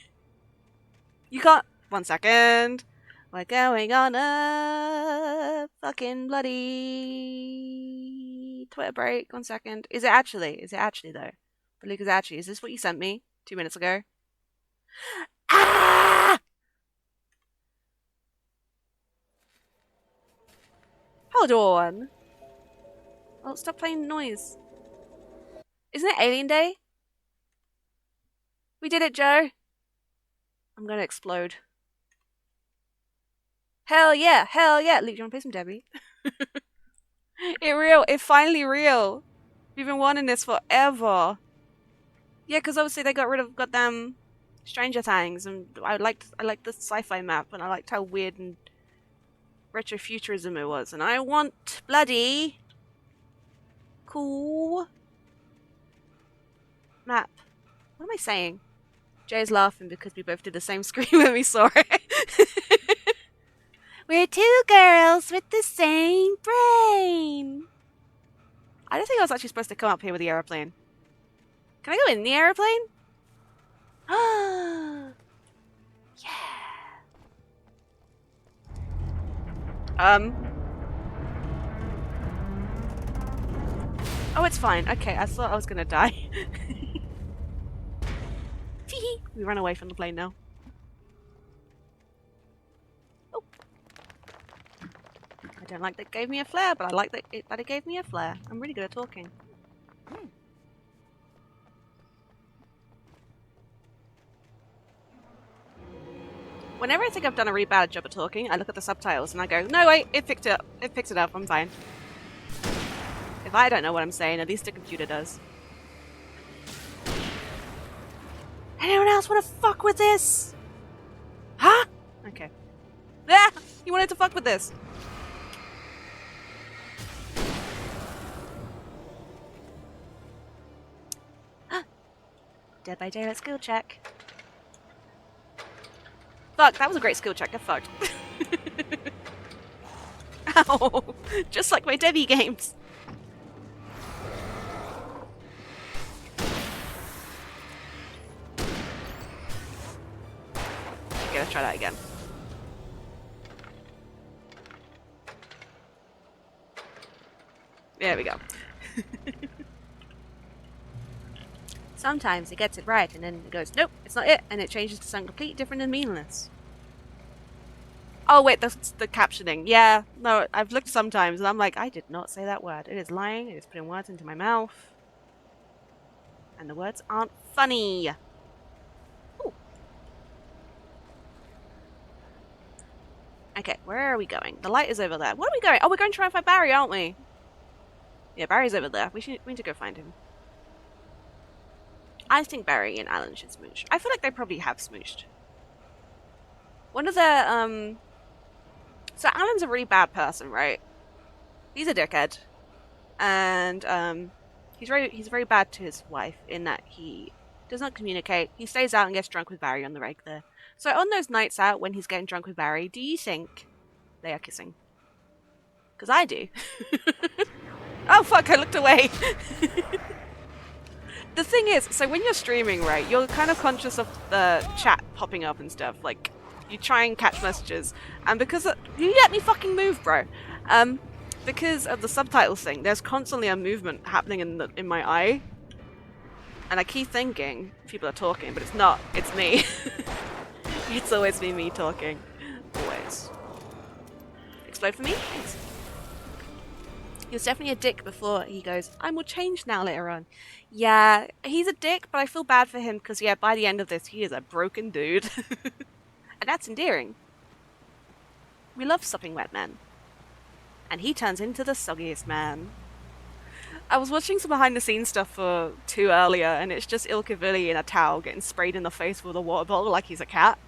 You can't... 1 second. We're going on a fucking bloody Twitter break. 1 second. Is it actually? Is it actually, though? But Luke, is it actually? Is this what you sent me 2 minutes ago? Ah! Hold on. Oh, stop playing noise. Isn't it Alien Day? We did it, Joe. I'm gonna explode. Hell yeah, hell yeah. Luke, do you wanna play some Debbie? It finally real. We've been wanting this forever. Yeah, because obviously they got rid of goddamn Stranger Things, and I liked the sci-fi map, and I liked how weird and retrofuturism it was, and I want bloody cool map. What am I saying? Jay's laughing because we both did the same scream when we saw it. We're two girls with the same brain. I don't think I was actually supposed to come up here with the aeroplane. Can I go in the aeroplane? Yeah. Oh, it's fine. Okay, I thought I was gonna die. We run away from the plane now. Oh. I don't like that it gave me a flare, but I like that it gave me a flare. I'm really good at talking. Whenever I think I've done a really bad job at talking, I look at the subtitles and I go, no wait, it picked it up. It picks it up, I'm fine. If I don't know what I'm saying, at least the computer does. Anyone else want to fuck with this? Huh? Okay. Ah! You wanted to fuck with this. Dead by Daylight skill check. Fuck, that was a great skill check. Get fucked. Ow! Just like my Debbie games. Okay, let's try that again. There we go. Sometimes it gets it right, and then it goes, nope, it's not it, and it changes to something completely different and meaningless. Oh wait, that's the captioning. Yeah, no, I've looked sometimes, and I'm like, I did not say that word. It is lying, it is putting words into my mouth. And the words aren't funny. Ooh. Okay, where are we going? The light is over there. Where are we going? Oh, we're going to try and find Barry, aren't we? Yeah, Barry's over there. We need to go find him. I think Barry and Alan should smooch. I feel like they probably have smooched. One of the, so Alan's a really bad person, right? He's a dickhead. And, he's very bad to his wife in that he does not communicate. He stays out and gets drunk with Barry on the regular. So on those nights out when he's getting drunk with Barry, do you think they are kissing? Because I do. Oh fuck, I looked away. The thing is, so when you're streaming, right, you're kind of conscious of the chat popping up and stuff. Like, you try and catch messages. And because of, you let me fucking move, bro. Because of the subtitles thing, there's constantly a movement happening in my eye. And I keep thinking people are talking, but it's not. It's me. It's always me talking. Always. Explode for me? Thanks. He was definitely a dick before he goes, I'm more changed now later on. Yeah, he's a dick, but I feel bad for him because, yeah, by the end of this, he is a broken dude. And that's endearing. We love sopping wet men. And he turns into the soggiest man. I was watching some behind-the-scenes stuff for 2 earlier, and it's just Ilkavilli in a towel getting sprayed in the face with a water bottle like he's a cat.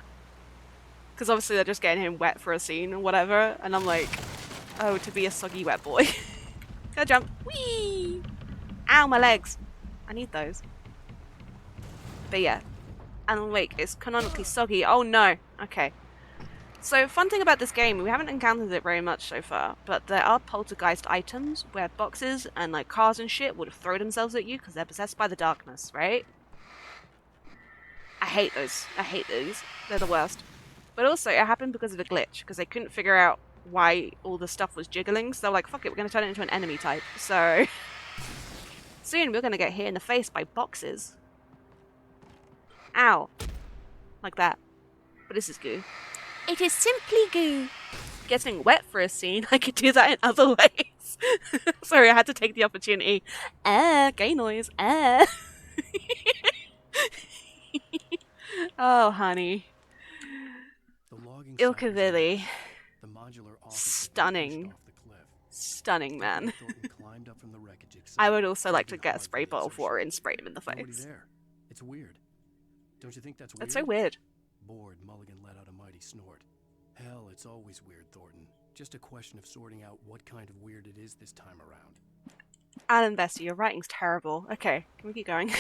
Because obviously they're just getting him wet for a scene or whatever, and I'm like, oh, to be a soggy wet boy. Go jump. Whee! Ow, my legs. I need those. But yeah, Alan Wake is canonically soggy. Oh no. Okay. So, fun thing about this game, we haven't encountered it very much so far, but there are poltergeist items where boxes and like cars and shit would throw themselves at you because they're possessed by the darkness, right? I hate those. I hate those. They're the worst. But also, it happened because of a glitch, because they couldn't figure out why all the stuff was jiggling, so like, fuck it, we're going to turn it into an enemy type. So, soon we're going to get hit in the face by boxes. Ow. Like that. But this is goo. It is simply goo. Getting wet for a scene, I could do that in other ways. Sorry, I had to take the opportunity. Gay noise. Oh, honey. Ilkavilli. Stunning. Stunning, man. I would also like to get a spray bottle of water and spray him in the face. It's weird. Don't you think that's weird? That's so weird. Bored, Mulligan let out a mighty snort. Hell, it's always weird, Thornton. Just a question of sorting out what kind of weird it is this time around. Alan Bessie, your writing's terrible. Okay, can we keep going?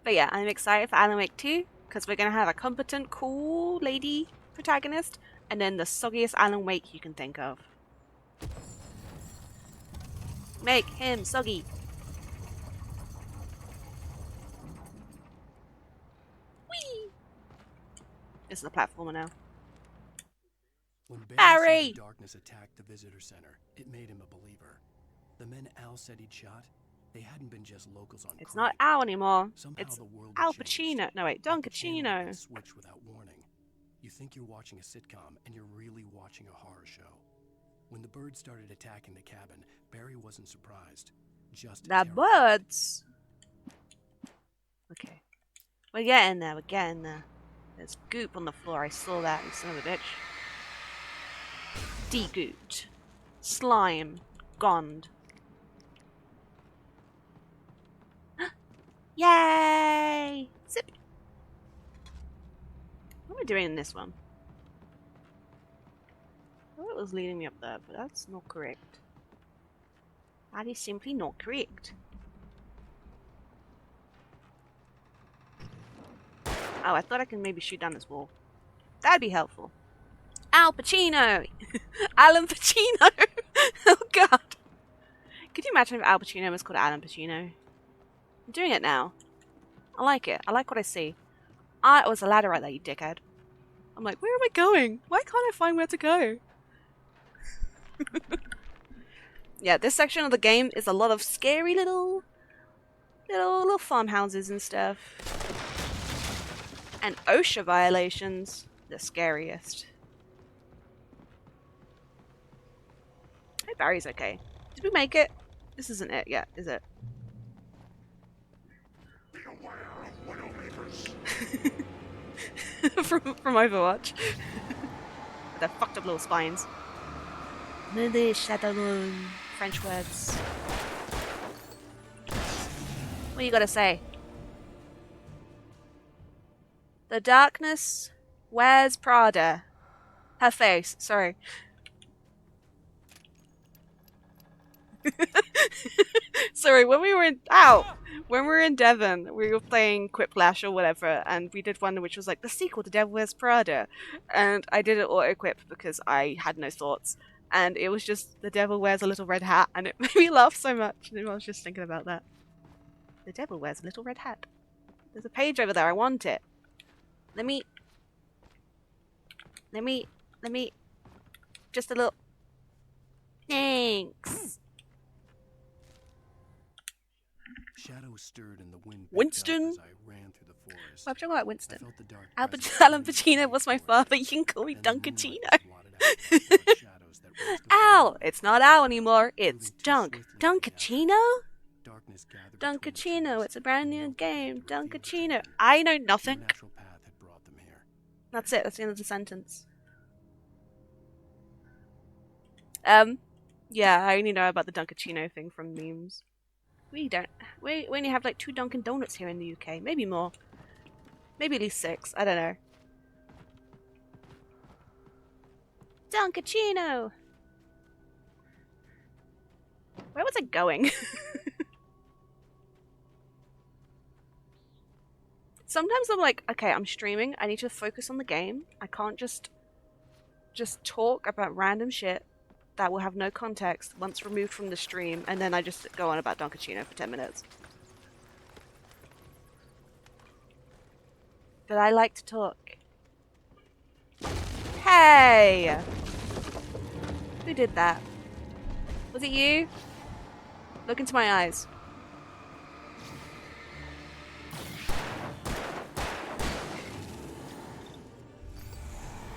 But yeah, I'm excited for Alan Wake 2 because we're going to have a competent, cool lady protagonist and then the soggiest Alan Wake you can think of. Make him soggy. Whee! This is a platformer now. When Barry! saw the darkness attacked the visitor center, it made him a believer. The men Al said he'd shot, they hadn't been just locals on It's not Al anymore. Somehow It's the world Al had changed. Pacino. No, wait, Don Pacino. Switch without warning. You think you're watching a sitcom, and you're really watching a horror show. When the birds started attacking the cabin, Barry wasn't surprised. Just The terrified. birds! Okay. We're getting there, we're getting there. There's goop on the floor, I saw that, you son of a bitch. De-gooped. Slime. Gond. Yay! Zip! What am I doing in this one? I thought it was leading me up there, but that's not correct. That is simply not correct. Oh, I thought I could maybe shoot down this wall. That'd be helpful. Al Pacino! Alan Pacino! Oh god. Could you imagine if Al Pacino was called Alan Pacino? I'm doing it now. I like it. I like what I see. Oh, it's a ladder right there, you dickhead. I'm like, where am I going? Why can't I find where to go? Yeah, this section of the game is a lot of scary little farmhouses and stuff. And OSHA violations. The scariest. I hope Barry's okay. Did we make it? This isn't it yet, is it? from Overwatch. With their fucked up little spines. Lily Shadowmoon. French words. What you gotta say? The darkness wears Prada. Her face, sorry. Sorry, when we were in Devon, we were playing Quiplash or whatever, and we did one which was like the sequel to Devil Wears Prada, and I did it auto-equip because I had no thoughts, and it was just the devil wears a little red hat, and it made me laugh so much. And I was just thinking about that. The devil wears a little red hat. There's a page over there. I want it. Let me. Just a little. Thanks. Shadows stirred in the wind. Winston? As I ran through the forest. Why am I talking about Winston? I felt the dark Alan Pacino was my father. You can call me Dunkachino. Al! It's not Al anymore. It's Dunk. Dunkachino? Dunkachino. It's a brand new game. Dunkachino. I know nothing. That's it. That's the end of the sentence. Yeah, I only know about the Dunkachino thing from memes. We only have like 2 Dunkin' Donuts here in the UK. Maybe more. Maybe at least 6. I don't know. Dunkachino! Where was it going? Sometimes I'm like, okay, I'm streaming. I need to focus on the game. I can't just talk about random shit that will have no context once removed from the stream, and then I just go on about Dunkachino for 10 minutes. But I like to talk. Hey! Who did that? Was it you? Look into my eyes.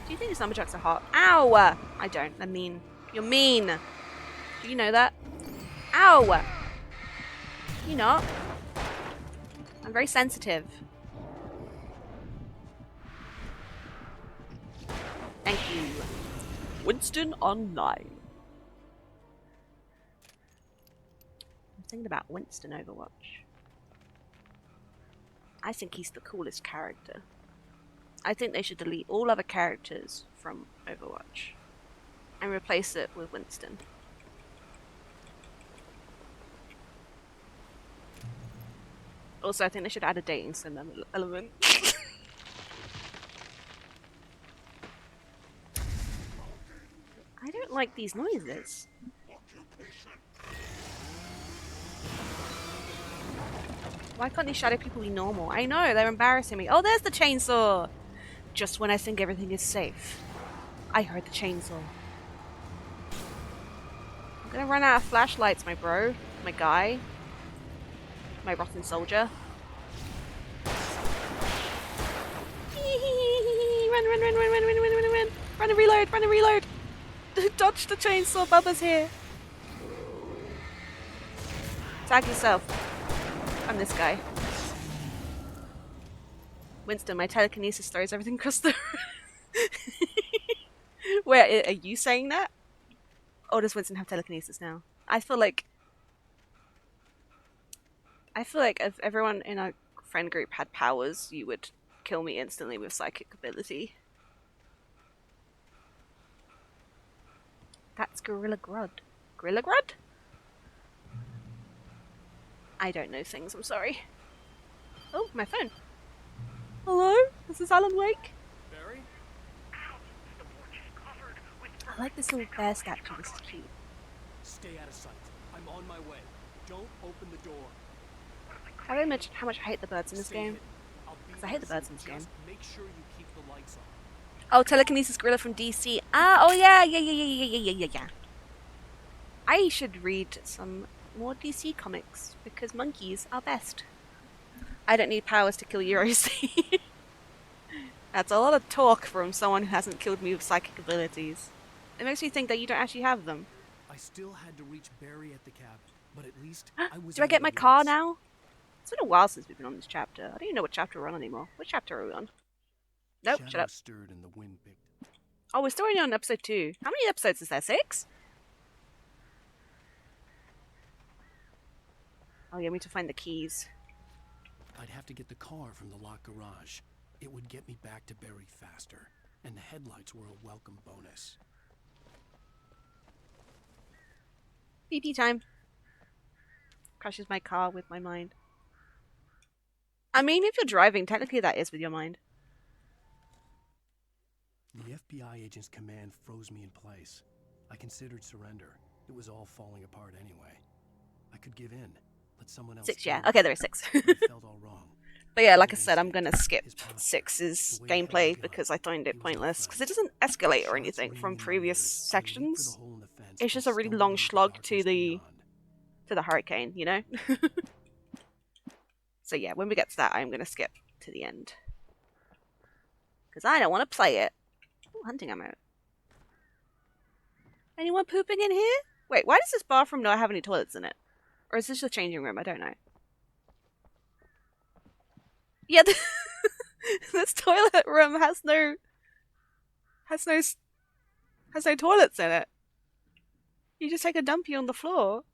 Do you think these lumberjacks are hot? Ow! I don't. They're mean. You're mean. Do you know that? Ow! You not? I'm very sensitive. Thank you. Winston Online. I'm thinking about Winston Overwatch. I think he's the coolest character. I think they should delete all other characters from Overwatch and replace it with Winston. Also, I think they should add a dating sim element. I don't like these noises. Why can't these shadow people be normal? I know, they're embarrassing me. Oh, there's the chainsaw! Just when I think everything is safe, I heard the chainsaw. I'm gonna run out of flashlights, my bro. My guy. My rotten soldier. Run, run, run, run, run, run, run, run, run! Run and reload, run and reload! Dodge the chainsaw, Bubba's here! Tag yourself. I'm this guy. Winston, my telekinesis throws everything across the room. Wait, are you saying that? Or does Winston have telekinesis now? I feel like if everyone in our friend group had powers, you would kill me instantly with psychic ability. That's Gorilla Grodd. Gorilla Grodd? I don't know things, I'm sorry. Oh, my phone. Hello? This is Alan Wake. Barry? I like this little bear statue, this is cute. Stay out of sight. I'm on my way. Don't open the door. Have I mentioned how much I hate the birds in this game? Because I hate the birds in this game. Make sure you keep the lights on. Oh, Telekinesis Gorilla from DC. Ah, oh yeah. I should read some more DC comics, because monkeys are best. I don't need powers to kill Eurosi. That's a lot of talk from someone who hasn't killed me with psychic abilities. It makes me think that you don't actually have them. I still had to reach Barry at the cabin, but at least I was. Do I get my car now? It's been a while since we've been on this chapter. I don't even know what chapter we're on anymore. What chapter are we on? Nope, shut up. Stirred and the wind picked. Oh, we're still only on episode 2. How many episodes is there? 6? Oh, yeah, we need to find the keys. I'd have to get the car from the locked garage. It would get me back to Barry faster, and the headlights were a welcome bonus. BP time. Crashes my car with my mind. I mean, if you're driving, technically that is with your mind. The FBI agent's command froze me in place. I considered surrender. It was all falling apart anyway. I could give in. Let someone else 6, yeah. do it. Okay, there is 6. But it felt all wrong. But yeah, like I said, I'm gonna skip 6's gameplay because I find it pointless. Because it doesn't escalate or anything from previous sections. It's just a really long slog to the hurricane, you know? So yeah, when we get to that, I'm gonna skip to the end. Because I don't want to play it. Ooh, hunting ammo. Anyone pooping in here? Wait, why does this bathroom not have any toilets in it? Or is this the changing room? I don't know. Yeah, this toilet room has no toilets in it. You just take a dumpy on the floor,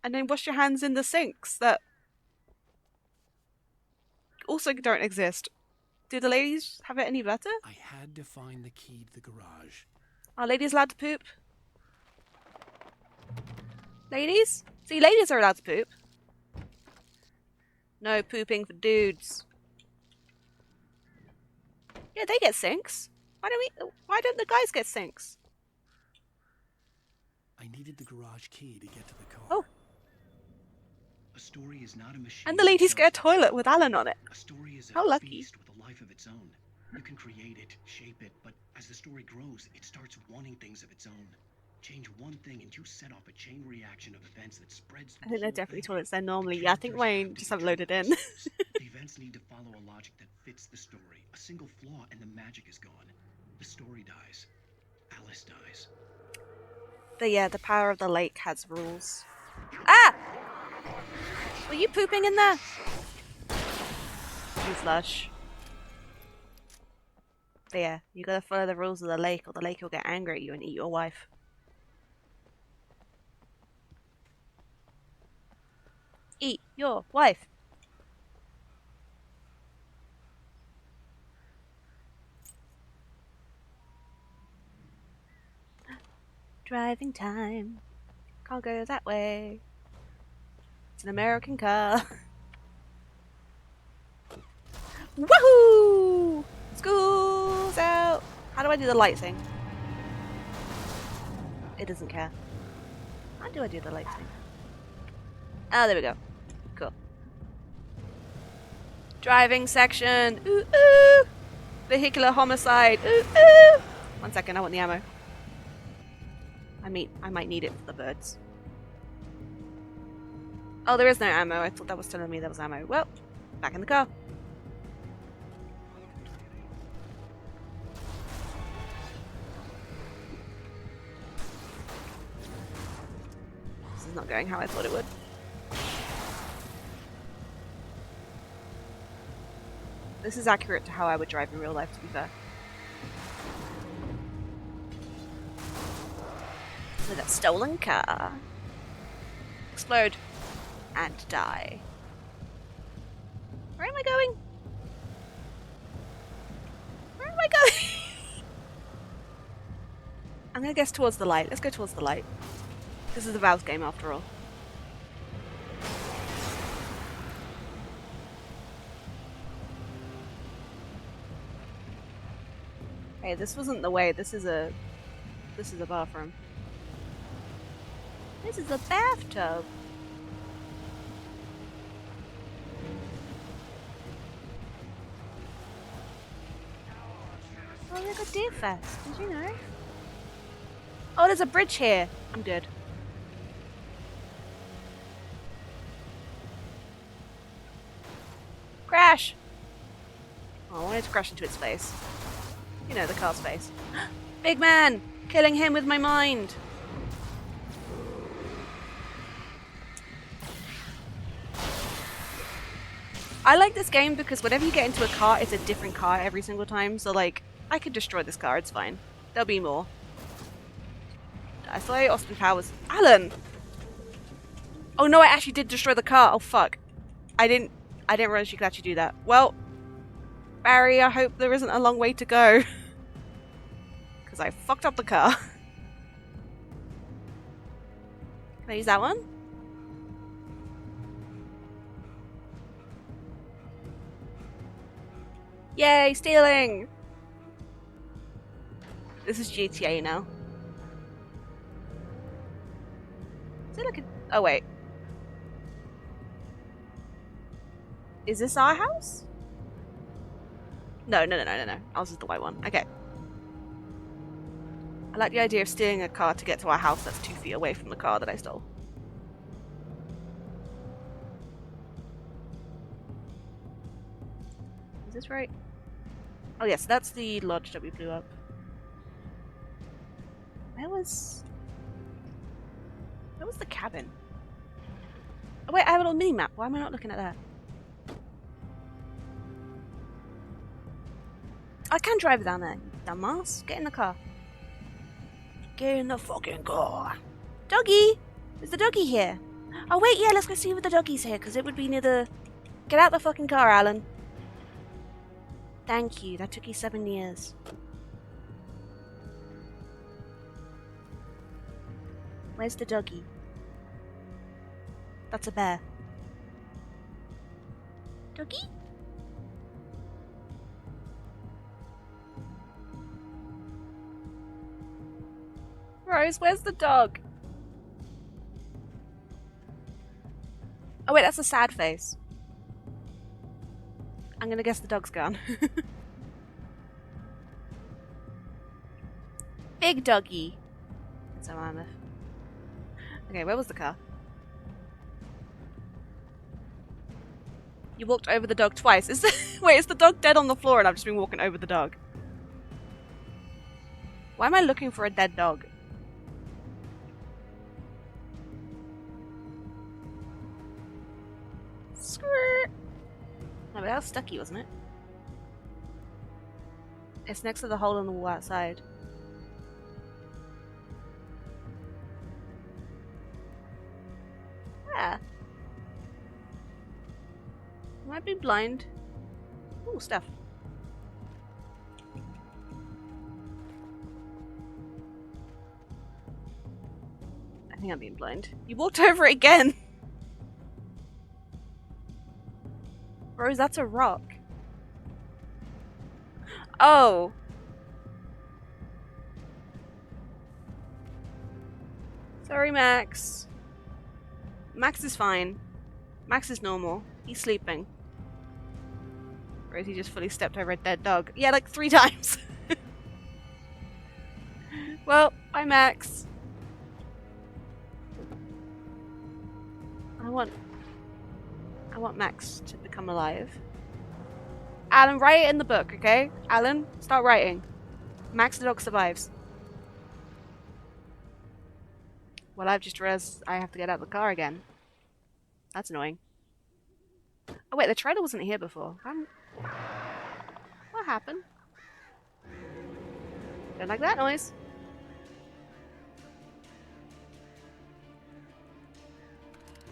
and then wash your hands in the sinks that also don't exist. Do the ladies have it any better? I had to find the key to the garage. Are ladies allowed to poop? Ladies? See, ladies are allowed to poop. No pooping for dudes. Yeah, they get sinks. Why don't the guys get sinks? I needed the garage key to get to the car. Oh. A story is not a machine. And the ladies get a toilet with Alan on it. A story is How a lucky. beast with a life of its own. You can create it, shape it, but as the story grows, it starts wanting things of its own. Change one thing and you set off a chain reaction of events that spreads through I think they're definitely toilets there normally. Yeah, I think mine just have loaded in. The events need to follow a logic that fits the story. A single flaw and the magic is gone. The story dies. Alice dies. But yeah, the power of the lake has rules. Ah! Were you pooping in there? You flush. But yeah, you gotta follow the rules of the lake or the lake will get angry at you and eat your wife. Eat your wife. Driving time. Can't go that way. It's an American car. Woohoo! School's out! How do I do the light thing? It doesn't care. How do I do the light thing? Oh, there we go. Cool. Driving section! Ooh, ooh! Vehicular homicide! Ooh, ooh! 1 second, I want the ammo. I might need it for the birds. Oh, there is no ammo. I thought that was telling me there was ammo. Well, back in the car. This is not going how I thought it would. This is accurate to how I would drive in real life, to be fair. With a stolen car. Explode. And die. Where am I going? Where am I going? I'm gonna guess towards the light. Let's go towards the light. This is the Valve game after all. Hey, this wasn't the way. This is a bathroom. This is a bathtub. Oh, look at Deer Fest. Did you know? Oh, there's a bridge here. I'm good. Crash! Oh, I wanted to crash into its face. You know, the car's face. Big man! Killing him with my mind! I like this game because whenever you get into a car, it's a different car every single time. So, like, I could destroy this car, it's fine. There'll be more. I saw Austin Powers. Alan! Oh no, I actually did destroy the car. Oh fuck. I didn't realize you could actually do that. Well, Barry, I hope there isn't a long way to go. Because I fucked up the car. Can I use that one? Yay, stealing! This is GTA now. Is it like a... Oh, wait. Is this our house? No. Ours is the white one. Okay. I like the idea of stealing a car to get to our house that's 2 feet away from the car that I stole. Is this right? Oh yes, that's the lodge that we blew up. Where was the cabin? Oh wait, I have a little mini-map. Why am I not looking at that? I can drive down there, dumbass. Get in the car. Get in the fucking car. Doggy! Is the doggy here? Oh wait, yeah, let's go see if the doggy's here, because it would be near the... Get out the fucking car, Alan. Thank you, that took you 7 years. Where's the doggy? That's a bear. Doggy? Rose, where's the dog? Oh wait, that's a sad face. I'm gonna guess the dog's gone. Big doggy. It's a mammoth. Okay, where was the car? You walked over the dog twice. Wait, is the dog dead on the floor and I've just been walking over the dog? Why am I looking for a dead dog? Skirt. No, but that was Stucky, wasn't it? It's next to the hole in the wall outside. Yeah. Might be blind. Ooh, stuff. I think I'm being blind. You walked over it again! Rose, that's a rock. Oh. Sorry, Max. Max is fine. Max is normal. He's sleeping. Or has he just fully stepped over a dead dog? Yeah, like 3 times. Well, bye, Max. I want Max to become alive. Alan, write it in the book, okay? Alan, start writing. Max the dog survives. Well, I've just realized I have to get out of the car again. That's annoying. Oh wait, the trailer wasn't here before. What happened? Don't like that noise.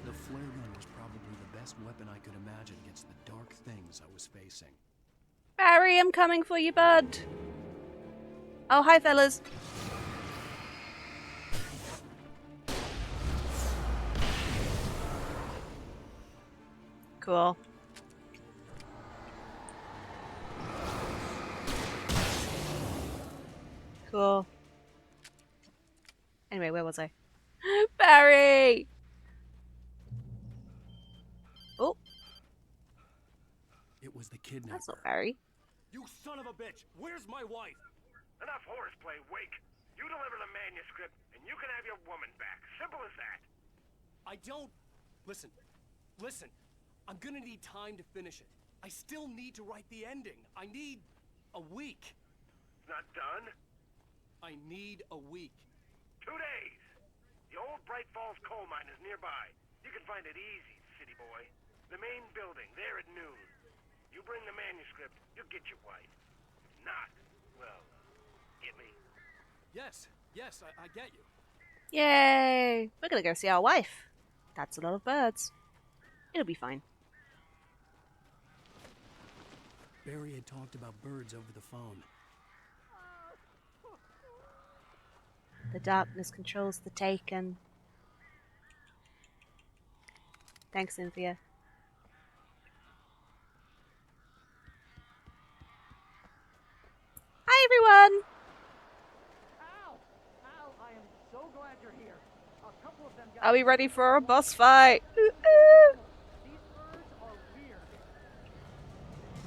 The flare gun was probably the best weapon I could imagine against the dark things I was facing. Barry, I'm coming for you, bud. Oh, hi, fellas. Cool. Cool. Anyway, where was I? Barry! Oh. It was the kidnapper. That's not Barry. You son of a bitch! Where's my wife? Enough horseplay, Wake. You deliver the manuscript, and you can have your woman back. Simple as that. I don't... Listen. I'm gonna need time to finish it. I still need to write the ending. I need a week. Not done? I need a week. 2 days. The old Bright Falls coal mine is nearby. You can find it easy, city boy. The main building, there at noon. You bring the manuscript, you'll get your wife. Not, well, get me? Yes, I get you. Yay! We're gonna go see our wife. That's a lot of birds. It'll be fine. Barry had talked about birds over the phone. The darkness controls the Taken. Thanks, Cynthia. Hi, everyone! Al, I am so glad you're here. A couple of them got... Are we ready for a boss fight? These birds are weird.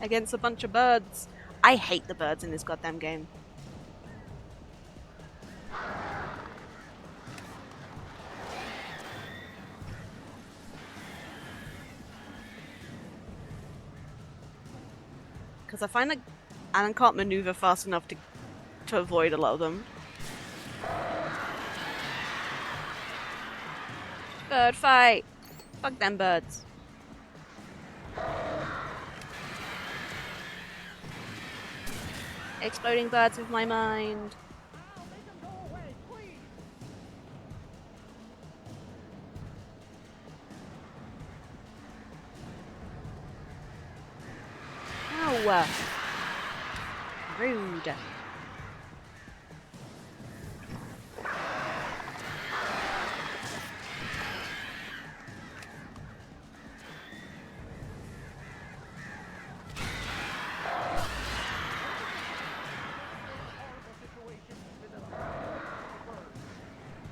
Against a bunch of birds. I hate the birds in this goddamn game. Because I find that Alan can't maneuver fast enough to avoid a lot of them. Bird fight! Fuck them birds. Exploding birds with my mind. Ow! Rude.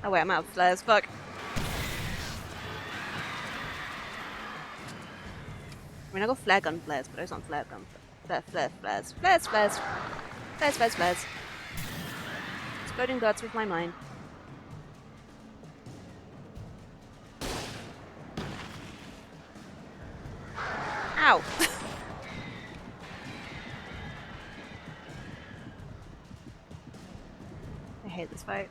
Oh wait, I'm out of flares, fuck. I mean, I got flare gun flares, but those aren't flare gun flares. Flares. Exploding birds with my mind. Ow! I hate this fight.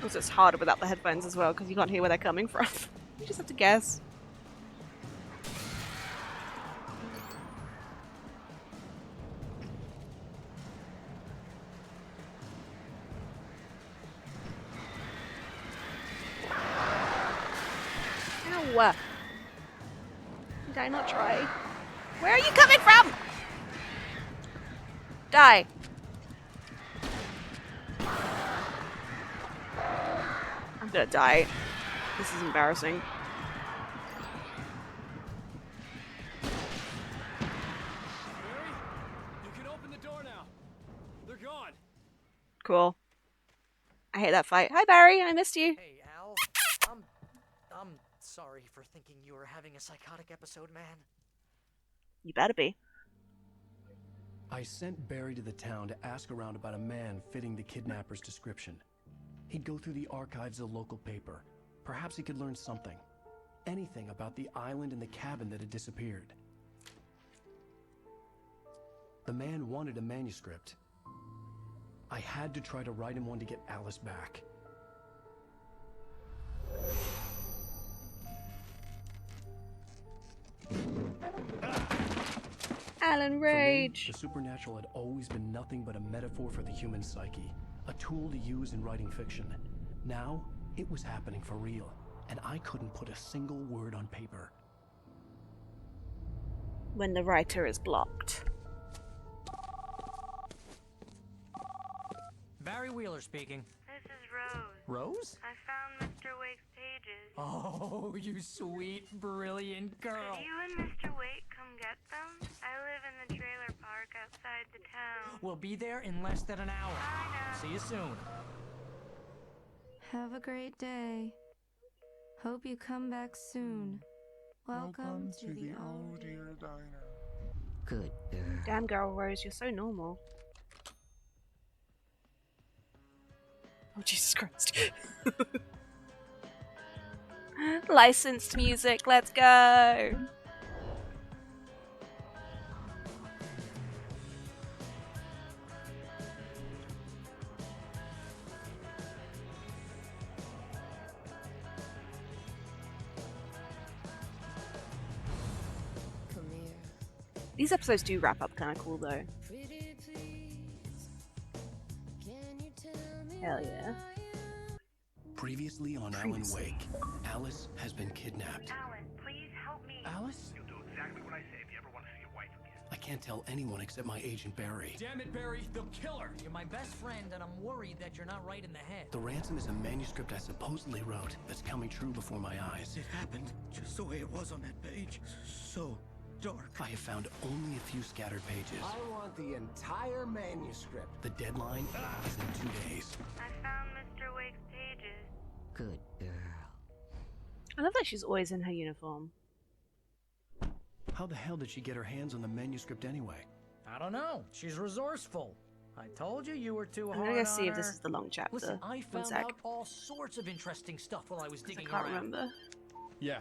Also, it's harder without the headphones as well, because you can't hear where they're coming from. You just have to guess. Ow! Did I not try? Where are you coming from? Die. gonna die. This is embarrassing. You can open the door now. They're gone. Cool. I hate that fight. Hi, Barry. I missed you. Hey, Al. I'm sorry for thinking you were having a psychotic episode, man. You better be. I sent Barry to the town to ask around about a man fitting the kidnapper's description. He'd go through the archives of the local paper. Perhaps he could learn something. Anything about the island and the cabin that had disappeared. The man wanted a manuscript. I had to try to write him one to get Alice back. Alan Rage. For me, the supernatural had always been nothing but a metaphor for the human psyche, a tool to use in writing fiction. Now, it was happening for real, and I couldn't put a single word on paper. When the writer is blocked. Barry Wheeler speaking. This is Rose. Rose? I found Mr. Wake's pages. Oh, you sweet, brilliant girl. Could you and Mr. Wake come get them? I live in the trailer park outside the town. We'll be there in less than an hour. See you soon. Have a great day. Hope you come back soon. Welcome to the old dear diner. Good girl. Damn, girl, Rose, you're so normal. Oh, Jesus Christ. Licensed music, let's go! These episodes do wrap up kind of cool though. Hell yeah. Previously on Alan Wake, Alice has been kidnapped. Alan, please help me. Alice? You'll do exactly what I say if you ever want to see your wife again. I can't tell anyone except my agent Barry. Damn it, Barry, they'll kill her. You're my best friend, and I'm worried that you're not right in the head. The ransom is a manuscript I supposedly wrote that's coming true before my eyes. It happened just the way it was on that page. So dark. I have found only a few scattered pages. I want the entire manuscript. The deadline is in 2 days. I found Mr. Wake's pages. Good girl. I love that she's always in her uniform. How the hell did she get her hands on the manuscript anyway? I don't know. She's resourceful. I told you were too I'm hard gonna go on see if this her. is the long chapter. Listen, I One found sec. out all sorts of interesting stuff while I was digging I can't around. remember. Yeah.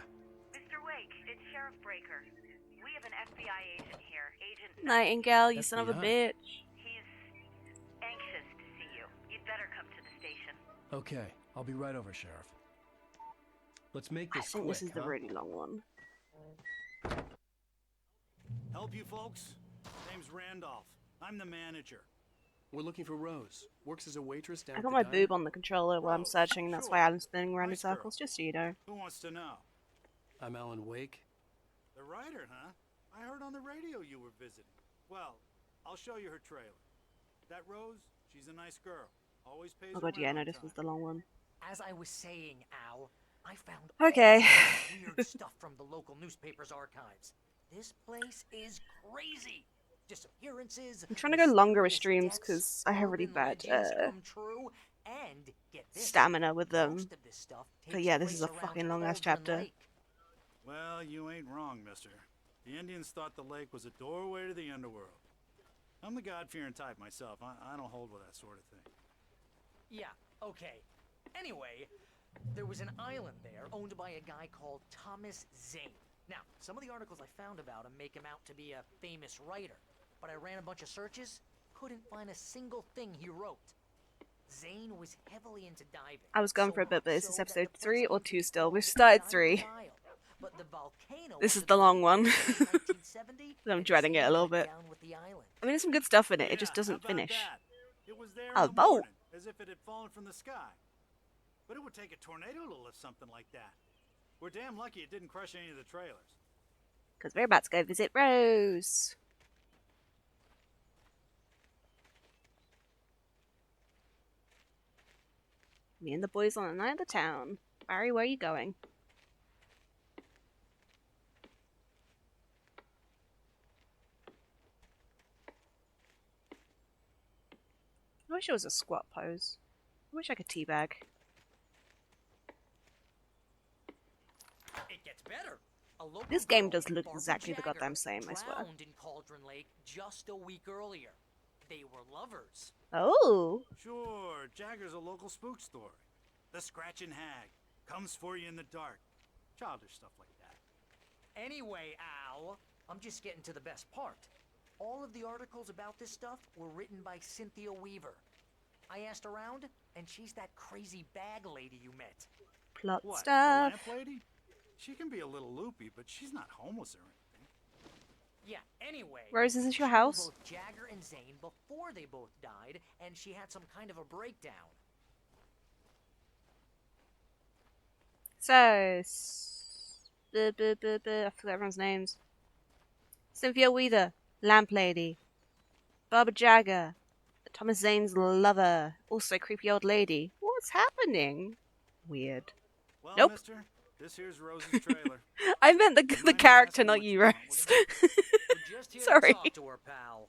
Mr. Wake, it's Sheriff Breaker. We have an FBI agent here, Agent Nightingale, you son of a FBI. bitch. He's anxious to see you. You'd better come to the station. Okay, I'll be right over, Sheriff. Let's make I this think quick, this is the huh? really long one. Help you folks? Name's Randolph. I'm the manager. We're looking for Rose. Works as a waitress down I at got the my diner. boob on the controller while I'm searching, that's why Alan's spinning around in Nice girl. circles, just so you know. Who wants to know? I'm Alan Wake. The writer, huh? I heard on the radio you were visiting. Well, I'll show you her trailer. That Rose, she's a nice girl. Always pays Oh god, yeah, her rent no, on this time. was the long one. As I was saying, Al, I found Okay. all sorts of weird stuff from the local newspaper's archives. This place is crazy. Disappearances. I'm trying to go longer with mysterious streams deaths, because I have really urban bad legends come true, and get this, stamina with them. most of this stuff But takes yeah, this is a place around fucking long ass Cauldron chapter. Lake. Well, you ain't wrong, mister. The Indians thought the lake was a doorway to the underworld. I'm the God-fearing type myself. I don't hold with that sort of thing. Yeah, okay. Anyway, there was an island there owned by a guy called Thomas Zane. Now, some of the articles I found about him make him out to be a famous writer, but I ran a bunch of searches, couldn't find a single thing he wrote. Zane was heavily into diving. I was gone so for a bit, but much is this so that episode the 3 or place 2 still? called We've it started Diamond 3. Isle. But the volcano This is was the long erupted one. in 1970, I'm and dreading it a Zane little went bit. down with the island. I mean, there's some good stuff in it, it just Yeah, doesn't how about finish. that? It was there Oh, in the boat. morning, as if it had fallen from the sky. But it would take a tornado to lift something like that. We're damn lucky it didn't crush any of the trailers. Because we're about to go visit Rose. Me and the boys on the night of the town. Barry, where are you going? I wish it was a squat pose. I wish I could teabag. It gets better. A local This game girl, does look Barbara exactly the Jagger, goddamn same, I swear. drowned in Cauldron Lake just a week earlier. They were lovers. Oh. Sure, Jagger's a local spook story. The Scratching Hag comes for you in the dark. Childish stuff like that. Anyway, Al, I'm just getting to the best part. All of the articles about this stuff were written by Cynthia Weaver. I asked around, and she's that crazy bag lady you met. Plot What, stuff. the lamp lady? She can be a little loopy, but she's not homeless or anything. Yeah, anyway. Rose, is this your she knew house? both Jagger and Zane before they both died, and she had some kind of a breakdown. So, I forgot everyone's names. Cynthia Weaver, Lamp Lady. Barbara Jagger, Thomas Zane's lover. Also, creepy old lady. What's happening? Weird. Well, Nope. mister, this here's Rose's trailer. I meant the character, not you, Rose. Just here Sorry. to talk to her, pal.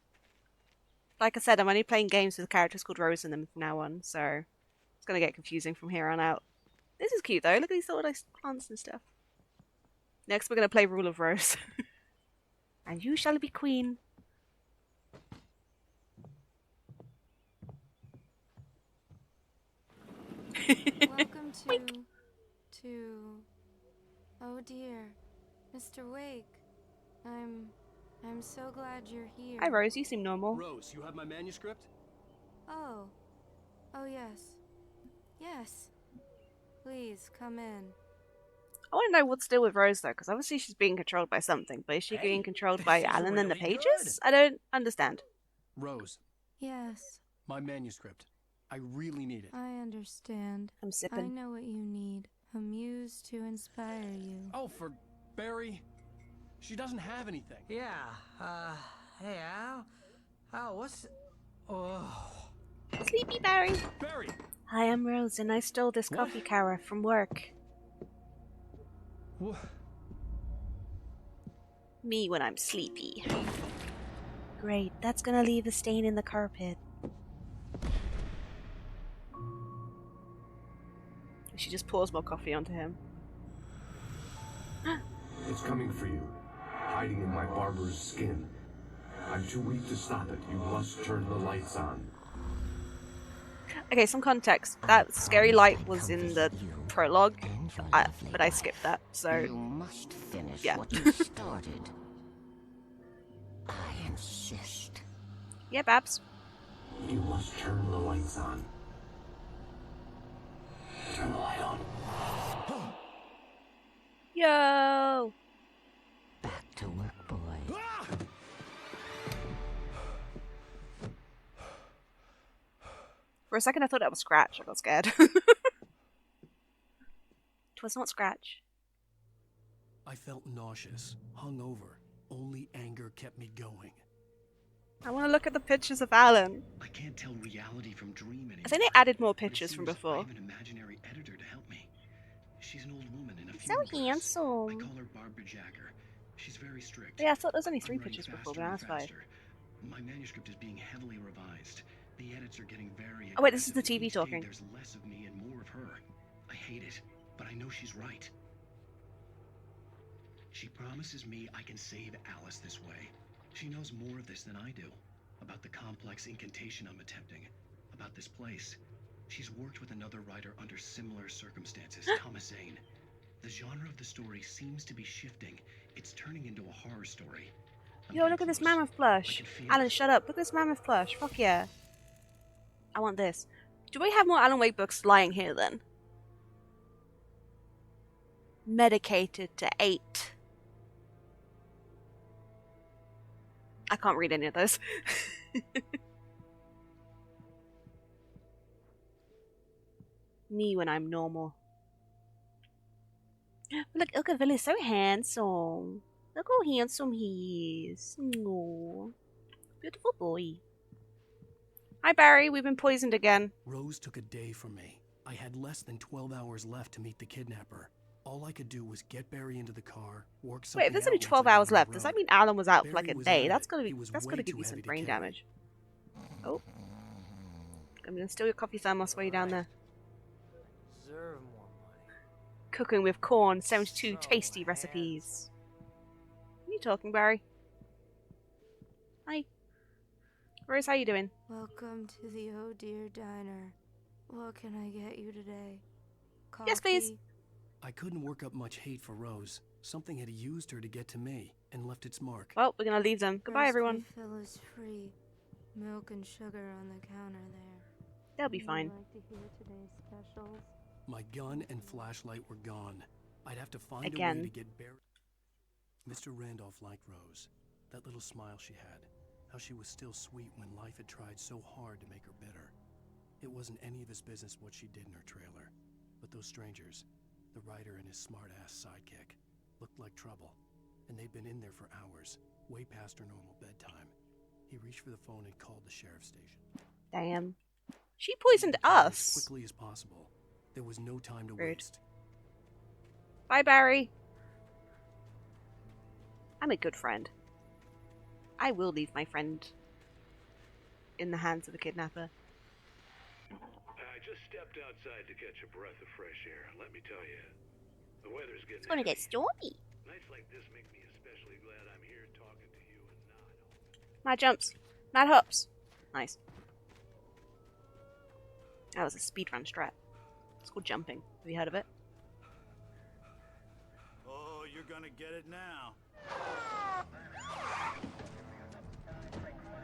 Like I said, I'm only playing games with characters called Rose in them from now on, so it's gonna get confusing from here on out. This is cute though. Look at these little nice plants and stuff. Next, we're gonna play Rule of Rose. And you shall be queen. Welcome to... Oh dear. Mr. Wake. I'm so glad you're here. Hi Rose, you seem normal. Rose, you have my manuscript? Oh. Oh yes. Yes. Please, come in. I want to know what's still with Rose though, because obviously she's being controlled by something, but is she being controlled by this is Alan and the really pages? I don't understand. Rose, Yes, my manuscript. I really need it. I understand. I'm I sipping. know what you need. A muse to inspire you. Oh, for Barry. She doesn't have anything. Yeah, hey, Al? Al, what's... Oh... Sleepy Barry. Barry! Hi, I'm Rose, and I stole this coffee tower from work. What? Me when I'm sleepy. Great, that's gonna leave a stain in the carpet. She just pours more coffee onto him. It's coming for you, hiding in my barber's skin. I'm too weak to stop it. You must turn the lights on. Okay, some context. That scary light was in the prologue, but I skipped that, so... You must finish yeah. what you started. I insist. Yeah, Babs. You must turn the lights on. Turn the light on. Yo! Back to work, boy. For a second I thought that was Scratch. I got scared. Twas not Scratch. I felt nauseous, hungover. Only anger kept me going. I want to look at the pictures of Alan. I can't tell reality from dream anymore. I think they added more But it pictures from seems before. I have an imaginary editor to help me. She's an old woman in a So funeral dress. I handsome. call her Barbara Jagger. She's very strict. Yeah, I thought there was only I'm 3 writing pictures before, faster but and that's fine. faster. My manuscript is being heavily revised. The edits are getting very Oh wait, this is the aggressive. TV Each day talking. There's less of me and more of her. I hate it, but I know she's right. She promises me I can save Alice this way. She knows more of this than I do. About the complex incantation I'm attempting. About this place. She's worked with another writer under similar circumstances, Thomas Zane. The genre of the story seems to be shifting. It's turning into a horror story. Yo, look at this mammoth plush. Alan, shut up. Look at this mammoth plush. Fuck yeah. I want this. Do we have more Alan Wake books lying here then? Medicated to 8. I can't read any of those. Me when I'm normal. Look at Billy, so handsome. Look how handsome he is. Aww. Beautiful boy. Hi Barry, we've been poisoned again. Rose took a day from me. I had less than 12 hours left to meet the kidnapper. All I could do was get Barry into the car, work something Wait, if there's only out 12 once I got hours on the left, does that road. mean Alan was out for like Barry a was day? on That's it. gonna He be was that's way gonna give too you some heavy to brain carry. damage. I'm gonna steal your coffee thermos while you're down there. Deserve more money. Cooking with corn, 72 tasty recipes. What are you talking, Barry? Hi. Rose, how you doing? Welcome to the Oh Dear Diner. What can I get you today? Coffee? Yes, please. I couldn't work up much hate for Rose. Something had used her to get to me and left its mark. Well, we're gonna leave them. Goodbye, everyone. Recipe fill is free. Milk and sugar on the counter there. They'll be fine. Would you like to hear today's specials? My gun and flashlight were gone. I'd have to find a Again. way to get Barry. Mr. Randolph liked Rose. That little smile she had. How she was still sweet when life had tried so hard to make her bitter. It wasn't any of his business what she did in her trailer. But those strangers, the writer and his smart-ass sidekick, looked like trouble. And they'd been in there for hours, way past her normal bedtime. He reached for the phone and called the sheriff's station. Damn. She poisoned As us. quickly as possible. There was no time to Rude. waste. Bye, Barry. I'm a good friend. I will leave my friend in the hands of a kidnapper. I just stepped outside to catch a breath of fresh air. Let me tell you, the weather's getting It's gonna get heavy. stormy. Nights like this make me especially glad I'm here talking to you and not. Mad jumps. Mad hops. Nice. That was a speedrun strat. It's called jumping. Have you heard of it? Oh, you're gonna get it now.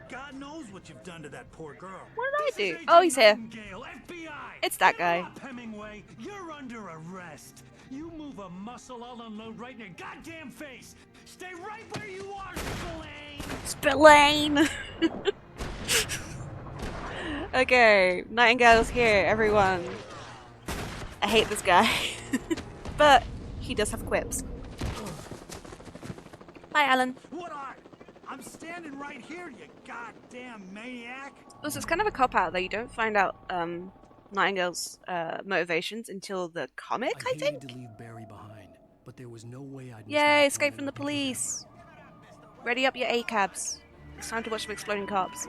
God knows what you've done to that poor girl. What did I do? Oh, he's here. Nightingale, FBI. It's that guy. Up, Hemingway, you're under arrest. You move a muscle, I'll unload right in your goddamn face. Stay right where you are, Spillane. Spillane! Okay, Nightingale's here, everyone. I hate this guy. But he does have quips. Bye, Alan. What are? I'm standing right here, you goddamn maniac. Also, it's kind of a cop-out that you don't find out Nightingale's motivations until the comic, I hated think? to leave Barry behind, but there was no way I'd miss Yay, my escape plan from the to pick him up. police. Ready up your ACABs. It's time to watch some exploding cops.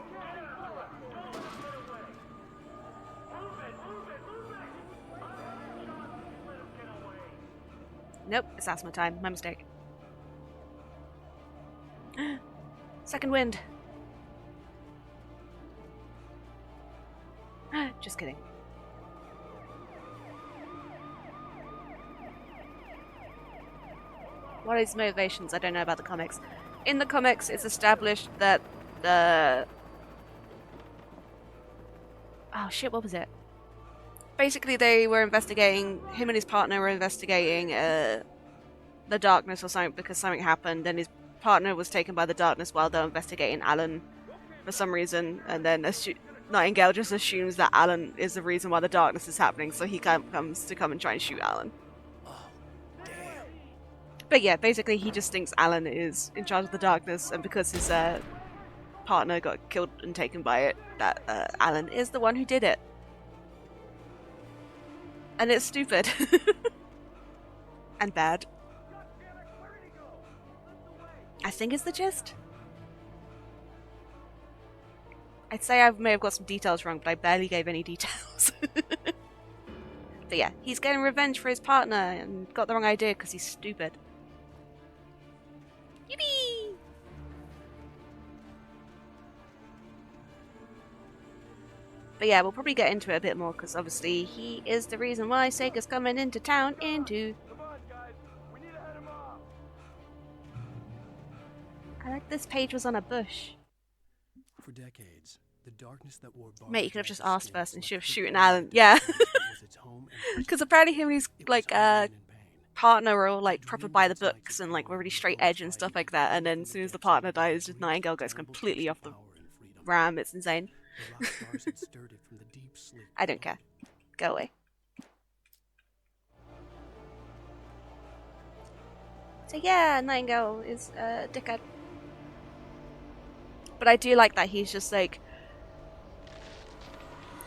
Nope, it's asthma time. My mistake. Second wind. Just kidding. What are his motivations? I don't know about the comics. In the comics, it's established that the... Oh shit, what was it? Basically, they were investigating, him and his partner were investigating the darkness or something because something happened, and his partner was taken by the darkness while they were investigating Alan for some reason, and then Nightingale just assumes that Alan is the reason why the darkness is happening, so he comes to come and try and shoot Alan. But yeah, basically he just thinks Alan is in charge of the darkness, and because his partner got killed and taken by it, that Alan is the one who did it. And it's stupid. And bad. I think is the gist. I'd say I may have got some details wrong, but I barely gave any details. But yeah, he's getting revenge for his partner and got the wrong idea because he's stupid. Yippee! But yeah, we'll probably get into it a bit more because obviously he is the reason why Sega's coming into town I like this page was on a bush. For decades, the darkness that wore Mate, you could have just asked first and should have shooting Alan. Yeah. Because apparently him and his like partner are all like proper by the books and like were really straight edge and stuff like that, and then as soon as the partner dies, just Nightingale goes completely off the ram. It's insane. I don't care. Go away. So yeah, Nightingale is a dickhead. But I do like that he's just like,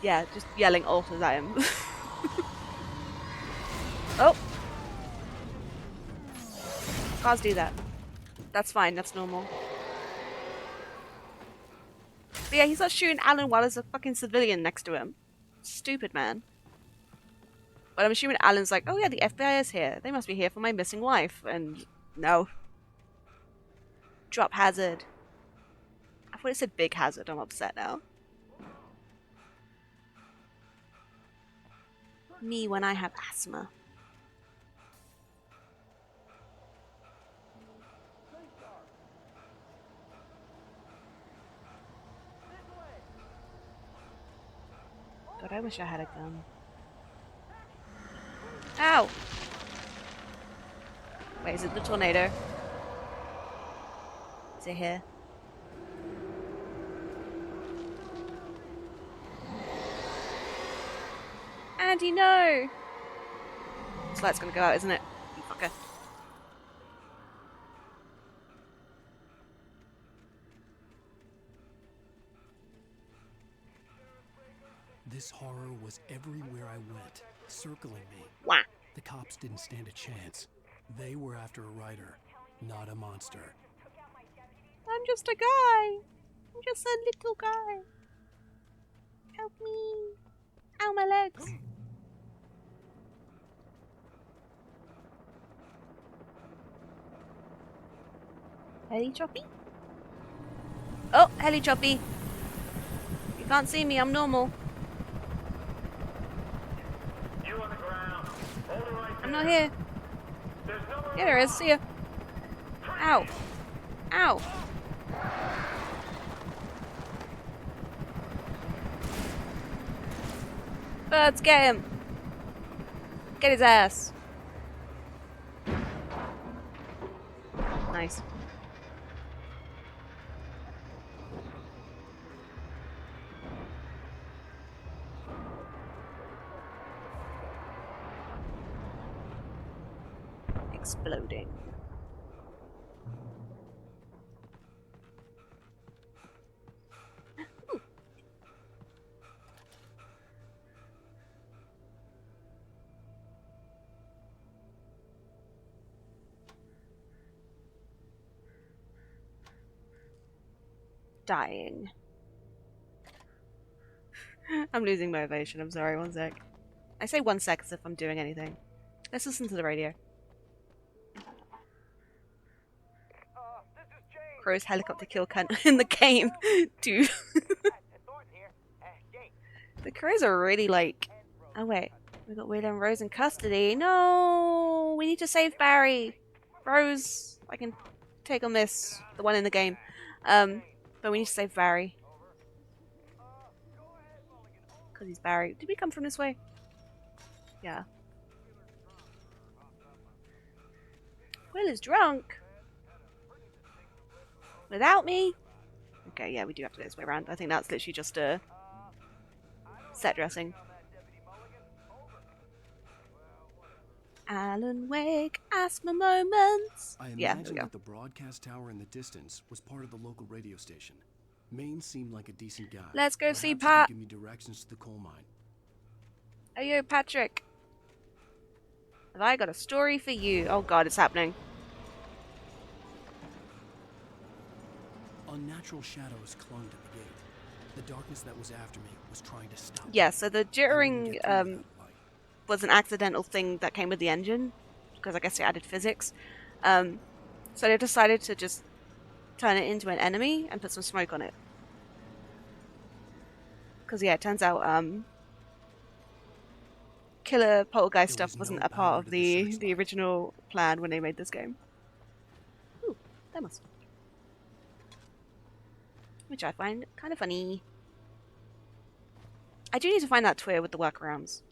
yeah, just yelling alters at him. Oh! Cars do that. That's fine, that's normal. But yeah, he's not shooting Alan while there's a fucking civilian next to him. Stupid man. But I'm assuming Alan's like, oh yeah, the FBI is here. They must be here for my missing wife. And no. Drop hazard. I thought it said big hazard. I'm upset now. Me when I have asthma. God, I wish I had a gun. Ow! Wait, is it the tornado? Is it here? Andy, no! This light's gonna go out, isn't it? You fucker. This horror was everywhere I went, circling me. Wah. The cops didn't stand a chance. They were after a writer, not a monster. I'm just a guy. I'm just a little guy. Help me. Ow, my legs. Heli Choppy? Oh, Heli Choppy. You can't see me, I'm normal. I'm not here. Yeah, there is. See ya. Ow. Ow. Birds, get him. Get his ass. Nice. Exploding. Dying. I'm losing motivation. I'm sorry. 1 sec. I say 1 sec as if I'm doing anything. Let's listen to the radio. Crow's helicopter kill cunt in the game. Dude. The Crows are really like... Oh wait. We got Will and Rose in custody. No! We need to save Barry. Rose, I can take on this. The one in the game. But we need to save Barry. Because he's Barry. Did we come from this way? Yeah. Will is drunk. Without me? Okay, yeah, we do have to go this way around. I think that's literally just set dressing. Alan Wake, asthma moments. I Yeah, imagine that the broadcast tower in the distance was part of the local radio station. Maine seemed like a decent guy. Let's go Perhaps see he could Pat. give me directions to the coal mine. Oh, yo, Patrick. Have I got a story for you? Oh god, it's happening. Unnatural shadows clung to the gate. The darkness that was after me was trying to stop me. Yeah, so the jittering was an accidental thing that came with the engine, because I guess it added physics. So they decided to just turn it into an enemy and put some smoke on it. Because yeah, it turns out killer poltergeist stuff wasn't a part of the original plan when they made this game. Ooh, that must. Which I find kind of funny. I do need to find that Twitter with the workarounds.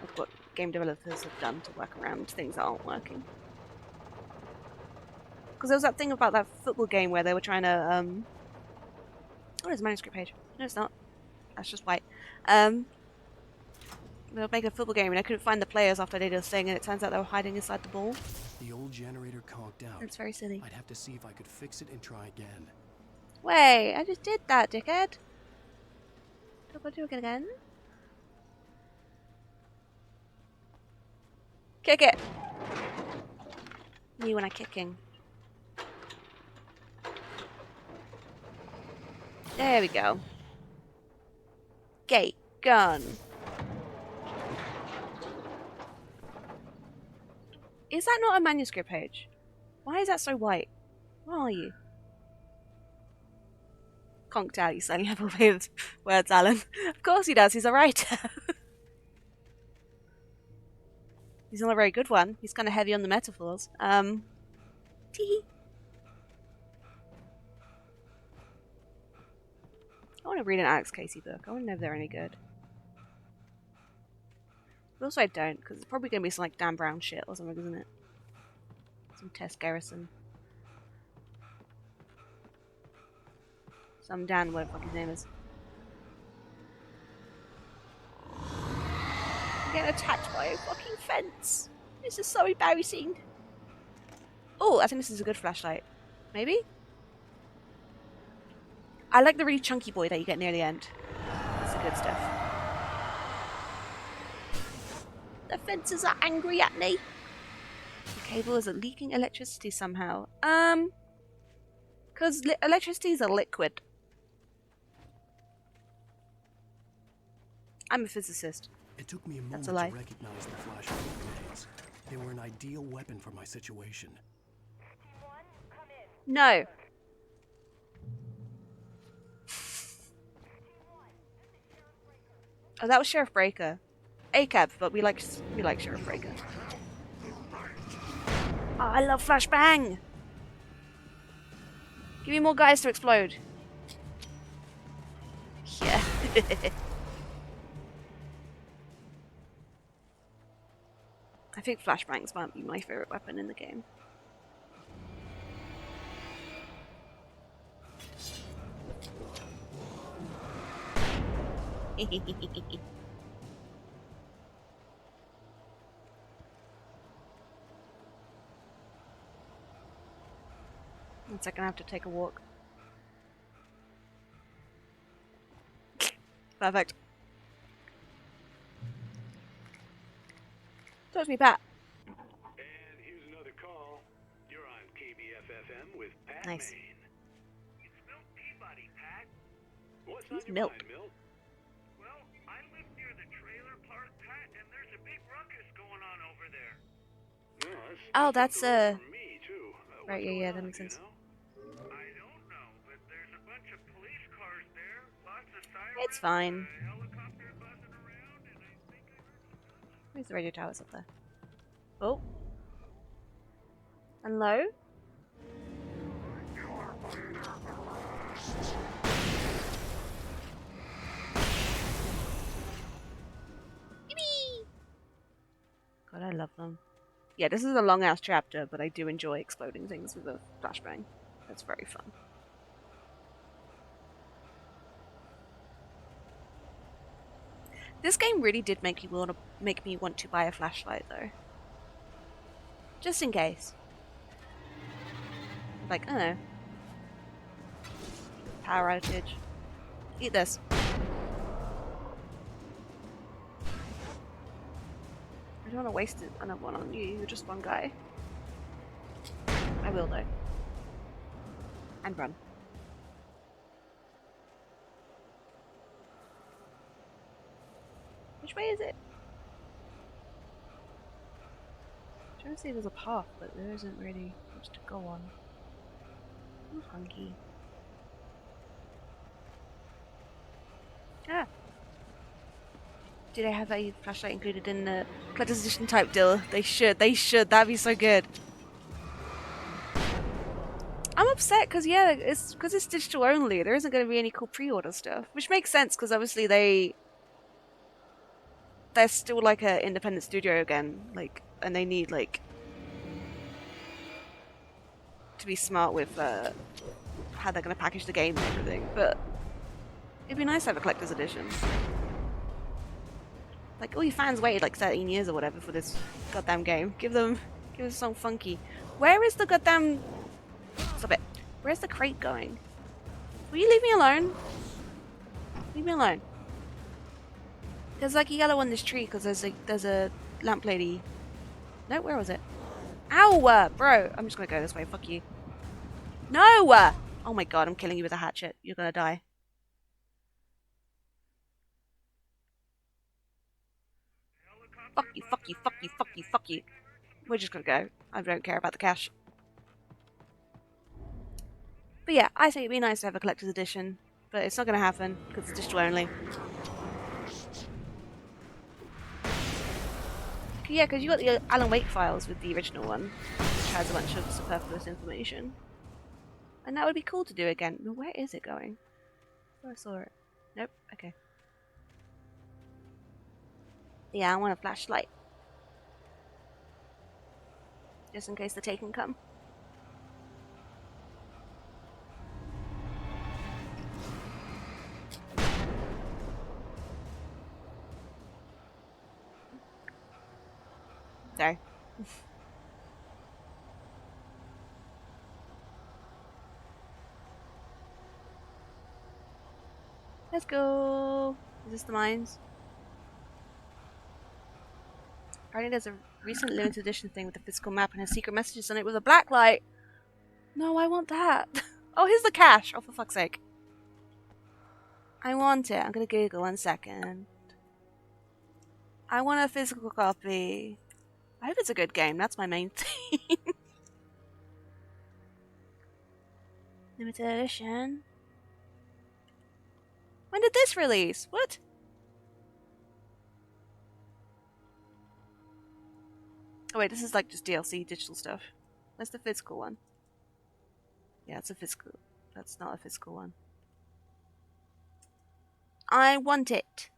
Of what game developers have done to work around things that aren't working. Because there was that thing about that football game where they were trying to, oh, there's a manuscript page. No, it's not. That's just white. They were making a football game and I couldn't find the players after they did this thing, and it turns out they were hiding inside the ball. The old generator conked out. That's very silly. I'd have to see if I could fix it and try again. Wait, I just did that, dickhead. I've got to do it again. Kick it! Me when I'm kicking. There we go. Gate. Gun. Is that not a manuscript page? Why is that so white? Where are you? Conked out, you suddenly have all weird words, Alan. Of course he does, he's a writer. He's not a very good one. He's kind of heavy on the metaphors. Tee. I want to read an Alex Casey book. I want to know if they're any good. But also I don't, because it's probably going to be some like Dan Brown shit or something, isn't it? Some Tess Garrison. Some Dan, whatever the fuck his name is. I'm getting attacked by a fucking fence. This is so embarrassing. Oh, I think this is a good flashlight. Maybe? I like the really chunky boy that you get near the end. That's the good stuff. The fences are angry at me. The cable is leaking electricity somehow. Because electricity is a liquid. I'm a physicist. It took me a moment That's a lie. to recognize the flashlight grenades. They were an ideal weapon for my situation. No. Oh, that was Sheriff Breaker. ACAB, but we like Sheriff Breaker. Oh, I love Flashbang! Give me more guys to explode. Yeah. I think flashbangs might be my favorite weapon in the game. One second, I have to take a walk. Perfect. Talk to me, Pat. And here's another call. You're on KBFFM with Pat Nice. Maine. It's Milt Peabody, Pat. What's Who's on your Milt? mind, Milt? Well, I live near the trailer park, Pat, and there's a big ruckus going on over there. Oh, that's right, yeah, that makes sense. I don't know, but there's a bunch of police cars there, lots of sirens, It's fine. a helicopter buzzing around, and I think I heard Where's the radio towers up there? Oh. And low? Yippee! God, I love them. Yeah, this is a long ass chapter, but I do enjoy exploding things with a flashbang. That's very fun. This game really did make me want to buy a flashlight, though. Just in case. Like, I don't know. Power outage. Eat this. I don't want to waste another one on you. You're just one guy. I will, though. And run. Which way is it? I'm trying to see if there's a path, but there isn't really much to go on. Ooh, hunky. Ah! Do they have a flashlight included in the collector's edition type deal? They should, that'd be so good. I'm upset because, yeah, it's digital only. There isn't going to be any cool pre-order stuff. Which makes sense because obviously they're still like an independent studio again, like, and they need like to be smart with how they're going to package the game and everything. But it'd be nice to have a collector's edition. Like, all your fans waited like 13 years or whatever for this goddamn game. Give them something funky. Where is the goddamn... Stop it. Where's the crate going? Will you leave me alone? Leave me alone. There's like a yellow on this tree because there's a lamp lady. No, where was it? Ow, bro! I'm just gonna go this way. Fuck you. No! Oh my god, I'm killing you with a hatchet. You're gonna die. Fuck you, fuck you, fuck you, fuck you, fuck you. We're just gonna go. I don't care about the cash. But yeah, I think it'd be nice to have a collector's edition. But it's not gonna happen, because it's digital only. Yeah, because you got the Alan Wake files with the original one, which has a bunch of superfluous information. And that would be cool to do again. But where is it going? Where I saw it. Nope, okay. Yeah, I want a flashlight. Just in case the Taken come. Sorry. Let's go. Is this the mines? Apparently there's a recent limited edition thing with a physical map and has secret messages on it with a black light. No, I want that. Oh, here's the cash. Oh, for fuck's sake. I want it. I'm gonna Google 1 second. I want a physical copy. I hope it's a good game. That's my main thing. Limited edition. When did this release? What? Oh wait, this is like just DLC digital stuff. Where's the physical one? Yeah, it's a physical. That's not a physical one. I want it.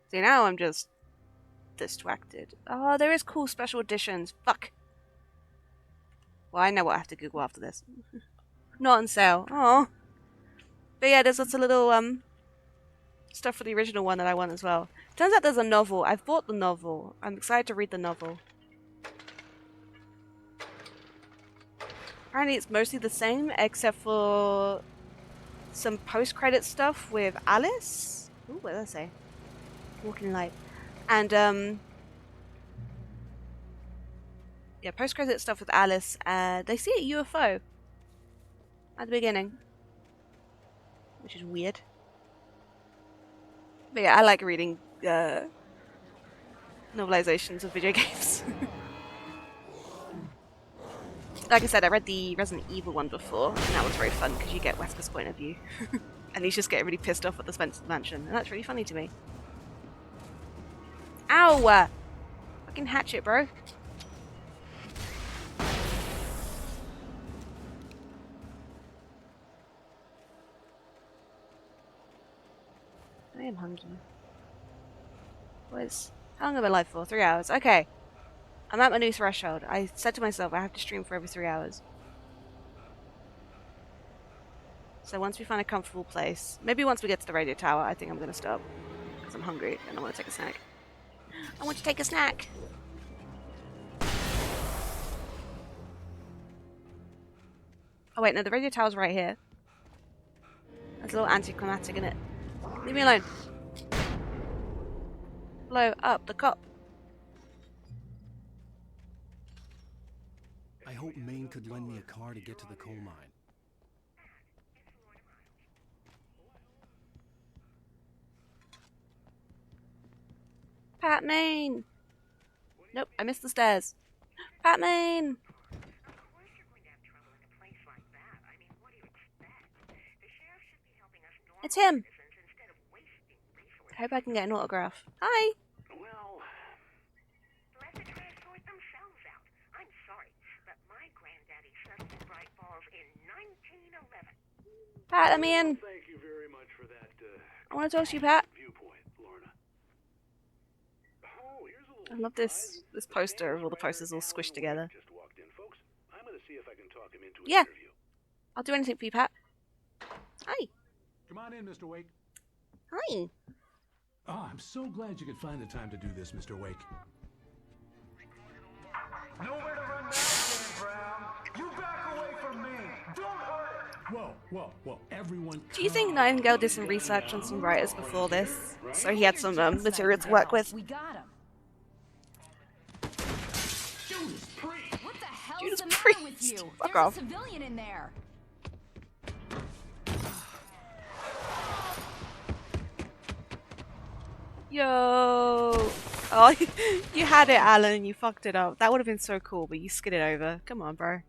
See, now I'm just distracted. Oh, there is cool special editions. Fuck. Well, I know what I have to Google after this. Not on sale. Oh. But yeah, there's lots of little stuff for the original one that I want as well. Turns out there's a novel. I've bought the novel. I'm excited to read the novel. Apparently it's mostly the same, except for some post-credit stuff with Alice. Ooh, what did I say? Walking Light. And, yeah, post-credit stuff with Alice. They see a UFO at the beginning, which is weird. But yeah, I like reading novelizations of video games. Like I said, I read the Resident Evil one before, and that was very fun because you get Wesker's point of view. And he's just getting really pissed off at the Spencer Mansion, and that's really funny to me. Ow! Fucking hatchet, bro. I am hungry. How long have I lived for? 3 hours. Okay. I'm at my new threshold. I said to myself I have to stream for every 3 hours. So once we find a comfortable place, maybe once we get to the radio tower, I think I'm going to stop. Because I'm hungry and I want to take a snack. I want to take a snack! Oh wait, no, the radio tower's right here. That's a little anticlimactic, isn't it? Leave me alone. Blow up the cop. I hope Maine could lend me a car to get to the coal mine. Pat Maine! Nope, I missed the stairs. Pat Maine! It's him! I hope I can get an autograph. Hi! Well, let the trash sort themselves out. I'm sorry, but my granddaddy sussed the bright balls in 1911. Pat, let me in! Thank you very much for that, I want to talk to you, Pat. viewpoint, Lorna. Oh, here's a little I love this poster of all the posters all squished together. just walked in, folks. I'm gonna see if I can talk him into an Yeah. interview. I'll do anything for you, Pat. Hi. Come on in, Mr. Wake. Hi. Oh, I'm so glad you could find the time to do this, Mr. Wake. Nowhere to run now, Jimmy Brown. You back away from me. Don't hurt it. Whoa, everyone. Do you think Nightingale did some research on some writers before this, so he had some material to work with? We got him. What the hell's Judas the matter Priest. with you? Fuck There's off. a civilian in there. Yo! Oh, you had it, Alan. You fucked it up. That would have been so cool, but you skid it over. Come on, bro.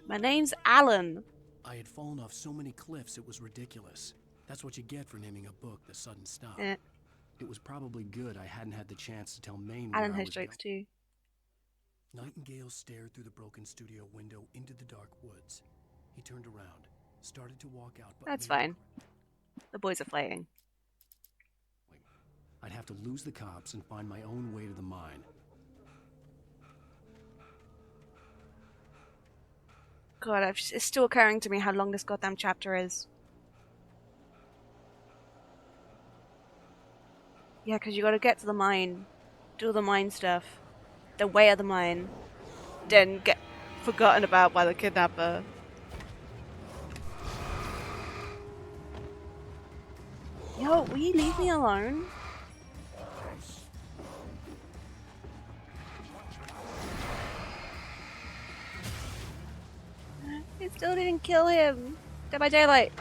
My name's Alan. I had fallen off so many cliffs it was ridiculous. That's what you get for naming a book The Sudden Stop. Eh. It was probably good I hadn't had the chance to tell Maine Alan where I has was jokes going. too. Nightingale stared through the broken studio window into the dark woods. He turned around, started to walk out, but That's made a fine. The boys are fighting. I'd have to lose the cops and find my own way to the mine. God, it's still occurring to me how long this goddamn chapter is. Yeah, because you got to get to the mine, do all the mine stuff, the way of the mine, then get forgotten about by the kidnapper. Yo, will you leave me alone? I still didn't kill him. Dead by daylight.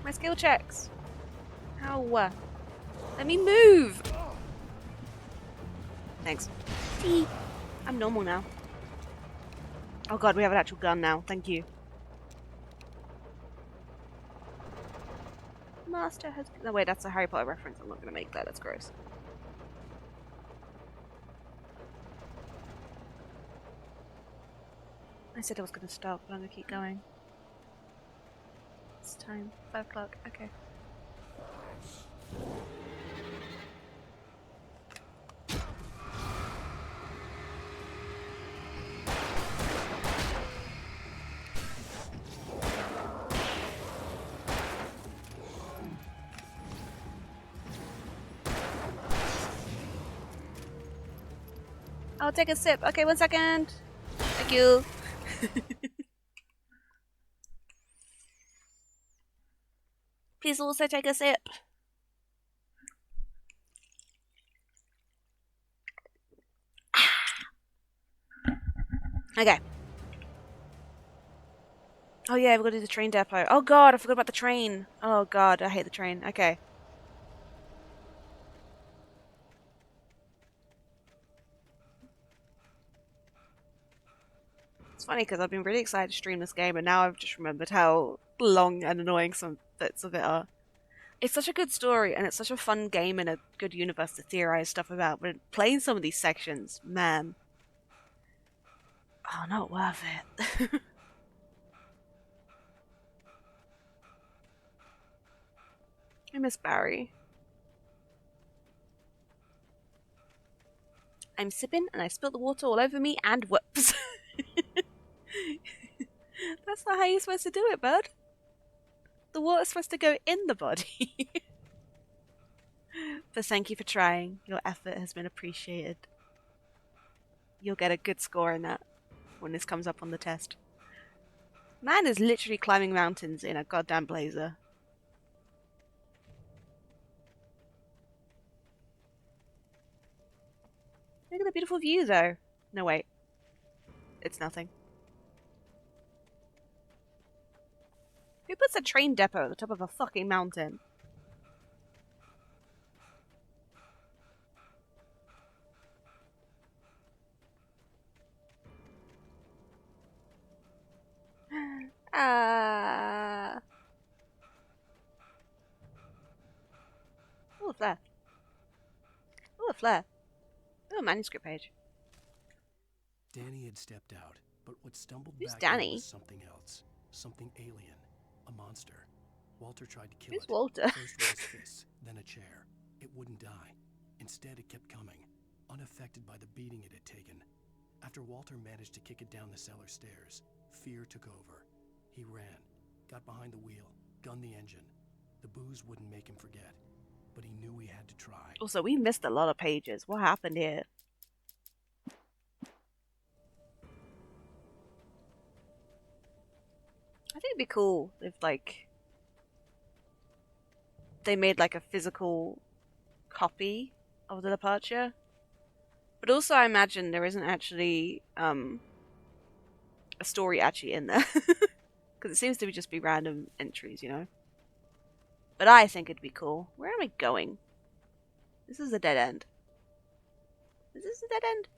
My skill checks. Ow. Let me move. Thanks. See? I'm normal now. Oh god, we have an actual gun now. Thank you. Master has... No, wait, that's a Harry Potter reference. I'm not going to make that. That's gross. I said I was going to stop, but I'm going to keep going. It's time. 5 o'clock. Okay. I'll take a sip. Okay, 1 second. Thank you. Please also take a sip. Okay. Oh yeah, we've got to do the train depot. Oh god, I forgot about the train. Oh god, I hate the train. Okay. It's funny because I've been really excited to stream this game and now I've just remembered how long and annoying some bits of it are. It's such a good story and it's such a fun game and a good universe to theorize stuff about, but playing some of these sections, man. Oh, not worth it. I miss Barry. I'm sipping and I spilled the water all over me and whoops. That's not how you're supposed to do it, bud. The water's supposed to go in the body. But thank you for trying. Your effort has been appreciated. You'll get a good score in that when this comes up on the test. Man is literally climbing mountains in a goddamn blazer. Look at the beautiful view, though. No, wait. It's nothing. Who puts a train depot at the top of a fucking mountain? Ooh, a flare. Ooh, a flare. Ooh, a manuscript page. Danny had stepped out, but what stumbled Who's back Danny? in was something else. Something alien. A monster. Walter tried to kill Who's it. Walter? First with his fists, then a chair. It wouldn't die. Instead, it kept coming, unaffected by the beating it had taken. After Walter managed to kick it down the cellar stairs, fear took over. He ran, got behind the wheel, gunned the engine. The booze wouldn't make him forget. but he knew he had to try. Also, we missed a lot of pages. What happened here? I think it'd be cool if, like, they made, like, a physical copy of the departure. But also, I imagine there isn't actually, a story actually in there. Because it seems to just be random entries, you know? But I think it'd be cool. Where am I going? This is a dead end. Is this a dead end?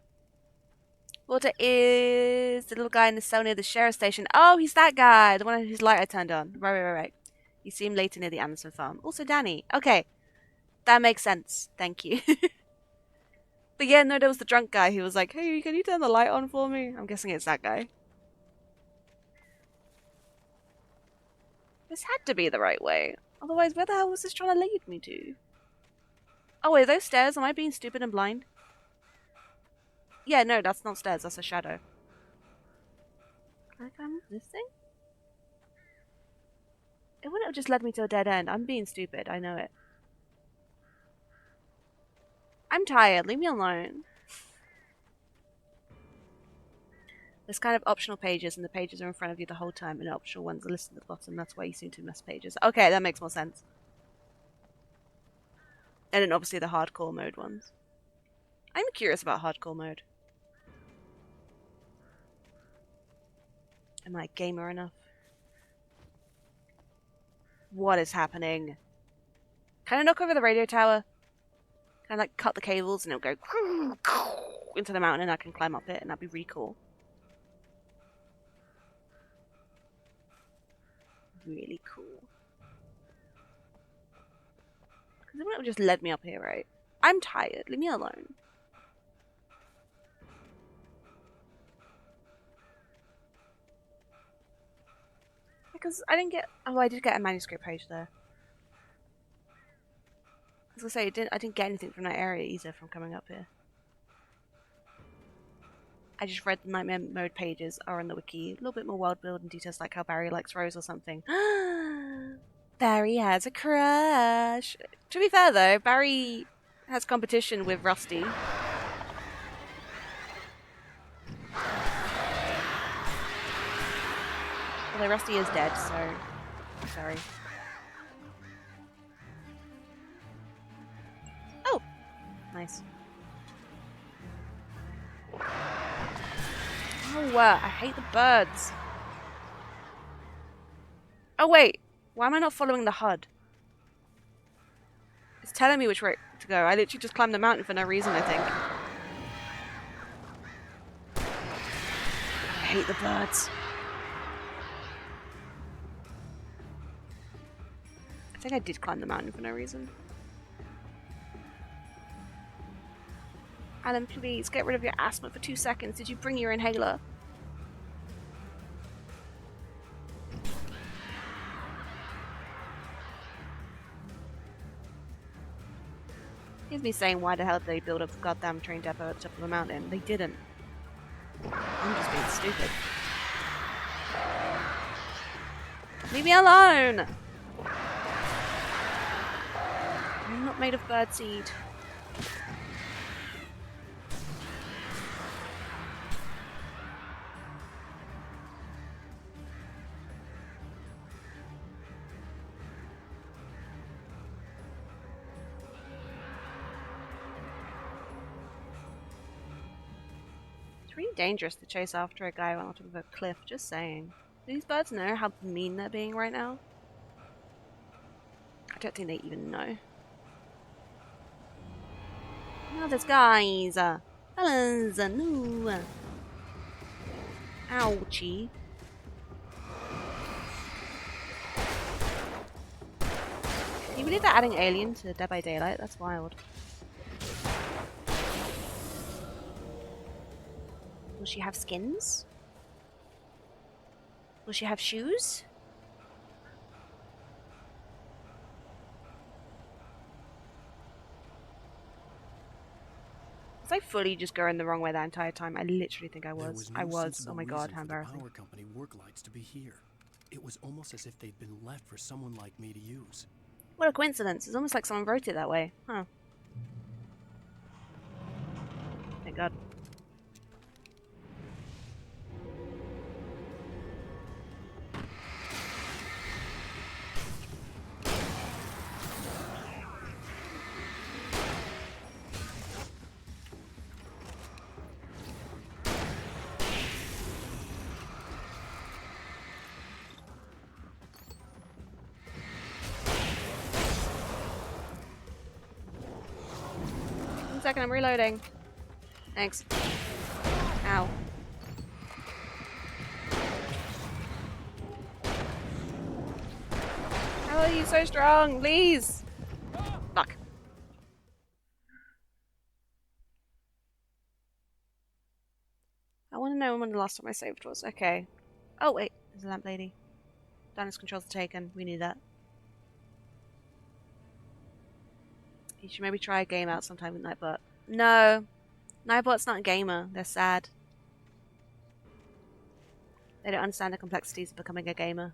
Walter is the little guy in the cell near the sheriff's station. Oh, he's that guy. The one whose light I turned on. Right. You see him later near the Anderson farm. Also Danny. Okay. That makes sense. Thank you. But yeah, no, there was the drunk guy who was like, hey, can you turn the light on for me? I'm guessing it's that guy. This had to be the right way. Otherwise, where the hell was this trying to lead me to? Oh, wait, are those stairs? Am I being stupid and blind? Yeah, no, that's not stairs. That's a shadow. Can I climb up this thing? It wouldn't have just led me to a dead end. I'm being stupid. I know it. I'm tired. Leave me alone. There's kind of optional pages, and the pages are in front of you the whole time, and the optional ones are listed at the bottom. That's why you seem to miss pages. Okay, that makes more sense. And then obviously the hardcore mode ones. I'm curious about hardcore mode. Am I gamer enough? What is happening? Can I knock over the radio tower? Can I like cut the cables and it'll go into the mountain and I can climb up it and that'd be really cool. Really cool. Because it wouldn't have just led me up here, right? I'm tired. Leave me alone. Because I didn't get... Oh, I did get a manuscript page there. I was going to say, I didn't get anything from that area either from coming up here. I just read the Nightmare Mode pages are on the wiki. A little bit more world build and details like how Barry likes Rose or something. Barry has a crush. To be fair though, Barry has competition with Rusty. Although Rusty is dead, so... Sorry. Oh! Nice. Oh, I hate the birds. Oh, wait. Why am I not following the HUD? It's telling me which way to go. I literally just climbed the mountain for no reason, I think. I hate the birds. I think I did climb the mountain for no reason. Alan, please, get rid of your asthma for 2 seconds. Did you bring your inhaler? Here's me saying, why the hell did they build a goddamn train depot at the top of the mountain? They didn't. I'm just being stupid. Leave me alone! I'm not made of birdseed. It's really dangerous to chase after a guy on top of a cliff, just saying. Do these birds know how mean they're being right now? I don't think they even know. Oh, there's guys! Fellas! No! Ouchie. Can you believe they're adding Alien to Dead by Daylight? That's wild. Will she have skins? Will she have shoes? Was I fully just going the wrong way that entire time? I literally think I was. I was. Oh my god, how embarrassing. The power company work lights to be here. It was almost as if they'd been left for someone like me to use. What a coincidence. It's almost like someone wrote it that way. Huh. Thank God. 1 second, I'm reloading. Thanks. Ow. How are you so strong? Please! Fuck. I want to know when the last time I saved was. Okay. Oh, wait. There's a lamp lady. Dinah's controls are taken. We knew that. You should maybe try a game out sometime with Nightbot. No. Nightbot's not a gamer. They're sad. They don't understand the complexities of becoming a gamer.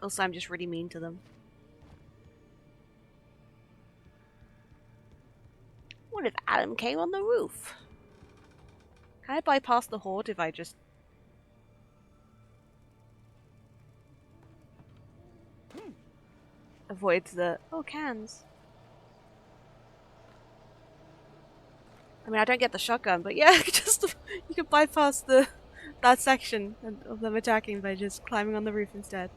Also, I'm just really mean to them. What if Adam came on the roof? Can I bypass the horde if I just... avoid the... oh, cans. I mean, I don't get the shotgun, but yeah, just you can bypass that section of them attacking by just climbing on the roof instead.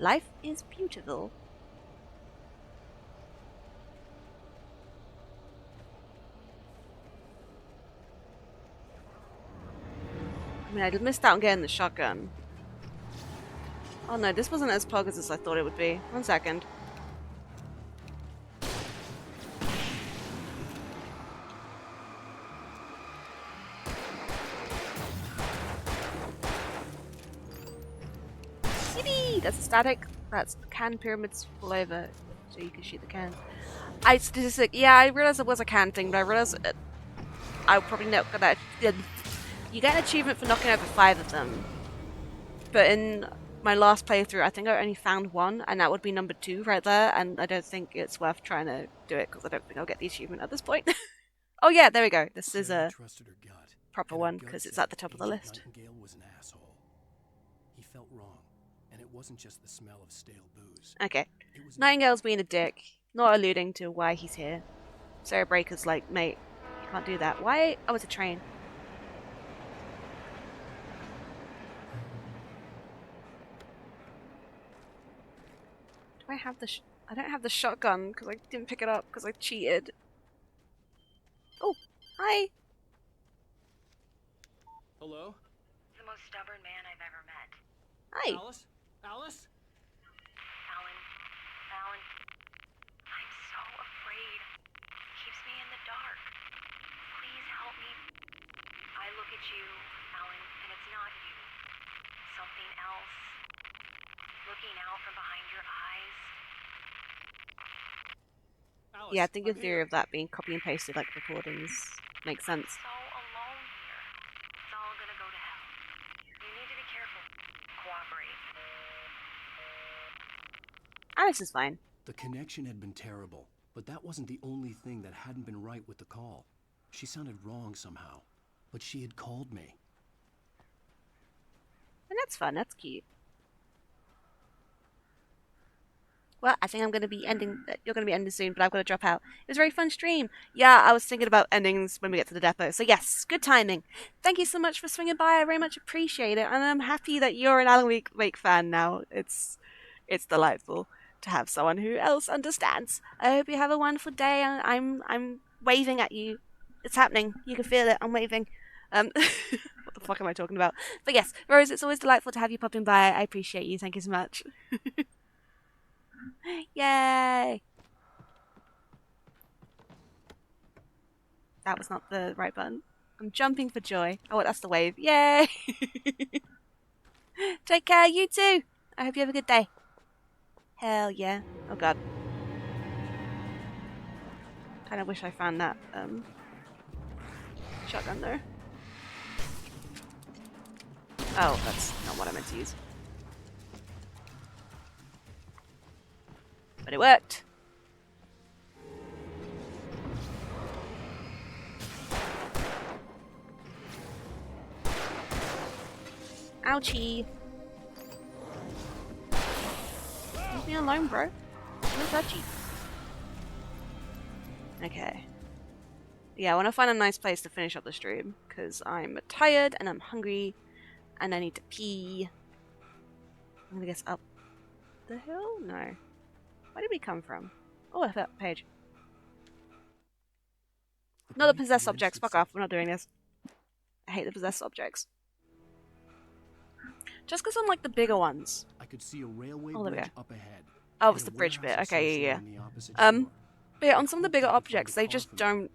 Life is beautiful. I mean, I missed out on getting the shotgun. Oh no, this wasn't as pog as I thought it would be. 1 second. Yippee! That's a static. That's can pyramids fall over, so you can shoot the can. Yeah, I realized it was a can thing, but I realized I probably not gonna. You get an achievement for knocking over 5 of them, but in my last playthrough, I think I only found 1, and that would be number 2 right there, and I don't think it's worth trying to do it, because I don't think I'll get the achievement at this point. Oh yeah, there we go. This is a proper one, because it's at the top of the list. Nightingale was an asshole. He felt wrong, and it wasn't just the smell of stale booze. Okay. Nightingale's being a dick, not alluding to why he's here. Sarah Breaker's like, mate, you can't do that. Why? Oh, it's a train. I have the I don't have the shotgun because I didn't pick it up because I cheated. Oh, hi. Hello? The most stubborn man I've ever met. Hi. Alice? Alice? Alan, I'm so afraid. It keeps me in the dark. Please help me. I look at you, Alan, and it's not you. Something else. Looking out from behind your eyes. Alice, Yeah, I think your theory of that being copy and pasted like recordings makes sense. So alone here. It's all gonna go to hell. You need to be careful. Cooperate. Alice is fine. The connection had been terrible, but that wasn't the only thing that hadn't been right with the call. She sounded wrong somehow, but she had called me. And that's fun, that's cute. Well, I think I'm going to be ending... You're going to be ending soon, but I've got to drop out. It was a very fun stream. Yeah, I was thinking about endings when we get to the depot. So yes, good timing. Thank you so much for swinging by. I very much appreciate it. And I'm happy that you're an Alan Wake fan now. It's delightful to have someone who else understands. I hope you have a wonderful day. I'm waving at you. It's happening. You can feel it. I'm waving. What the fuck am I talking about? But yes, Rose, it's always delightful to have you popping by. I appreciate you. Thank you so much. Yay! That was not the right button. I'm jumping for joy. Oh, that's the wave. Yay! Take care, you too! I hope you have a good day. Hell yeah. Oh god. Kinda wish I found that, shotgun there. Oh, that's not what I meant to use. But it worked. Ouchie. Leave me alone, bro. No touchy. Okay. Yeah, I want to find a nice place to finish up the stream, because I'm tired and I'm hungry and I need to pee. I'm gonna guess up the hill? No. Where did we come from? Oh, I found a page. Not the possessed objects. Fuck off. We're not doing this. I hate the possessed objects. Just because I'm like the bigger ones. I could see a railway Oh, there we bridge go. up ahead. Oh, it's the bridge bit. Okay, yeah. But yeah, on some of the bigger objects, they just don't...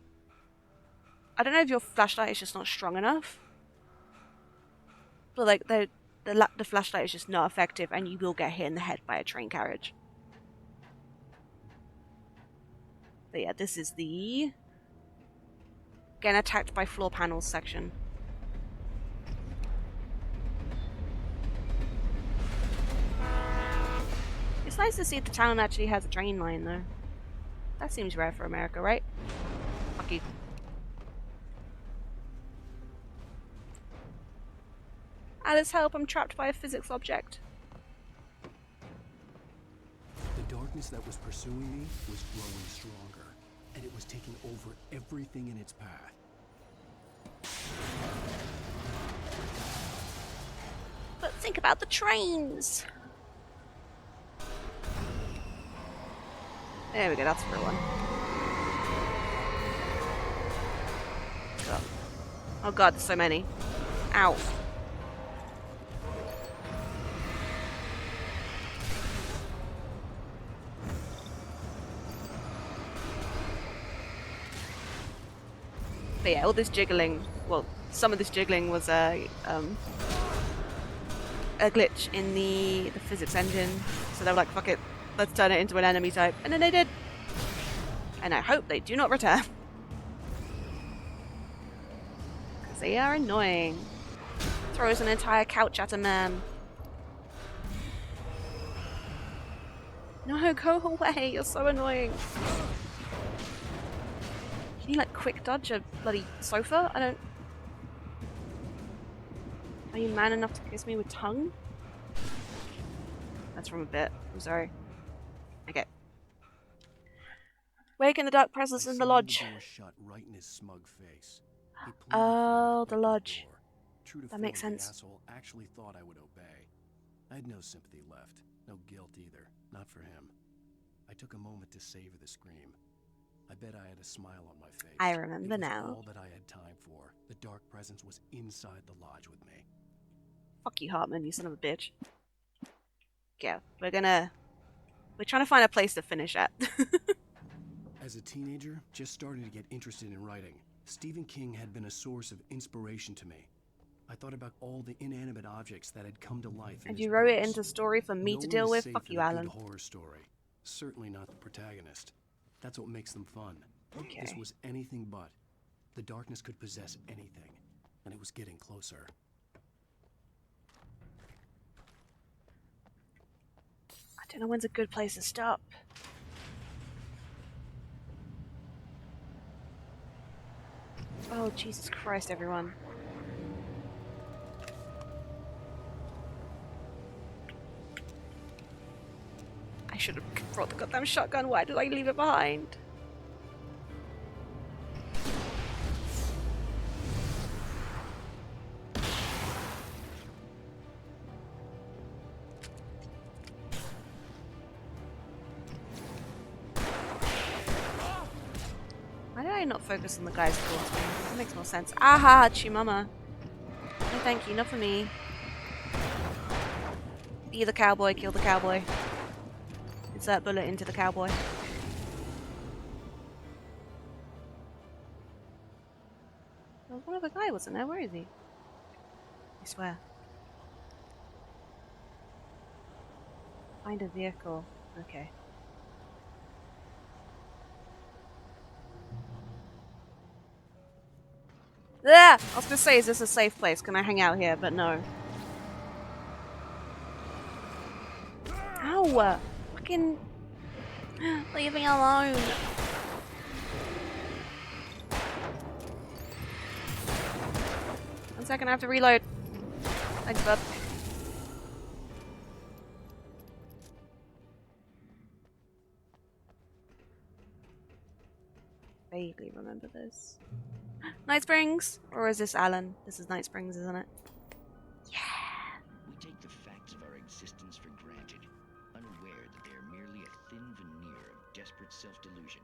I don't know if your flashlight is just not strong enough. But like, the flashlight is just not effective and you will get hit in the head by a train carriage. But yeah, this is the... getting attacked by floor panels section. It's nice to see the town actually has a train line though. That seems rare for America, right? Fuck you. Alice, help, I'm trapped by a physics object. The darkness that was pursuing me was growing stronger, and it was taking over everything in its path. But think about the trains! There we go, that's for one. Oh god, there's so many. Ow. But yeah, all this jiggling, well, some of this jiggling was a glitch in the physics engine. So they were like, fuck it, let's turn it into an enemy type. And then they did. And I hope they do not return. Because they are annoying. Throws an entire couch at a man. No, go away, you're so annoying. Can you like quick dodge a bloody sofa? I don't... Are you man enough to kiss me with tongue? That's from a bit. I'm sorry. Okay. Wake in the dark presence in the lodge. The door shut right in his smug face. Oh, the lodge. True to That makes form, the sense. asshole actually thought I would obey. I had no sympathy left, no guilt either, not for him. I took a moment to savor the scream. I bet I had a smile on my face. I remember It was now. all that I had time for. The dark presence was inside the lodge with me. Fuck you, Hartman, you son of a bitch. Yeah, we're trying to find a place to finish at. As a teenager, just starting to get interested in writing, Stephen King had been a source of inspiration to me. I thought about all the inanimate objects that had come to life in And his you wrote it books. into story for me No to one deal is with? safe Fuck in you, a Alan. good horror story. Certainly not the protagonist. That's what makes them fun. Okay. This was anything but. The darkness could possess anything, and it was getting closer. I don't know when's a good place to stop. Oh, Jesus Christ, everyone. I should have brought the goddamn shotgun. Why did I leave it behind? Why did I not focus on the guys towards me? That makes more sense. Aha, Chimama. No thank you, not for me. Be the cowboy, kill the cowboy. Insert bullet into the cowboy. There was one other guy, wasn't there? Where is he? I swear. Find a vehicle. Okay. Ah! I was gonna say, is this a safe place? Can I hang out here? But no. Ow! Fucking Leave me alone. One second, I have to reload. Thanks, bud. Vaguely remember this. Night Springs? Or is this Alan? This is Night Springs, isn't it? We take the facts of our existence for granted, unaware that they are merely a thin veneer of desperate self-delusion.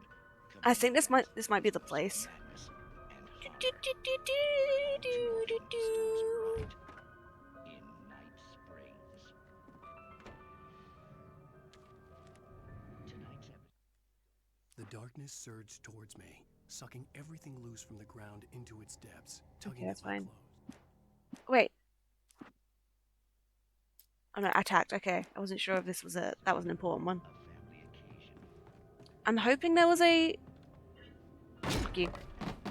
I think this might be the place. The darkness surged towards me, sucking everything loose from the ground into its depths, tugging Okay, that's at my fine. clothes. Wait. I'm not attacked. Okay, I wasn't sure if this was that was an important one. I'm hoping there was a. Fuck you.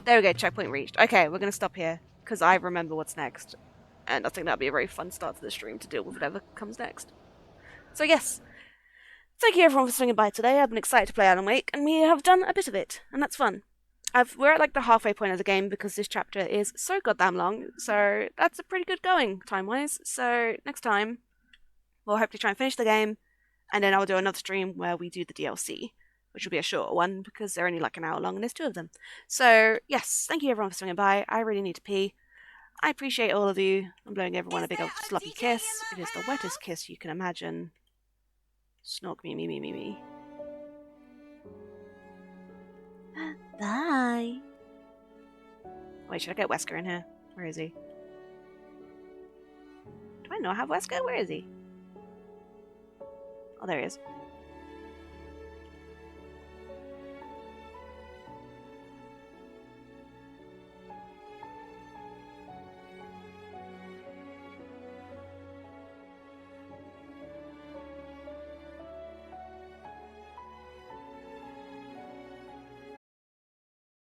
There we go. Checkpoint reached. Okay, we're gonna stop here because I remember what's next, and I think that'd be a very fun start to the stream to deal with whatever comes next. So yes, thank you everyone for swinging by today. I've been excited to play Alan Wake, and we have done a bit of it, and that's fun. We're at like the halfway point of the game because this chapter is so goddamn long, so that's a pretty good going time-wise. So next time, we'll hopefully try and finish the game, and then I'll do another stream where we do the DLC, which will be a shorter one because they're only like an hour long and there's 2 of them. So yes, thank you everyone for swinging by. I really need to pee. I appreciate all of you. I'm blowing everyone a big old sloppy kiss. It is the wettest kiss you can imagine. Snork me, me, me, me, me. Bye. Wait, should I get Wesker in here? Where is he? Do I not have Wesker? Where is he? Oh, there he is.